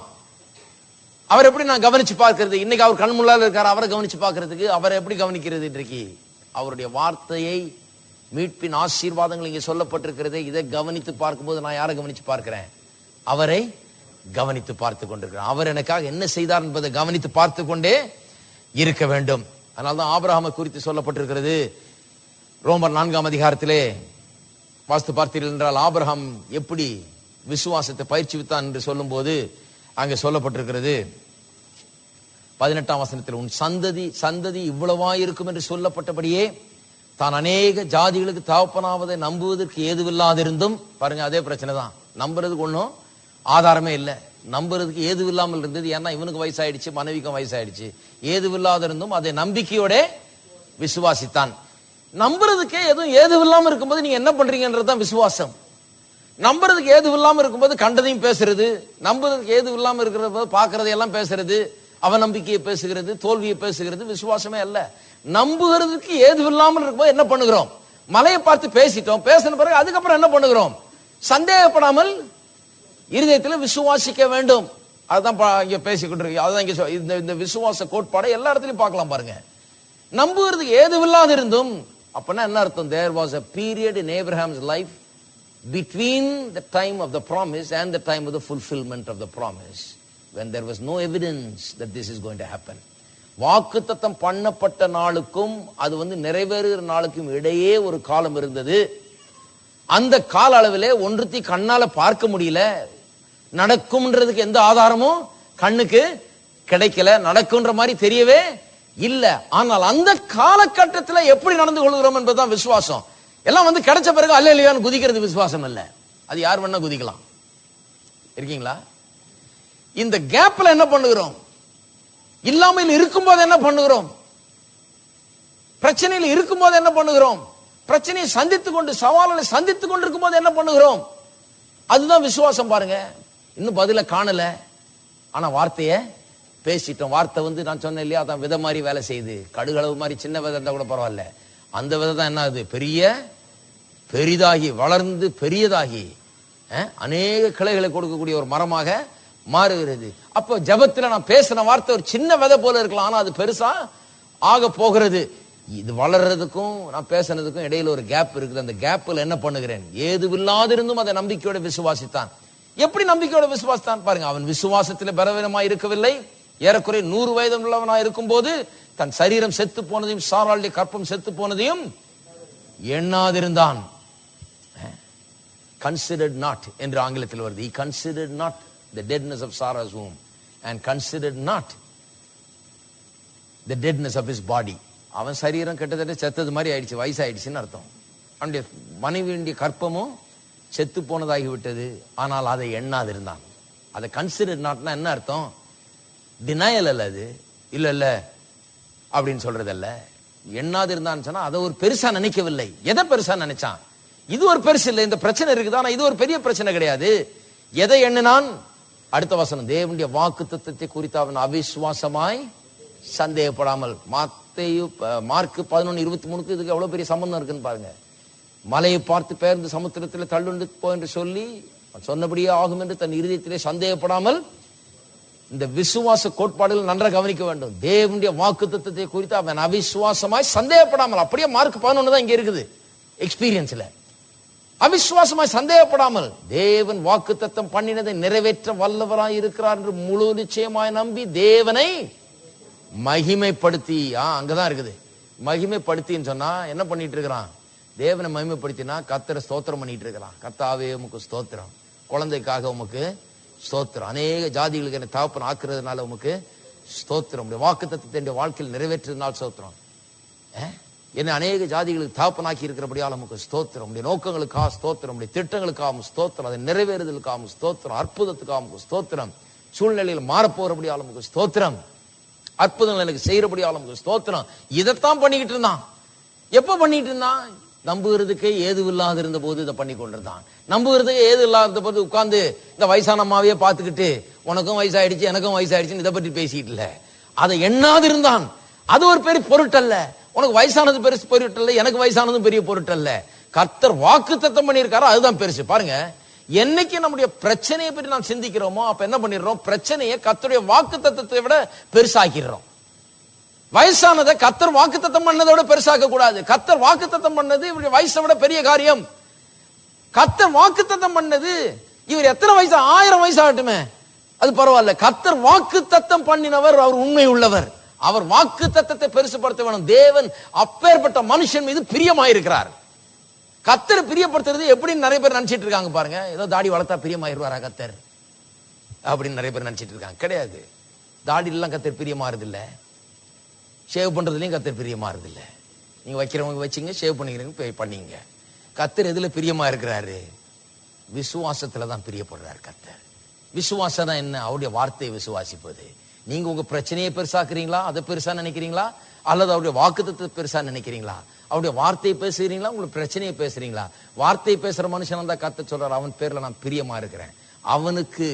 அவர் எப்படி நான் கவனிச்சு பார்க்கிறது? இன்னைக்கு அவர் கண் முன்னால இருக்கார். அவரை கவனிச்சு பார்க்கிறதுக்கு அவரை எப்படி கவனிக்கிறது? இன்றைக்கு அவருடைய வார்த்தையை, மீட்பின் ஆசீர்வாதங்கள் இங்கே சொல்லப்பட்டிருக்கிறது. இதை கவனித்து பார்க்கும்போது நான் யாரை கவனிச்சு பார்க்கிறேன்? அவரை கவனித்து பார்த்து கொண்டிருக்கிறேன். அவர் எனக்காக என்ன செய்தார் என்பதை கவனித்து பார்த்து கொண்டே இருக்க வேண்டும். அதனால்தான் ஆபிரகாமை குறித்து சொல்லப்பட்டிருக்கிறது. ரோமர் 4ஆம் அதிகாரத்திலே வாஸ்து பார்த்தீர்கள் என்றால் ஆபிரகாம் எப்படி விசுவாசத்தை பயிற்சிவித்தான் என்று சொல்லும் போது அங்கே சொல்லப்பட்டிருக்கிறது 18ஆம் வசனத்தில், உன் சந்ததி இவ்வளவாயிருக்கும் என்று சொல்லப்பட்டபடியே தான் அநேக ஜாதிகளுக்கு தகப்பனாவதை நம்புவதற்கு ஏதுவில்லாதிருந்தும், பாருங்க அதே பிரச்சனை தான். நம்புறதுக்கு ஒன்றும் ஆதாரமே இல்லை. நம்புறதுக்கு ஏதுவில்லாமல் இருந்தது. ஏன்னா இவனுக்கு வயசாயிடுச்சு, மனைவிக்கும் வயசாயிடுச்சு. ஏதுவில்லாத இருந்தும் அதை நம்பிக்கையோட விசுவாசித்தான். நம்புறதுக்கே எதுவும் ஏதுவில்லாம இருக்கும்போது நீங்க என்ன பண்றீங்கன்றதுதான் விசுவாசம். நம்புறதுக்கு ஏதுவில்லாம இருக்கும்போது கண்டதையும் பேசுறது, நம்புறதுக்கு ஏதுவில்லாம இருக்கிற போது பாக்குறதையெல்லாம் பேசுறது, அவநம்பிக்கையை பேசுகிறது, தோல்வியை பேசுகிறது விசுவாசமே அல்ல. நம்புகிறதுக்கு ஏதுவில்லாமல் இருக்கும்போது என்ன பண்ணுகிறோம்? மலையை பார்த்து பேசிட்டோம். பேசின பிறகு அதுக்கப்புறம் என்ன பண்ணுகிறோம்? சந்தேகப்படாமல் இருதயத்தில் விசுவாசிக்க வேண்டும். அதுதான் இங்க பேசிக்கிட்டு. அதுதான் இங்க இந்த விசுவாச கோட்பாடை எல்லா இடத்துலயும் பார்க்கலாம் பாருங்க. நம்புகிறதுக்கு ஏதுவில்லாத இருந்தும் அப்படின்னா என்ன அர்த்தம்? There was a period in Abraham's life between the time of the promise and the time of the fulfillment of the promise, when there was no evidence that this is going to happen. வாக்குத்தத்தம் பண்ணப்பட்ட நாளுக்கும் அது நிறைவேறுகிற நாளுக்கும் இடையே ஒரு காலம் இருந்தது. அந்த கால அளவிலே ஒன்றுத்தி கண்ணால பார்க்க முடியல. நடக்கும்ன்றதுக்கு எந்த ஆதாரமும் கண்ணுக்கு கிடைக்கல. நடக்கும்ன்ற மாதிரி தெரியவே இல்ல. ஆனால் அந்த காலகட்டத்தில் எப்படி நடந்து கொள்கிறோம் என்பதுதான் விசுவாசம். எல்லாம் கிடைச்ச பிறகு அல்ல இல்லையான்னு குதிக்கிறது விசுவாசம் அல்ல. அது யார் வேணா குதிக்கலாம். இருக்கீங்களா? இந்த கேப்ல என்ன பண்ணுகிறோம்? இல்லாமல் இருக்கும்போது என்ன பண்ணுகிறோம்? பிரச்சனையில் இருக்கும்போது என்ன பண்ணுகிறோம்? பிரச்சனையை சந்தித்துக் கொண்டு, சவால்களை சந்தித்துக் கொண்டிருக்கும் போது என்ன பண்ணுகிறோம்? அதுதான் விசுவாசம். பாருங்க, இன்னும் பதில காணல, ஆனா வார்த்தைய பேசிட்டோம். வார்த்தை நான் சொன்னேன் இல்லையா, அதான் விதை மாதிரி வேலை செய்யுது. கடுகளவு மாதிரி சின்ன விதை இருந்தா கூட பரவாயில்ல. அந்த விதை தான் என்ன ஆகுது? பெரிதாகி வளர்ந்து பெரியதாகி அநேக கிளைகளை கொடுக்கக்கூடிய ஒரு மரமாக மாறுகிறது. அப்போ ஜபத்துல நான் பேசின வார்த்தை ஒரு சின்ன விதை போல இருக்கலாம், ஆனா அது பெருசா ஆக போகிறது. இது வளர்றதுக்கும் நான் பேசினதுக்கும் இடையில ஒரு கேப் இருக்குது. அந்த கேப்ல என்ன பண்ணுகிறேன்? ஏதுவில்லாதிருந்தும் அதை நம்பிக்கையோட விசுவாசித்தான். எப்படி நம்பிக்கையோட விசுவாசித்தான் பாருங்க. அவன் விசுவாசத்தில் பலவீனமாய் இருக்கவில்லை. ஏறக்குறை 100 வயது உள்ளவனாய் இருக்கும் போது தன் சரீரம் செத்து போனதையும் சாராளுடைய கற்பம் செத்து போனதையும் எண்ணாதிருந்தான். Considered not என்று ஆங்கிலத்தில் வருது. He considered not the deadness of Sarah's womb and considered not the deadness of his body. அவன் சரீரம் கிட்டத்தட்ட செத்தது மாதிரி ஆயிடுச்சு, வயசாயிடுச்சுன்னு அர்த்தம். அவனுடைய மனைவியுடைய கற்பமும் செத்து போனதாகி விட்டது, ஆனால் அதை எண்ணாதிருந்தான். அதை கன்சிடர் நாட்னா என்ன அர்த்தம்? டினையல் அல்ல, அது இல்ல இல்ல அப்படின்னு சொல்றது அல்ல. எண்ணாதிருந்தான்னு சொன்னா அதை ஒரு பெருசா நினைக்கவில்லை. எதை பெருசா நினைச்சான்? இது ஒரு பெருசு இல்லை, இந்த பிரச்சனை இருக்குது, ஆனா இது ஒரு பெரிய பிரச்சனை கிடையாது. எதை எண்ணினான்? அடுத்த வசனம், தேவனுடைய வாக்குத்தத்தத்தை குறித்து அவன் அவிசுவாசமாய் சந்தேகப்படாமல். மார்க் 11:23 இதுக்கு எவ்வளவு பெரிய சம்பந்தம் இருக்குன்னு பாருங்க. மலையை பார்த்து பெயர்ந்து சமுத்திரத்தில் தள்ளுண்டு போ என்று சொல்லி சொன்னபடியே ஆகும் என்று தன் இருதயத்திலே சந்தேகப்படாமல். இந்த விசுவாச கோட்பாடுகள் நன்றாக கவனிக்க வேண்டும். தேவனுடைய வாக்குத்தத்தத்தை குறித்து அவன் அவிசுவாசமாய் சந்தேகப்படாமல். அப்படியே மார்க் 11 தான் இங்க இருக்குது எக்ஸ்பீரியன்ஸ்ல. அவிசுவாசமாய் சந்தேகப்படாமல் தேவன் வாக்குத்தத்தம் பண்ணினதை நிறைவேற்ற வல்லவராய் இருக்கிறார் என்று முழு நிச்சயமாய் நம்பி தேவனை மகிமைப்படுத்தி. அங்கதான் இருக்குது மகிமைப்படுத்தின்னு சொன்னா என்ன பண்ணிட்டு இருக்கிறான்? தேவனை மகிமைப்படுத்தினா கர்த்தரை ஸ்தோத்திரம் பண்ணிட்டு இருக்கலாம். கர்த்தாவே உமக்கு ஸ்தோத்திரம், குழந்தைக்காக உமக்கு ஸ்தோத்திரம், அநேக ஜாதிகளுக்கு என்னை தகப்பன் ஆக்குறதுனால உமக்கு ஸ்தோத்திரம், வாக்குத்தத்தத்தை வாழ்க்கையில் நிறைவேற்றதுனால ஸ்தோத்திரம், என்னை அநேக ஜாதிகளுக்கு தகப்பனாக்கி இருக்கிறபடியால் உமக்கு ஸ்தோத்திரம், உடைய நோக்கங்களுக்காக ஸ்தோத்திரம், உடைய திட்டங்களுக்காக ஸ்தோத்திரம், அதை நிறைவேறுதலுக்காக ஸ்தோத்திரம், அற்புதத்துக்காக ஸ்தோத்திரம், சூழ்நிலையில் மாறப்போறபடியால் உமக்கு ஸ்தோத்திரம், அற்புதங்கள் எனக்கு செய்யறபடியால் உமக்கு ஸ்தோத்திரம். இதைத்தான் பண்ணிக்கிட்டு இருந்தான். எப்ப பண்ணிட்டு இருந்தான்? நம்புகிறதுக்கே ஏது இல்லாத இருந்த போது இதை பண்ணி கொண்டிருந்தான். நம்புகிறதுக்கு ஏது இல்லாத போது உட்கார்ந்து இந்த வயசான அம்மாவையே பார்த்துக்கிட்டு உனக்கும் வயசாயிடுச்சு எனக்கும் வயசாயிடுச்சுன்னு இதை பற்றி பேசிட்டு இல்ல, அதை எண்ணாது இருந்தான். அது ஒரு பெரிய பொருட்டல்ல. உனக்கு வயசானது பெருசு பொருட்டல்ல, எனக்கு வயசானதும் பெரிய பொருட்டல்ல. கர்த்தர் வாக்குத்தத்தம் பண்ணியிருக்காரோ அதுதான் பெருசு. பாருங்க, என்னைக்கு நம்முடைய பிரச்சனையை பற்றி நாம் சிந்திக்கிறோமோ அப்ப என்ன பண்ணிடுறோம்? பிரச்சனையை கர்த்தருடைய வாக்குத்தத்தத்தை விட பெருசாக்கிடுறோம். வயசானதை கர்த்தர் வாக்குத்தத்தம் பண்ணதை விட பெருசாக்க கூடாது. கர்த்தர் வாக்குத்தத்தம் பண்ணது இவருடைய வயசை விட பெரிய காரியம். கர்த்தர் வாக்குத்தத்தம் பண்ணது இவர் எத்தனை வயசு, 1000 வயசு ஆகட்டுமே, அது பரவாயில்ல. கர்த்தர் வாக்குத்தத்தம் பண்ணினவர், அவர் உண்மை உள்ளவர். அவர் வாக்குத்தத்தத்தை பெருசுபடுத்த வேணும். தேவன் அப்பேற்பட்ட மனுஷன் மீது பிரியமாயிருக்கிறார். கர்த்தர் பிரியப்படுத்துறது எப்படின்னு நிறைய பேர் நினைச்சிட்டு இருக்காங்க. பாருங்க, ஏதோ தாடி வளர்த்தா பிரியமாயிருவாரா கர்த்தர் அப்படின்னு நிறைய பேர் நினைச்சிட்டு இருக்காங்க. கிடையாது. தாடி எல்லாம் கர்த்தர் பிரியமாறுது இல்ல, ஷேவ் பண்றதுலயும் கர்த்தர் பிரியமாறுது இல்ல. நீங்க வைக்கிறவங்க வச்சுங்க, ஷேவ் பண்ணிக்கிறவங்க பண்ணீங்க. கர்த்தர் எதுல பிரியமா இருக்கிறாரு? விசுவாசத்துல தான் பிரியப்படுறாரு கர்த்தர். விசுவாசம் தான் என்ன? அவருடைய வார்த்தையை விசுவாசிப்பது. நீங்க உங்க பிரச்சனையை பெருசாக்குறீங்களா, அதை பெருசா நினைக்கிறீங்களா, அல்லது அவருடைய வாக்குத்தத்தத்தை பெருசா நினைக்கிறீங்களா? அவருடைய வார்த்தையை பேசுறீங்களா, உங்களுக்கு பிரச்சனையை பேசுறீங்களா? வார்த்தையை பேசுற மனுஷன் தான் கர்த்தர் சொல்றாரு, அவன் பேர்ல நான் பிரியமா இருக்கிறேன், அவனுக்கு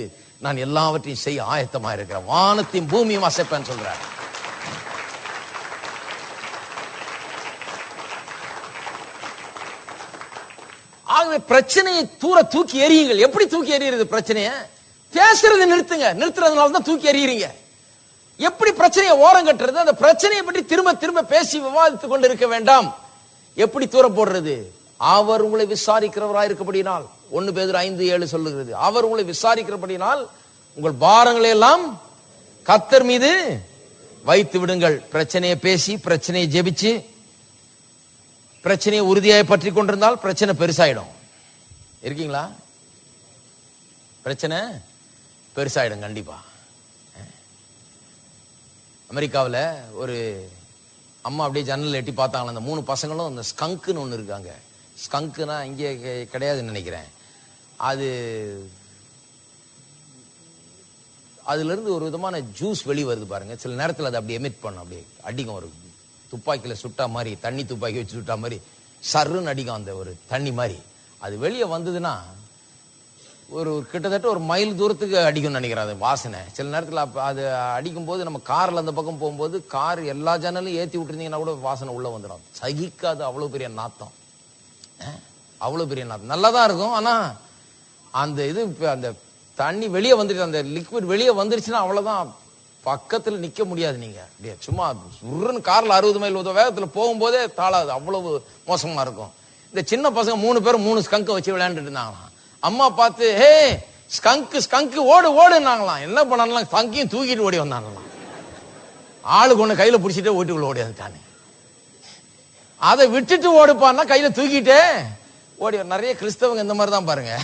நான் எல்லாவற்றையும் செய்ய ஆயத்தமா இருக்கிறேன், வானத்தையும் பூமியும் அசைப்பேன்னு சொல்றாரு. ஆகவே பிரச்சனையை தூக்கி எறியுங்கள். எப்படி தூக்கி எறிகிறது? பிரச்சனையை பேசுறது நிறுத்துங்க. நிறுத்துறதுனால தான் தூக்கி எறியறீங்க. எப்படி பிரச்சனையை ஓரம் கட்டுறது? அந்த பிரச்சனையை பற்றி திரும்ப திரும்ப பேசி விவாதித்துக் கொண்டு இருக்க வேண்டாம். எப்படி தூர போடுறது? அவர் உங்களை விசாரிக்கிறவராய் இருக்கப்படினால் 1 பேதுரு 5:7 சொல்லுகிறது, அவர் உங்களை விசாரிக்கிறபடினால் உங்கள் பாரங்களை எல்லாம் கர்த்தர் மீது வைத்து விடுங்கள். பிரச்சனையை பேசி, பிரச்சனையை ஜெபிச்சு, பிரச்சனையை உறுதியாய் பற்றி கொண்டிருந்தால் பிரச்சனை பெருசாயிடும். இருக்கீங்களா? பிரச்சனை பெருசாயிடும் கண்டிப்பா. அமெரிக்காவில் ஒரு அம்மா அப்படியே ஜன்னல் எட்டி பார்த்தாங்களா, அந்த 3 பசங்களும் அந்த ஸ்கங்க்னு ஒன்று இருக்காங்க. ஸ்கங்க்னா இங்கே கிடையாதுன்னு நினைக்கிறேன். அதுல இருந்து ஒரு விதமான ஜூஸ் வெளியே வருது பாருங்க. சில நேரத்தில் அது அப்படி எமிட் பண்ணும், அப்படியே அடிக்கும். ஒரு துப்பாக்கியில் சுட்டா மாதிரி, தண்ணி துப்பாக்கி வச்சு சுட்டா மாதிரி சர்ன்னு அடிக்கும் அந்த ஒரு தண்ணி மாதிரி. அது வெளியே வந்ததுன்னா ஒரு கிட்டத்தட்ட 1 மைல் தூரத்துக்கு அடிக்கும்னு நினைக்கிறேன் அது வாசனை. சில நேரத்தில் அது அடிக்கும் போது நம்ம காரில் அந்த பக்கம் போகும்போது கார் எல்லா ஜன்னலையும் ஏற்றி விட்டுருந்தீங்கன்னா கூட வாசனை உள்ள வந்துடும். சகிக்காது, அவ்வளோ பெரிய நாத்தம், அவ்வளோ பெரிய நாத்தம். நல்லா தான் இருக்கும், ஆனால் அந்த இது அந்த தண்ணி வெளியே வந்துட்டு, அந்த லிக்விட் வெளியே வந்துருச்சுன்னா அவ்வளோதான், பக்கத்தில் நிற்க முடியாது. நீங்க அப்படியே சும்மா உருன்னு காரில் 60 மைல் வேகத்தில் போகும்போதே தாளாது, அவ்வளவு மோசமா இருக்கும். இந்த சின்ன பசங்க 3 பேரும் 3 ஸ்கங்கை வச்சு விளையாண்டுட்டு இருந்தாங்களாம். அம்மா பார்த்து, ஹே ஸ்கங்கு ஓடு ஓடுனாங்களாம். என்ன பண்ணாங்களாம், ஸ்கங்கையும் தூக்கிட்டு ஓடி வந்தாங்களாம். ஆளுக்கு ஒன்று கையில பிடிச்சிட்டே வீட்டுக்குள்ள ஓடி வந்துட்டானு. அதை விட்டுட்டு ஓடுப்பான்னா கையில தூக்கிட்டே ஓடி. நிறைய கிறிஸ்தவங்க இந்த மாதிரி தான் பாருங்க,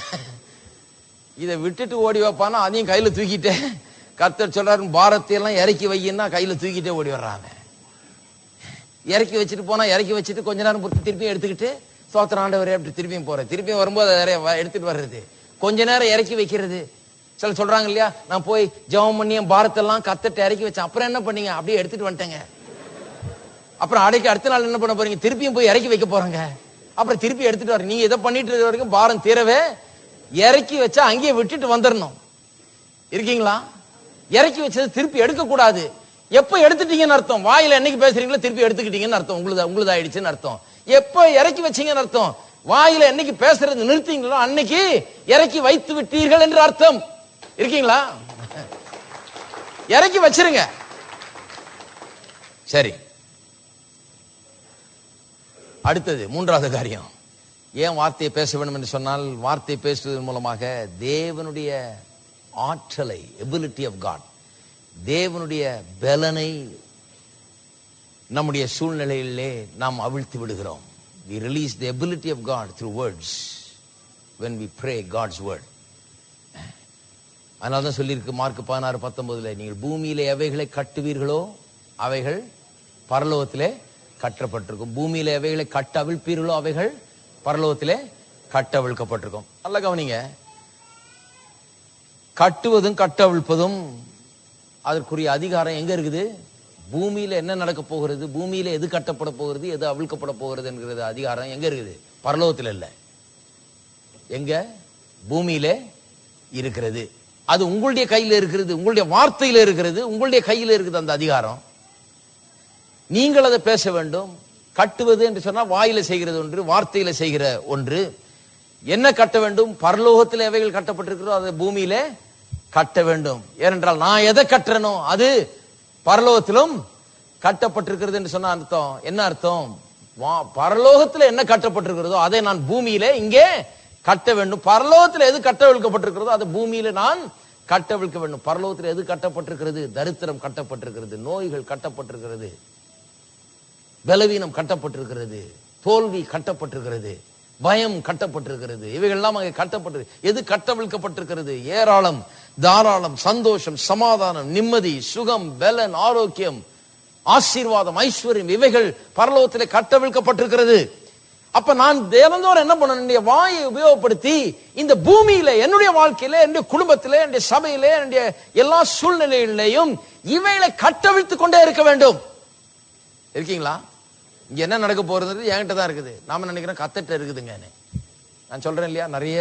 இதை விட்டுட்டு ஓடி வைப்பானா அதையும் கையில தூக்கிட்டே. கர்த்தர் சொல்றாரு, பாரத்தை எல்லாம் இறக்கி வையின்னா கையில தூக்கிட்டே ஓடி வர்றாங்க. இறக்கி வச்சுட்டு போனா இறக்கி வச்சுட்டு கொஞ்ச நேரம் பொறுத்து திருப்பியும் எடுத்துக்கிட்டு ஸ்தோத்திரம் ஆண்டவரே அப்படி திருப்பியும் போறேன். திருப்பியும் வரும்போது அதை எடுத்துட்டு வர்றது, கொஞ்ச நேரம் இறக்கி வைக்கிறது. சில சொல்றாங்க இல்லையா, நான் போய் ஜெபம் பண்ணி என் பாரத்தெல்லாம் கர்த்தர்ட்ட இறக்கி வச்சேன், அப்புறம் என்ன பண்ணீங்க? அப்படியே எடுத்துட்டு வந்துட்டேங்க. அப்புறம் அடுத்த நாள் என்ன பண்ண போறீங்க? திருப்பியும் போய் இறக்கி வைக்க போறாங்க. அப்புறம் திருப்பி எடுத்துட்டு வர. நீங்க இதை பண்ணிட்டு இருக்க வரைக்கும் பாரம் தீரவே இறக்கி வச்சா அங்கேயே விட்டுட்டு வந்துடணும். இருக்கீங்களா? இறக்கி வச்சது திருப்பி எடுக்க கூடாது. எப்ப எடுத்துட்டீங்கன்னு அர்த்தம், வாயில என்னைக்கு பேசுறீங்களோ திருப்பி எடுத்துக்கிட்டீங்கன்னு அர்த்தம், உங்களுது ஆயிடுச்சுன்னு அர்த்தம். எப்ப இறக்கி வச்சீங்கன்னு அர்த்தம், வாயில என்னைக்கு பேசுறது நிறுத்தீங்களோ அன்னைக்கு இறக்கி வைத்து விட்டீர்கள் என்று அர்த்தம். இருக்கீங்களா? இறக்கி வச்சிருங்க. சரி, அடுத்தது 3வது காரியம். ஏன் வார்த்தையை பேச வேண்டும் என்று சொன்னால், வார்த்தை பேசுவதன் மூலமாக தேவனுடைய ஆற்றலை, எபிலிட்டி ஆஃப் காட், தேவனுடைய பலனை நம்முடைய சூழ்நிலையிலே நாம் அவிழ்த்து விடுகிறோம். we release the ability of God through words when we pray God's word. அதனால தான் சொல்லியிருக்கு மார்க் 16:19, நீங்கள் பூமியிலே எவைகளை கட்டுவீர்களோ அவைகள் பரலோகத்திலே கட்டப்பட்டிருக்கும். பூமியிலே எவைகளை கட்டவிழ்ப்பீர்களோ அவைகள் பரலோகத்திலே கட்டவிழ்க்கப்பட்டிருக்கும். நல்ல கவனிங்க, கட்டுவதும் கட்டவிழ்ப்பதும் அதற்குரிய அதிகாரம் எங்க இருக்குது? பூமியில என்ன நடக்க போகிறது, பூமியில எது கட்டப்பட போகிறது, எது அவிழ்க்கப்பட போகிறது என்கிறது அதிகாரம் எங்க இருக்குது? பரலோகத்தில் இல்ல, எங்க? பூமியிலே இருக்கிறது. அது உங்களுடைய கையில இருக்கிறது, உங்களுடைய வார்த்தையில இருக்கிறது, உங்களுடைய கையில இருக்குது அந்த அதிகாரம். நீங்கள் அதை பேச வேண்டும். கட்டுவது என்று சொன்னா வாயில செய்கிறது ஒன்று, வார்த்தையில செய்கிற ஒன்று. என்ன கட்ட வேண்டும்? பரலோகத்தில் எவைகள் கட்டப்பட்டிருக்கிறதோ அதை பூமியில கட்ட வேண்டும். ஏனென்றால் நான் எதை கட்டுறனோ அது பரலோகத்திலும் கட்டப்பட்டிருக்கிறது என்று சொன்ன அர்த்தம் என்ன? அர்த்தம், பரலோகத்தில் என்ன கட்டப்பட்டிருக்கிறதோ அதை நான் பூமியில இங்கே கட்ட வேண்டும். பரலோகத்தில் எது கட்டவிழ்க்கப்பட்டிருக்கிறதோ அதை பூமியில நான் கட்டவிழ்க்க வேண்டும். பரலோகத்தில் எது கட்டப்பட்டிருக்கிறது? தரித்திரம் கட்டப்பட்டிருக்கிறது, நோய்கள் கட்டப்பட்டிருக்கிறது, பலவீனம் கட்டப்பட்டிருக்கிறது, தோல்வி கட்டப்பட்டிருக்கிறது, பயம் கட்டப்பட்டிருக்கிறது. இவைகள்லாம் அங்கே கட்டப்பட்டிருக்கு. எது கட்டவிழ்க்கப்பட்டிருக்கிறது? ஏராளம், தாராளம், சந்தோஷம், சமாதானம், நிம்மதி, சுகம், பலன், ஆரோக்கியம், ஆசீர்வாதம், ஐஸ்வர்யம், இவைகள் பரலோகத்திலே கட்டவிழ்க்கப்பட்டிருக்கிறது. அப்ப நான் தினந்தோறும் என்ன பண்ணணும்? என்னுடைய வாயை உபயோகப்படுத்தி இந்த பூமியில, என்னுடைய வாழ்க்கையில, என்னுடைய குடும்பத்திலே, என்னுடைய சபையிலே, என்னுடைய எல்லா சூழ்நிலைகளிலேயும் இவைகளை கட்டவிழ்த்துக் கொண்டே இருக்க வேண்டும். இருக்கீங்களா? இங்க என்ன நடக்க போறது என்கிட்ட தான் இருக்குது. நாம நினைக்கிறோம் கத்தட்ட இருக்குதுங்க. நான் சொல்றேன் இல்லையா, நிறைய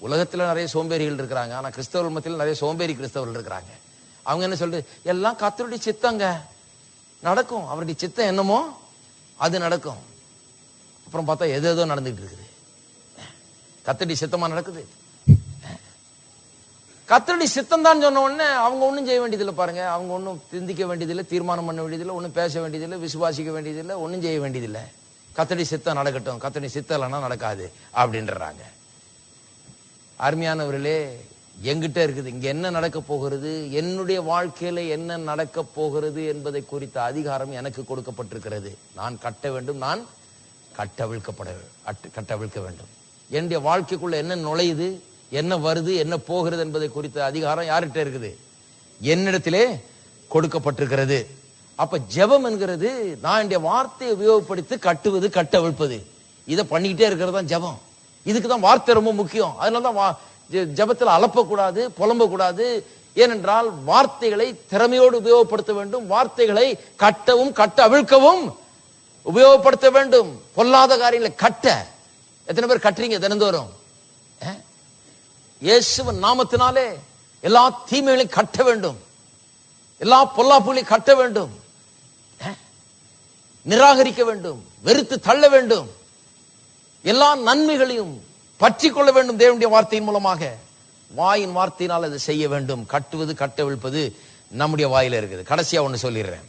உலகத்துல நிறைய சோம்பேறிகள் இருக்கிறாங்க. ஆனா கிறிஸ்தவர்கள் மத்தியில் நிறைய சோம்பேறி கிறிஸ்தவர்கள் இருக்கிறாங்க. அவங்க என்ன சொல்றது? எல்லாம் கர்த்தருடைய சித்தங்க, நடக்கும். அவருடைய சித்தம் என்னமோ அது நடக்கும். அப்புறம் பார்த்தா எது ஏதோ நடந்துட்டு இருக்குது. கர்த்தருடைய சித்தமா நடக்குது? கர்த்தருடைய சித்தம் தான் சொன்ன உடனே அவங்க ஒன்றும் செய்ய வேண்டியதில்லை. பாருங்க, அவங்க ஒன்றும் சிந்திக்க வேண்டியதில்லை, தீர்மானம் பண்ண வேண்டியதில்லை, ஒன்றும் பேச வேண்டியதில்லை, விசுவாசிக்க வேண்டியதில்லை, ஒன்றும் செய்ய வேண்டியதில்லை. கர்த்தருடைய சித்தம் நடக்கட்டும், கர்த்தருடைய சித்தம் இல்லைன்னா நடக்காது அப்படின்றாங்க. அருமையானவர்களே, எங்கிட்ட இருக்குது இங்க என்ன நடக்க போகிறது, என்னுடைய வாழ்க்கையில என்ன நடக்க போகிறது என்பதை குறித்த அதிகாரம் எனக்கு கொடுக்கப்பட்டிருக்கிறது. நான் கட்ட வேண்டும், நான் கட்டவிழ்க்க வேண்டும். என்னுடைய வாழ்க்கைக்குள்ள என்ன நுழையுது, என்ன வருது, என்ன போகிறது என்பதை குறித்த அதிகாரம் யார்கிட்ட இருக்குது? என்னிடத்திலே கொடுக்கப்பட்டிருக்கிறது. அப்ப ஜெபம் என்கிறது நான் என்னுடைய வார்த்தையை உபயோகப்படுத்தி கட்டுவது, கட்டவிழ்ப்பது, இதை பண்ணிக்கிட்டே இருக்கிறது தான் ஜெபம். இதுக்கு தான் வார்த்தை ரொம்ப முக்கியம். அதனாலதான் ஜெபத்தில் அலப்பக்கூடாது, புலம்பக்கூடாது. ஏனென்றால் வார்த்தைகளை திறமையோடு உபயோகப்படுத்த வேண்டும். வார்த்தைகளை கட்டவும் கட்டவிழ்க்கவும் உபயோகப்படுத்த வேண்டும். பொல்லாத காரியங்களை கட்ட எத்தனை பேர் கட்டுறீங்க தினந்தோறும்? இயேசுவின் நாமத்தினாலே எல்லா தீமைகளையும் கட்ட வேண்டும், எல்லா பொல்லாப்புகளையும் கட்ட வேண்டும், நிராகரிக்க வேண்டும், வெறுத்து தள்ள வேண்டும், எல்லா நன்மைகளையும் பற்றி கொள்ள வேண்டும். தேவனுடைய வார்த்தையின் மூலமாக, வாயின் வார்த்தையினால் அதை செய்ய வேண்டும். கட்டுவது கட்டவிழ்ப்பது நம்முடைய வாயில இருக்குது. கடைசியா ஒண்ணு சொல்லிடுறேன்.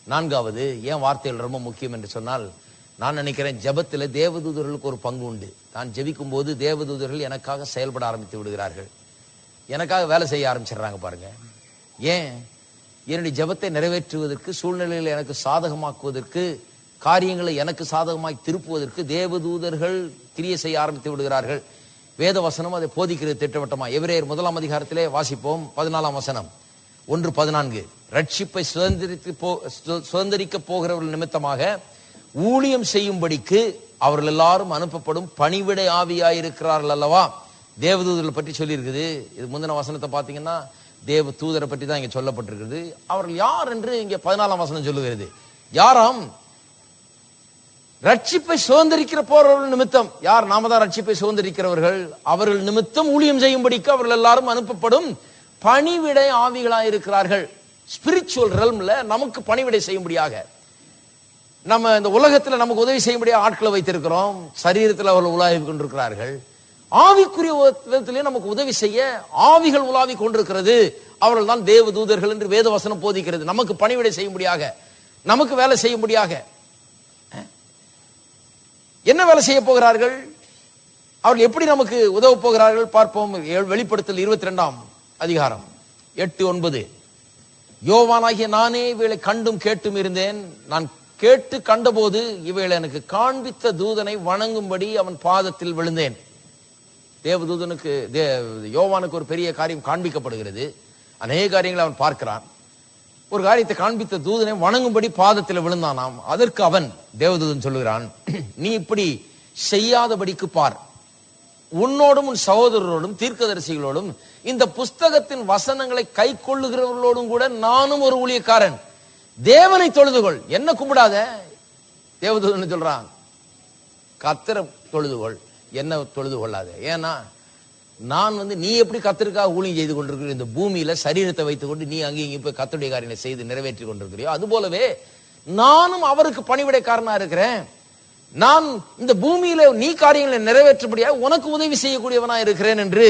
நான்காவது, ஏன் வார்த்தைகள் ரொம்ப முக்கியம் என்று சொன்னால், நான் நினைக்கிறேன் ஜெபத்தில் தேவதூதர்களுக்கு ஒரு பங்கு உண்டு. நான் ஜெபிக்கும் போது தேவதூதர்கள் எனக்காக செயல்பட ஆரம்பித்து விடுகிறார்கள், எனக்காக வேலை செய்ய ஆரம்பிச்சிடுறாங்க. பாருங்க, ஏன்? என்னுடைய ஜெபத்தை நிறைவேற்றுவதற்கு, சூழ்நிலைகளை எனக்கு சாதகமாக்குவதற்கு, காரியங்களை எனக்கு சாதகமாய் திருப்புவதற்கு தேவதூதர்கள் கிரியை செய்ய ஆரம்பித்து விடுகிறார்கள். வேத வசனம் அதை போதிக்கிறது திட்டவட்டமா. எபிரேயர் 1 அதிகாரத்திலே வாசிப்போம், 14 வசனம், 1:14. ரட்சிப்பை சுதந்திரிக்க போகிறவர்கள் நிமித்தமாக ஊழியம் செய்யும்படிக்கு அவர்கள் எல்லாரும் அனுப்பப்படும் பணிவிடை ஆவியாயிருக்கிறார்கள் அல்லவா. தேவதூதர்களை பற்றி சொல்லி இருக்குது. இது முந்தின வசனத்தை பார்த்தீங்கன்னா தேவ தூதரை பற்றி தான் இங்க சொல்லப்பட்டிருக்கிறது. அவர்கள் யார் என்று இங்க 14 வசனம் சொல்லுகிறது. யாராம்? ரட்சிப்பை சுதந்திரிக்கிற போறவர்கள் நிமித்தம். யார்? நாம தான் ரட்சிப்பை சுதந்திரிக்கிறவர்கள். அவர்கள் நிமித்தம் ஊழியம் செய்யும்படிக்கு அவர்கள் எல்லாரும் அனுப்பப்படும் பணிவிடை ஆவிகளாயிருக்கிறார்கள். ஸ்பிரிச்சுவல் ரெல்ம்ல நமக்கு பணிவிடை செய்யும்படியாக, நம்ம இந்த உலகத்துல நமக்கு உதவி செய்யும்படியாக ஆட்களை வைத்திருக்கிறோம். சரீரத்தில் அவர்கள் உலாவி கொண்டிருக்கிறார்கள். ஆவிக்குரிய விதத்திலே நமக்கு உதவி செய்ய ஆவிகள் உலாவி கொண்டிருக்கிறது. அவர்கள் தான் தேவ தூதர்கள் என்று வேத வசனம் போதிக்கிறது. நமக்கு பணிவிடை செய்யும்படியாக, நமக்கு வேலை செய்யும்படியாக. என்ன வேலை செய்ய போகிறார்கள்? அவர்கள் எப்படி நமக்கு உதவ போகிறார்கள் பார்ப்போம். வெளிப்படுத்தல் 22 அதிகாரம் 8-9. யோவானாகிய நானே இவைகளை கண்டும் கேட்டும் இருந்தேன். நான் கேட்டு கண்டபோது இவைகள் எனக்கு காண்பித்த தூதனை வணங்கும்படி அவன் பாதத்தில் விழுந்தேன். தேவதூதனுக்கு யோவானுக்கு ஒரு பெரிய காரியம் காண்பிக்கப்படுகிறது. அநேக காரியங்களை அவன் பார்க்கிறான். ஒரு காரியத்தை காண்பித்த தூதனை வணங்கும்படி பாதத்தில் விழுந்தானாம். அதற்கு அவன் தேவதூதன் சொல்லுகிறான், நீ இப்படி செய்யாதபடிக்கு பார், உன்னோடும் உன் சகோதரரோடும் தீர்க்கதரிசிகளோடும் இந்த புஸ்தகத்தின் வசனங்களை கை கொள்ளுகிறவர்களோடும் கூட நானும் ஒரு ஊழியக்காரன். தேவனை தொழுதுகொள், என்ன கும்பிடாத. தேவதூதன் சொல்றான், கர்த்தரை தொழுதுகொள், என்ன தொழுது கொள்ளாத. ஏன்னா நான் நீ எப்படி கர்த்தருக்காக ஊழியம் செய்து கொண்டிருக்கிற இந்த பூமியில சரீரத்தை வைத்துக் கொண்டு நீ அங்கே இங்கே போய் கர்த்தருடைய காரியங்களை செய்து நிறைவேற்றி கொண்டிருக்கிறியோ, அது போலவே நானும் அவருக்கு பணிவிடைக்காரனா இருக்கிறேன். நான் இந்த பூமியில நீ காரியங்களை நிறைவேற்றபடியா உனக்கு உதவி செய்யக்கூடியவனா இருக்கிறேன் என்று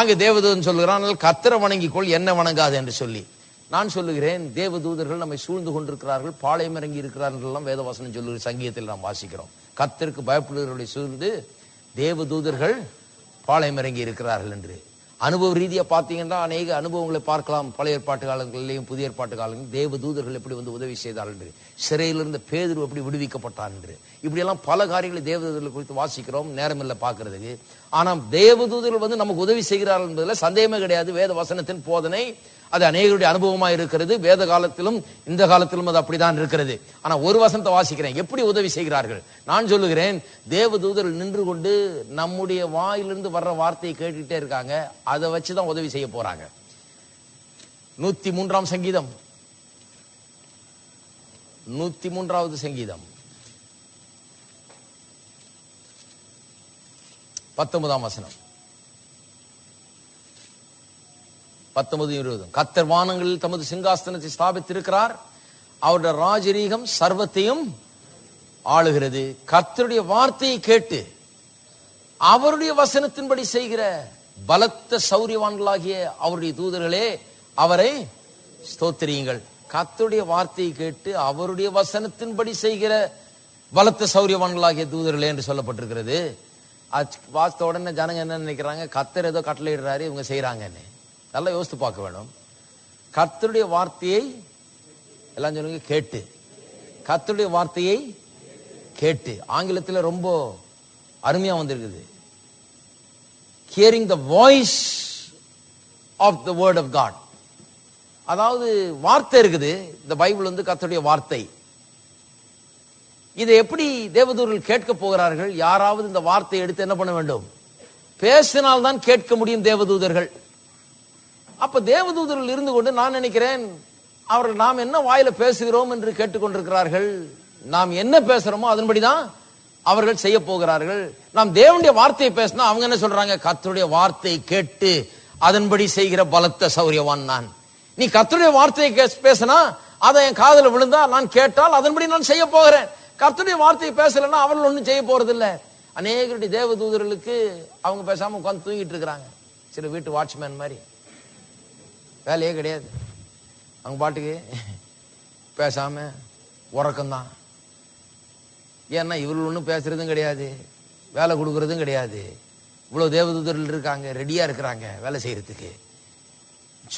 அங்கு தேவதூதன் சொல்லுகிறான். கர்த்தரை வணங்கிக்கொள், என்ன வணங்காது என்று சொல்லி நான் சொல்லுகிறேன். தேவதூதர்கள் நம்மை சூழ்ந்து கொண்டிருக்கிறார்கள், பாளையம் இறங்கி இருக்கிறார்கள் எல்லாம் வேதவசனம் சொல்லுகிற சங்கீதத்தில் நாம் வாசிக்கிறோம். கர்த்தருக்கு பயப்படுகிறவர்களை சூழ்ந்து தேவதூதர்கள் பாளையம் இறங்கி இருக்கிறார்கள் என்று. அனுபவ ரீதியா பார்த்தீங்கன்னா அநேக அனுபவங்களை பார்க்கலாம். பழைய ஏற்பாட்டு காலங்களிலேயும் புதிய ஏற்பாட்டு காலங்களிலும் தேவதூதர்கள் எப்படி உதவி செய்தார்கள் என்று, சிறையிலிருந்து பேதுரு எப்படி விடுவிக்கப்பட்டார் என்று, இப்படியெல்லாம் பல காரியங்களை தேவதூதர்கள் குறித்து வாசிக்கிறோம். நேரம் இல்லை பார்க்கறதுக்கு. ஆனால் தேவதூதர்கள் நமக்கு உதவி செய்கிறார்கள் என்பதில் சந்தேகமே கிடையாது. வேத வசனத்தின் போதனை அது அநேகருடைய அனுபவமா இருக்கிறது. வேத காலத்திலும் இந்த காலத்திலும் அது அப்படிதான் இருக்கிறது. ஆனா ஒரு வசனத்தை வாசிக்கிறேன், எப்படி உதவி செய்கிறார்கள். நான் சொல்லுகிறேன், தேவதூதர்கள் நின்று கொண்டு நம்முடைய வாயிலிருந்து வர்ற வார்த்தையை கேட்டுக்கிட்டே இருக்காங்க. அதை வச்சுதான் உதவி செய்ய போறாங்க. 103 சங்கீதம், 103வது சங்கீதம் 19 வசனம், 19-20. கர்த்தர் வானங்களில் தமது சிங்காசனத்தை ஸ்தாபித்திருக்கிறார், அவருடைய ராஜரீகம் சர்வத்தையும் ஆளுகிறது. கர்த்தருடைய வார்த்தையை கேட்டு அவருடைய வசனத்தின்படி செய்கிற பலத்த சௌரியவான்களாகிய அவருடைய தூதர்களே அவரை ஸ்தோத்திரியுங்கள். கர்த்தருடைய வார்த்தையை கேட்டு அவருடைய வசனத்தின்படி செய்கிற பலத்த சௌரியவான்களாகிய தூதர்களே என்று சொல்லப்பட்டிருக்கிறது. வாஸ்த உடனே ஜனங்க என்ன நினைக்கிறாங்க, கர்த்தர் ஏதோ கட்டளையிடுறாரு, இவங்க செய்யறாங்கன்னு. நல்லா யோசித்து பார்க்க வேணும். கர்த்தருடைய வார்த்தையை எல்லாம் சொல்லுங்க, கேட்டு. கர்த்தருடைய வார்த்தையை கேட்டு. ஆங்கிலத்தில் ரொம்ப அருமையா வந்திருக்குது. Hearing the voice of the word of God. அதாவது வார்த்தை இருக்குது, இந்த பைபிள் கர்த்தருடைய வார்த்தை. இதை எப்படி தேவதூதர்கள் கேட்க போகிறார்கள்? யாராவது இந்த வார்த்தையை எடுத்து என்ன பண்ண வேண்டும்? பேசினால்தான் கேட்க முடியும் தேவதூதர்கள். அப்ப தேவதூதர்கள் இருந்து கொண்டு நான் நினைக்கிறேன், அவர்கள் நாம் என்ன வாயில பேசுகிறோம் என்று கேட்டுக்கொண்டிருக்கிறார்கள். நாம் என்ன பேசுறோமோ அதன்படிதான் அவர்கள் செய்ய போகிறார்கள். நாம் தேவனுடைய வார்த்தையை பேசினா அவங்க என்ன சொல்றாங்க? கர்த்தருடைய வார்த்தையை கேட்டு அதன்படி செய்கிற பலத்த சௌரியவான் நான். நீ கர்த்தருடைய வார்த்தையை பேசினா அதை என் காதல விழுந்தா நான் கேட்டால் அதன்படி நான் செய்ய போகிறேன். கர்த்தருடைய வார்த்தையை பேசலன்னா அவர்கள் ஒன்றும் செய்ய போறது இல்லை. அநேகருடைய தேவதூதர்களுக்கு அவங்க பேசாம உட்காந்து தூங்கிட்டு இருக்கிறாங்க. சில வீட்டு வாட்ச்மேன் மாதிரி வேலையே கிடையாது. அவங்க பாட்டுக்கு பேசாம உறக்கம்தான். ஏன்னா இவர்கள் ஒன்றும் பேசுறதும் கிடையாது, வேலை கொடுக்கறதும் கிடையாது. இவ்வளவு தேவதூதர்கள் இருக்காங்க, ரெடியா இருக்கிறாங்க வேலை செய்யறதுக்கு.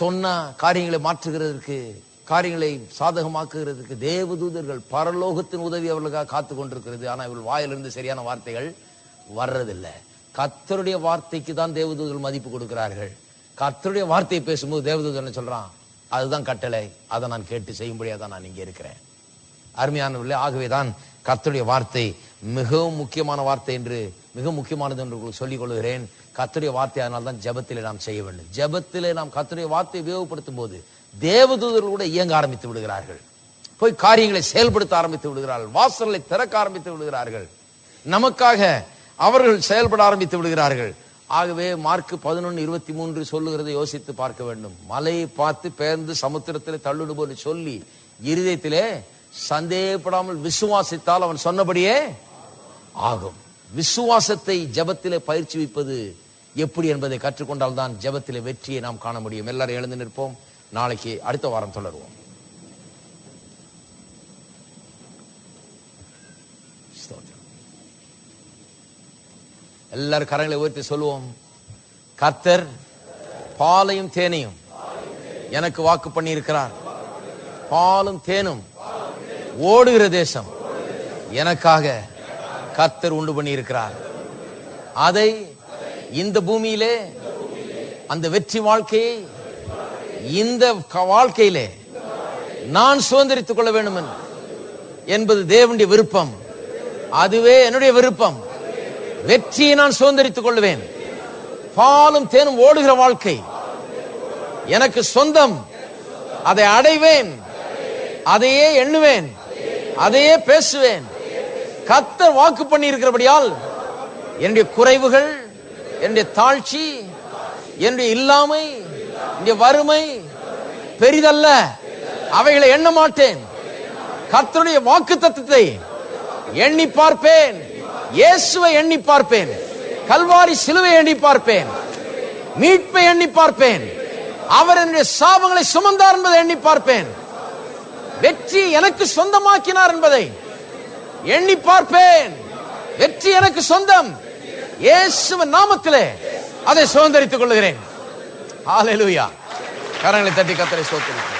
சொன்ன காரியங்களை மாற்றுகிறதுக்கு, காரியங்களை சாதகமாக்குகிறதுக்கு தேவதூதர்கள் பரலோகத்தின் உதவி அவர்களுக்காக காத்து கொண்டிருக்கிறது. ஆனா இவள் வாயிலிருந்து சரியான வார்த்தைகள் வர்றதில்லை. கர்த்தருடைய வார்த்தைக்கு தான் தேவதூதர்கள் மதிப்பு கொடுக்கிறார்கள். கர்த்தருடைய வார்த்தையை பேசும்போது தேவதூதன் சொல்றான், அதுதான் கட்டளை, அதை நான் கேட்டு செய்யும்படியா தான் நான் இங்கே இருக்கிறேன். அருமையானவர்களே, ஆகவேதான் கர்த்தருடைய வார்த்தை மிகவும் முக்கியமான வார்த்தை என்று, மிக முக்கியமானது என்று சொல்லிக் கொள்கிறேன். கர்த்தருடைய வார்த்தை அதனால தான் ஜெபத்திலே நாம் செய்ய வேண்டும். ஜெபத்திலே நாம் கர்த்தருடைய வார்த்தையை உபயோகப்படுத்தும் போது தேவதூதர்கள் கூட இயங்க ஆரம்பித்து விடுகிறார்கள். போய் காரியங்களை செயல்படுத்த ஆரம்பித்து விடுகிறார்கள். வாசல்களை திறக்க ஆரம்பித்து விடுகிறார்கள். நமக்காக அவர்கள் செயல்பட ஆரம்பித்து விடுகிறார்கள். ஆகவே மார்க் 11:23 சொல்லுகிறதை யோசித்து பார்க்க வேண்டும். மலையை பார்த்து பெயர்ந்து சமுத்திரத்திலே தள்ளுடு போல சொல்லி இருதயத்திலே சந்தேகப்படாமல் விசுவாசித்தால் அவன் சொன்னபடியே ஆகும். விசுவாசத்தை ஜெபத்திலே பயிற்சி வைப்பது எப்படி என்பதை கற்றுக்கொண்டால் தான் ஜெபத்திலே வெற்றியை நாம் காண முடியும். எல்லாரும் எழுந்து நிற்போம். நாளைக்கு அடுத்த வாரம் தொடருவோம். எல்லாரும் கரங்களை உயர்த்தி சொல்லுவோம். கர்த்தர் பாலையும் தேனையும் எனக்கு வாக்கு பண்ணி இருக்கிறார். பாலும் தேனும் ஓடுகிற தேசம் எனக்காக கர்த்தர் உண்டு பண்ணி இருக்கிறார். அதை இந்த பூமியிலே அந்த வெற்றி வாழ்க்கையை இந்த வாழ்க்கையிலே நான் சுதந்திரித்துக் கொள்ள வேண்டும் என்பது தேவனுடைய விருப்பம். அதுவே என்னுடைய விருப்பம். வெற்றியை நான் சுதந்திரித்துக் கொள்வேன். பாலும் தேனும் ஓடுகிற வாழ்க்கை எனக்கு சொந்தம். அதை அடைவேன், அதையே எண்ணுவேன், அதையே பேசுவேன். கர்த்தர் வாக்கு பண்ணி இருக்கிறபடியால் என்னுடைய குறைவுகள், என்னுடைய தாழ்ச்சி, என்னுடைய இல்லாமை, என்னுடைய வறுமை பெரிதல்ல. அவைகளை எண்ண மாட்டேன். கர்த்தருடைய வாக்கு தத்தத்தை எண்ணி பார்ப்பேன். இயேசுவை எண்ணி பார்ப்பேன். கல்வாரி சிலுவை எண்ணி பார்ப்பேன். மீட்பை எண்ணி பார்ப்பேன். அவர் என்னுடைய சாபங்களை சுமந்தார் என்பதை எண்ணி பார்ப்பேன். வெற்றி எனக்கு சொந்தமாக்கினார் என்பதை எண்ணி பார்ப்பேன். வெற்றி எனக்கு சொந்தம். இயேசுவின் நாமத்திலே அதை சுதந்திரித்துக் கொள்கிறேன். ஹல்லேலூயா. கரங்களை தட்டி கர்த்தரை ஸ்தோத்திரிக்கிறேன்.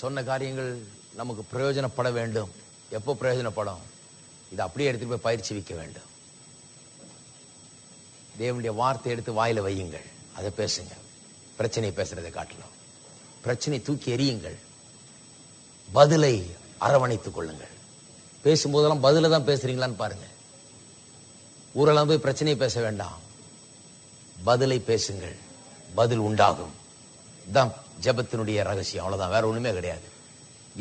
சொன்ன காரியங்கள் நமக்கு பிரயோஜனப்பட வேண்டும். எப்போ பிரயோஜனப்படும்? இதை அப்படியே எடுத்து போய் பயிற்சி வைக்க வேண்டும். தேவனுடைய வார்த்தை எடுத்து வாயில வையுங்கள், அதை பேசுங்க. பிரச்சனை பேசுறதை காட்டலாம். பிரச்சனை தூக்கி எறியுங்கள். பதிலை அரவணைத்துக் கொள்ளுங்கள். பேசும்போதெல்லாம் பதில தான் பேசுறீங்களான்னு பாருங்க. ஊரெல்லாம் போய் பிரச்சனையை பேச வேண்டாம், பதிலை பேசுங்கள். பதில் உண்டாகும். தான் ஜெபத்தினுடைய ரகசியம். அவ்வளவுதான், வேற ஒண்ணுமே கிடையாது.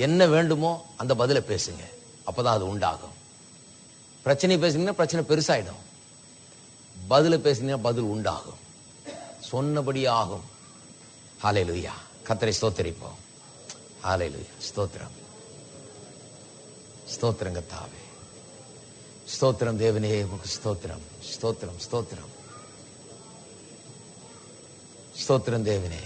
என்ன வேண்டுமோ அந்த பதிலை பேசுங்க, அப்பதான் அது உண்டாகும். பிரச்சனை பேசுனீங்கன்னா பிரச்சனை பெருசாயிடும். பதில பேசுனீங்கன்னா பதில் உண்டாகும், சொன்னபடி ஆகும். ஹல்லேலூயா. கர்த்தரை ஸ்தோத்திரிப்போம். ஹல்லேலூயா. ஸ்தோத்திரம், ஸ்தோத்திரம் கர்த்தாவே. ஸ்தோத்திரம் தேவனே, உமக்கு ஸ்தோத்திரம், ஸ்தோத்திரம், ஸ்தோத்திரம், ஸ்தோத்திரம் தேவனே.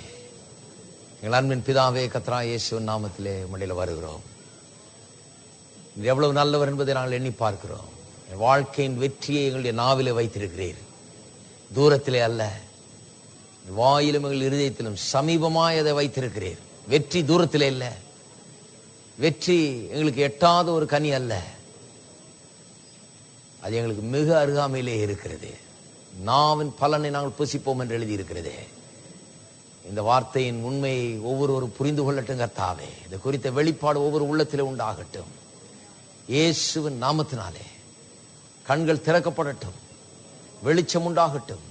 எங்கள் அன்பின் பிதாவே, கர்த்தராகிய இயேசுவின் நாமத்திலே உம்மிடத்தில் வருகிறோம். எவ்வளவு நல்லவர் என்பதை நாங்கள் எண்ணி பார்க்கிறோம். வாழ்க்கையின் வெற்றியை எங்களுடைய நாவிலே வைத்திருக்கிறீர். தூரத்திலே அல்ல, வாயிலும் எங்கள் இருதயத்திலும் சமீபமாய் அதை வைத்திருக்கிறீர். வெற்றி தூரத்திலே இல்லை. வெற்றி எங்களுக்கு எட்டாத ஒரு கனி அல்ல, அது எங்களுக்கு மிக அருகாமையிலே இருக்கிறது. நாவின் பலனை நாங்கள் புசிப்போம் என்று எழுதி இருக்கிறதே. இந்த வார்த்தையின் உண்மையை ஒவ்வொருவரும் புரிந்து கொள்ளட்டும் கர்த்தாவே. இது குறித்த வெளிப்பாடு ஒவ்வொரு உள்ளத்திலே உண்டாகட்டும். இயேசுவின் நாமத்தினாலே கண்கள் திறக்கப்படட்டும், வெளிச்சம் உண்டாகட்டும்.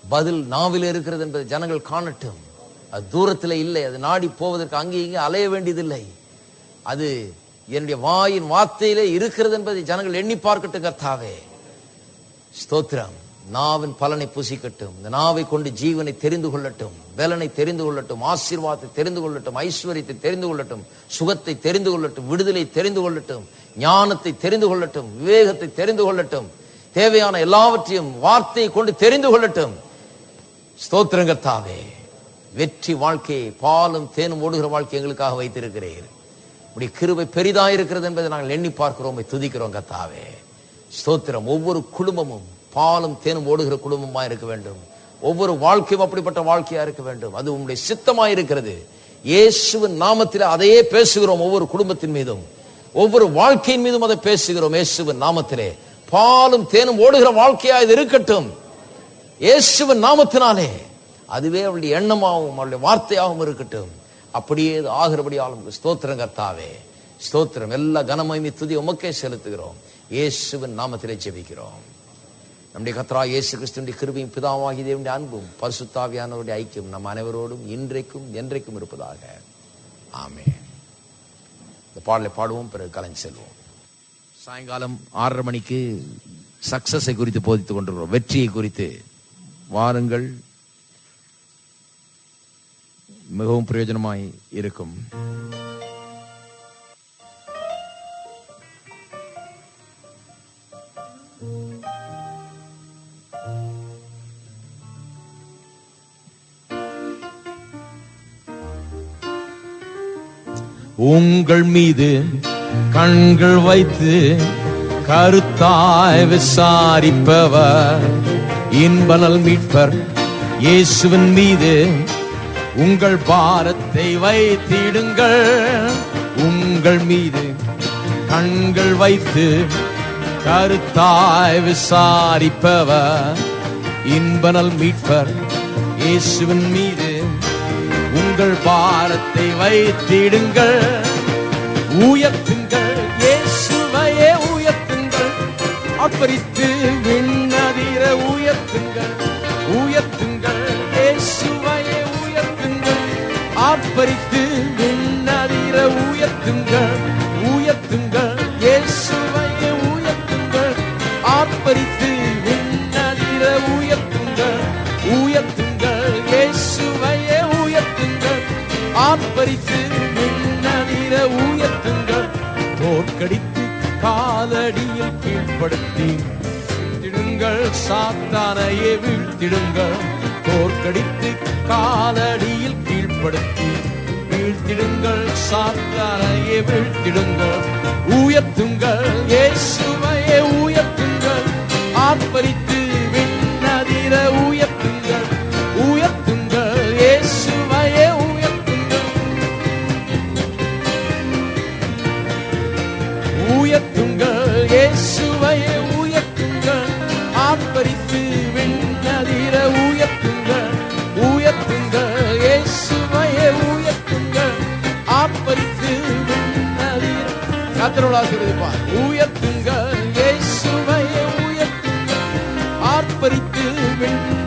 பதில் நாவில் இருக்கிறது என்பதை ஜனங்கள் காணட்டும். அது தூரத்தில் இல்லை, அது நாடி போவதற்கு அங்கே இங்கே அலைய வேண்டியதில்லை. அது என்னுடைய வாயின் வார்த்தையிலே இருக்கிறது என்பதை ஜனங்கள் எண்ணி பார்க்கட்டும் கர்த்தாவே. ஸ்தோத்திரம். நாவின் பலனை புசிக்கட்டும். இந்த நாவை கொண்டு ஜீவனை தெரிந்து கொள்ளட்டும், பலனை தெரிந்து கொள்ளட்டும், ஆசீர்வாதத்தை தெரிந்து கொள்ளட்டும், ஐஸ்வர்யத்தை தெரிந்து கொள்ளட்டும், சுகத்தை தெரிந்து கொள்ளட்டும், விடுதலை தெரிந்து கொள்ளட்டும், ஞானத்தை தெரிந்து கொள்ளட்டும், விவேகத்தை தெரிந்து கொள்ளட்டும், தேவையான எல்லாவற்றையும் வார்த்தையை கொண்டு தெரிந்து கொள்ளட்டும். ஸ்தோத்திரம் கர்த்தாவே. வெற்றி வாழ்க்கையை, பாலும் தேனும் ஓடுகிற வாழ்க்கை எங்களுக்காக வைத்திருக்கிறீர். உடைய கிருபை பெரிதாயிருக்கிறது என்பதை நாங்கள் எண்ணி பார்க்கிறோம், துதிக்கிறோம் கர்த்தாவே. ஸ்தோத்திரம். ஒவ்வொரு குடும்பமும் பாலும் தேனும் ஓடுகிற குடும்பமா இருக்க வேண்டும். ஒவ்வொரு வாழ்க்கையும் அப்படிப்பட்ட வாழ்க்கையா இருக்க வேண்டும். அது உங்களுடைய சித்தமா இருக்கிறது. இயேசுவின் நாமத்தில் அதையே பேசுகிறோம். ஒவ்வொரு குடும்பத்தின் மீதும், ஒவ்வொரு வாழ்க்கையின் மீதும் அதை பேசுகிறோம். இயேசுவின் நாமத்திலே பாலும் தேனும் ஓடுகிற வாழ்க்கையா இது இருக்கட்டும். இயேசுவின் நாமத்தினாலே அதுவே அவளுடைய எண்ணமாகவும் அவளுடைய வார்த்தையாகவும் இருக்கட்டும். அப்படியே ஆகிறபடியாலும் ஸ்தோத்திரம் கர்த்தாவே. ஸ்தோத்திரம். எல்லா கனமகிமை துதி உமக்கே செலுத்துகிறோம். இயேசுவின் நாமத்திலே ஜெபிக்கிறோம். நம்முடைய கர்த்தராகிய இயேசு கிறிஸ்துவின் கிருபையும் பிதாவாகிய தேவனுடைய அன்பும் பரிசுத்த ஆவியானவருடைய ஐக்கியம் நம் அனைவரோடும் இன்றைக்கும் என்றைக்கும் இருப்பதாக. ஆமென். இந்த பாடலை பாடுவோம், பிறகு கலைஞர் செல்வோம். சாயங்காலம் 6:30 மணிக்கு சக்சஸை குறித்து போதித்துக் கொண்டிருக்கிறோம், வெற்றியை குறித்து. வாருங்கள், மிகவும் பிரயோஜனமாய் இருக்கும். உங்கள் மீது கண்கள் வைத்து கருத்தாய் விசாரிப்பவர் இன்பநல் மீட்பர் இயேசுவின் மீது உங்கள் பாரத்தை வைத்திடுங்கள். உங்கள் மீது கண்கள் வைத்து கருத்தாய் விசாரிப்பவர் இன்பநல் மீட்பர் இயேசுவின் மீது உங்கள் பாரத்தை வைத்திடுங்கள். உயர்த்துங்கள் இயேசுவையே உயர்த்துங்கள், ஆர்ப்பரித்து விண்ணதிர உயர்த்துங்கள். உயர்த்துங்கள் இயேசுவையே உயர்த்துங்கள், ஆர்ப்பரித்து விண்ணதிர உயர்த்துங்கள். உயர்த்துங்கள் இயேசுவையே உயர்த்துங்கள், ஆர்ப்பரித்து விண்ணதிர உயர்த்துங்கள். உயர்த்துங்கள் இயேசுவையே உயர்த்துங்கள், ஆர்ப்பரித்து விண்ணதிர உயர்த்துங்கள். தோற்கடித்து காலடியில் கீழ்ப்படுத்தி வீழ்த்திடுங்கள், சாத்தானையே வீழ்த்திடுங்கள். தோற்கடித்து காலடியில் கீழ்ப்படுத்தி வீழ்த்திடுங்கள், சாத்தானையே வீழ்த்திடுங்கள். உயர்த்துங்கள் இயேசுவையே உயர்த்துங்கள், ஆர்ப்பரித்து விண்ணதிர உயர்த்துங்கள். உயர்த்துங்கள் இயேசுவையே உயர்த்துங்கள். உயர்த்துங்கள் இயேசுவையே உயர்த்துங்கள், ஆர்ப்பரித்து விண்ணதிர உயர்த்துங்கள். உயர்த்துங்கள் இயேசுவையே உயர்த்துங்கள், ஆர்ப்பரித்து விண்ணதிர. கர்த்தர் ஆசீர்வதிப்பார். உயர்த்துங்கள் இயேசுவையே உயர்த்துங்கள், ஆர்ப்பரித்து விண்ணதிர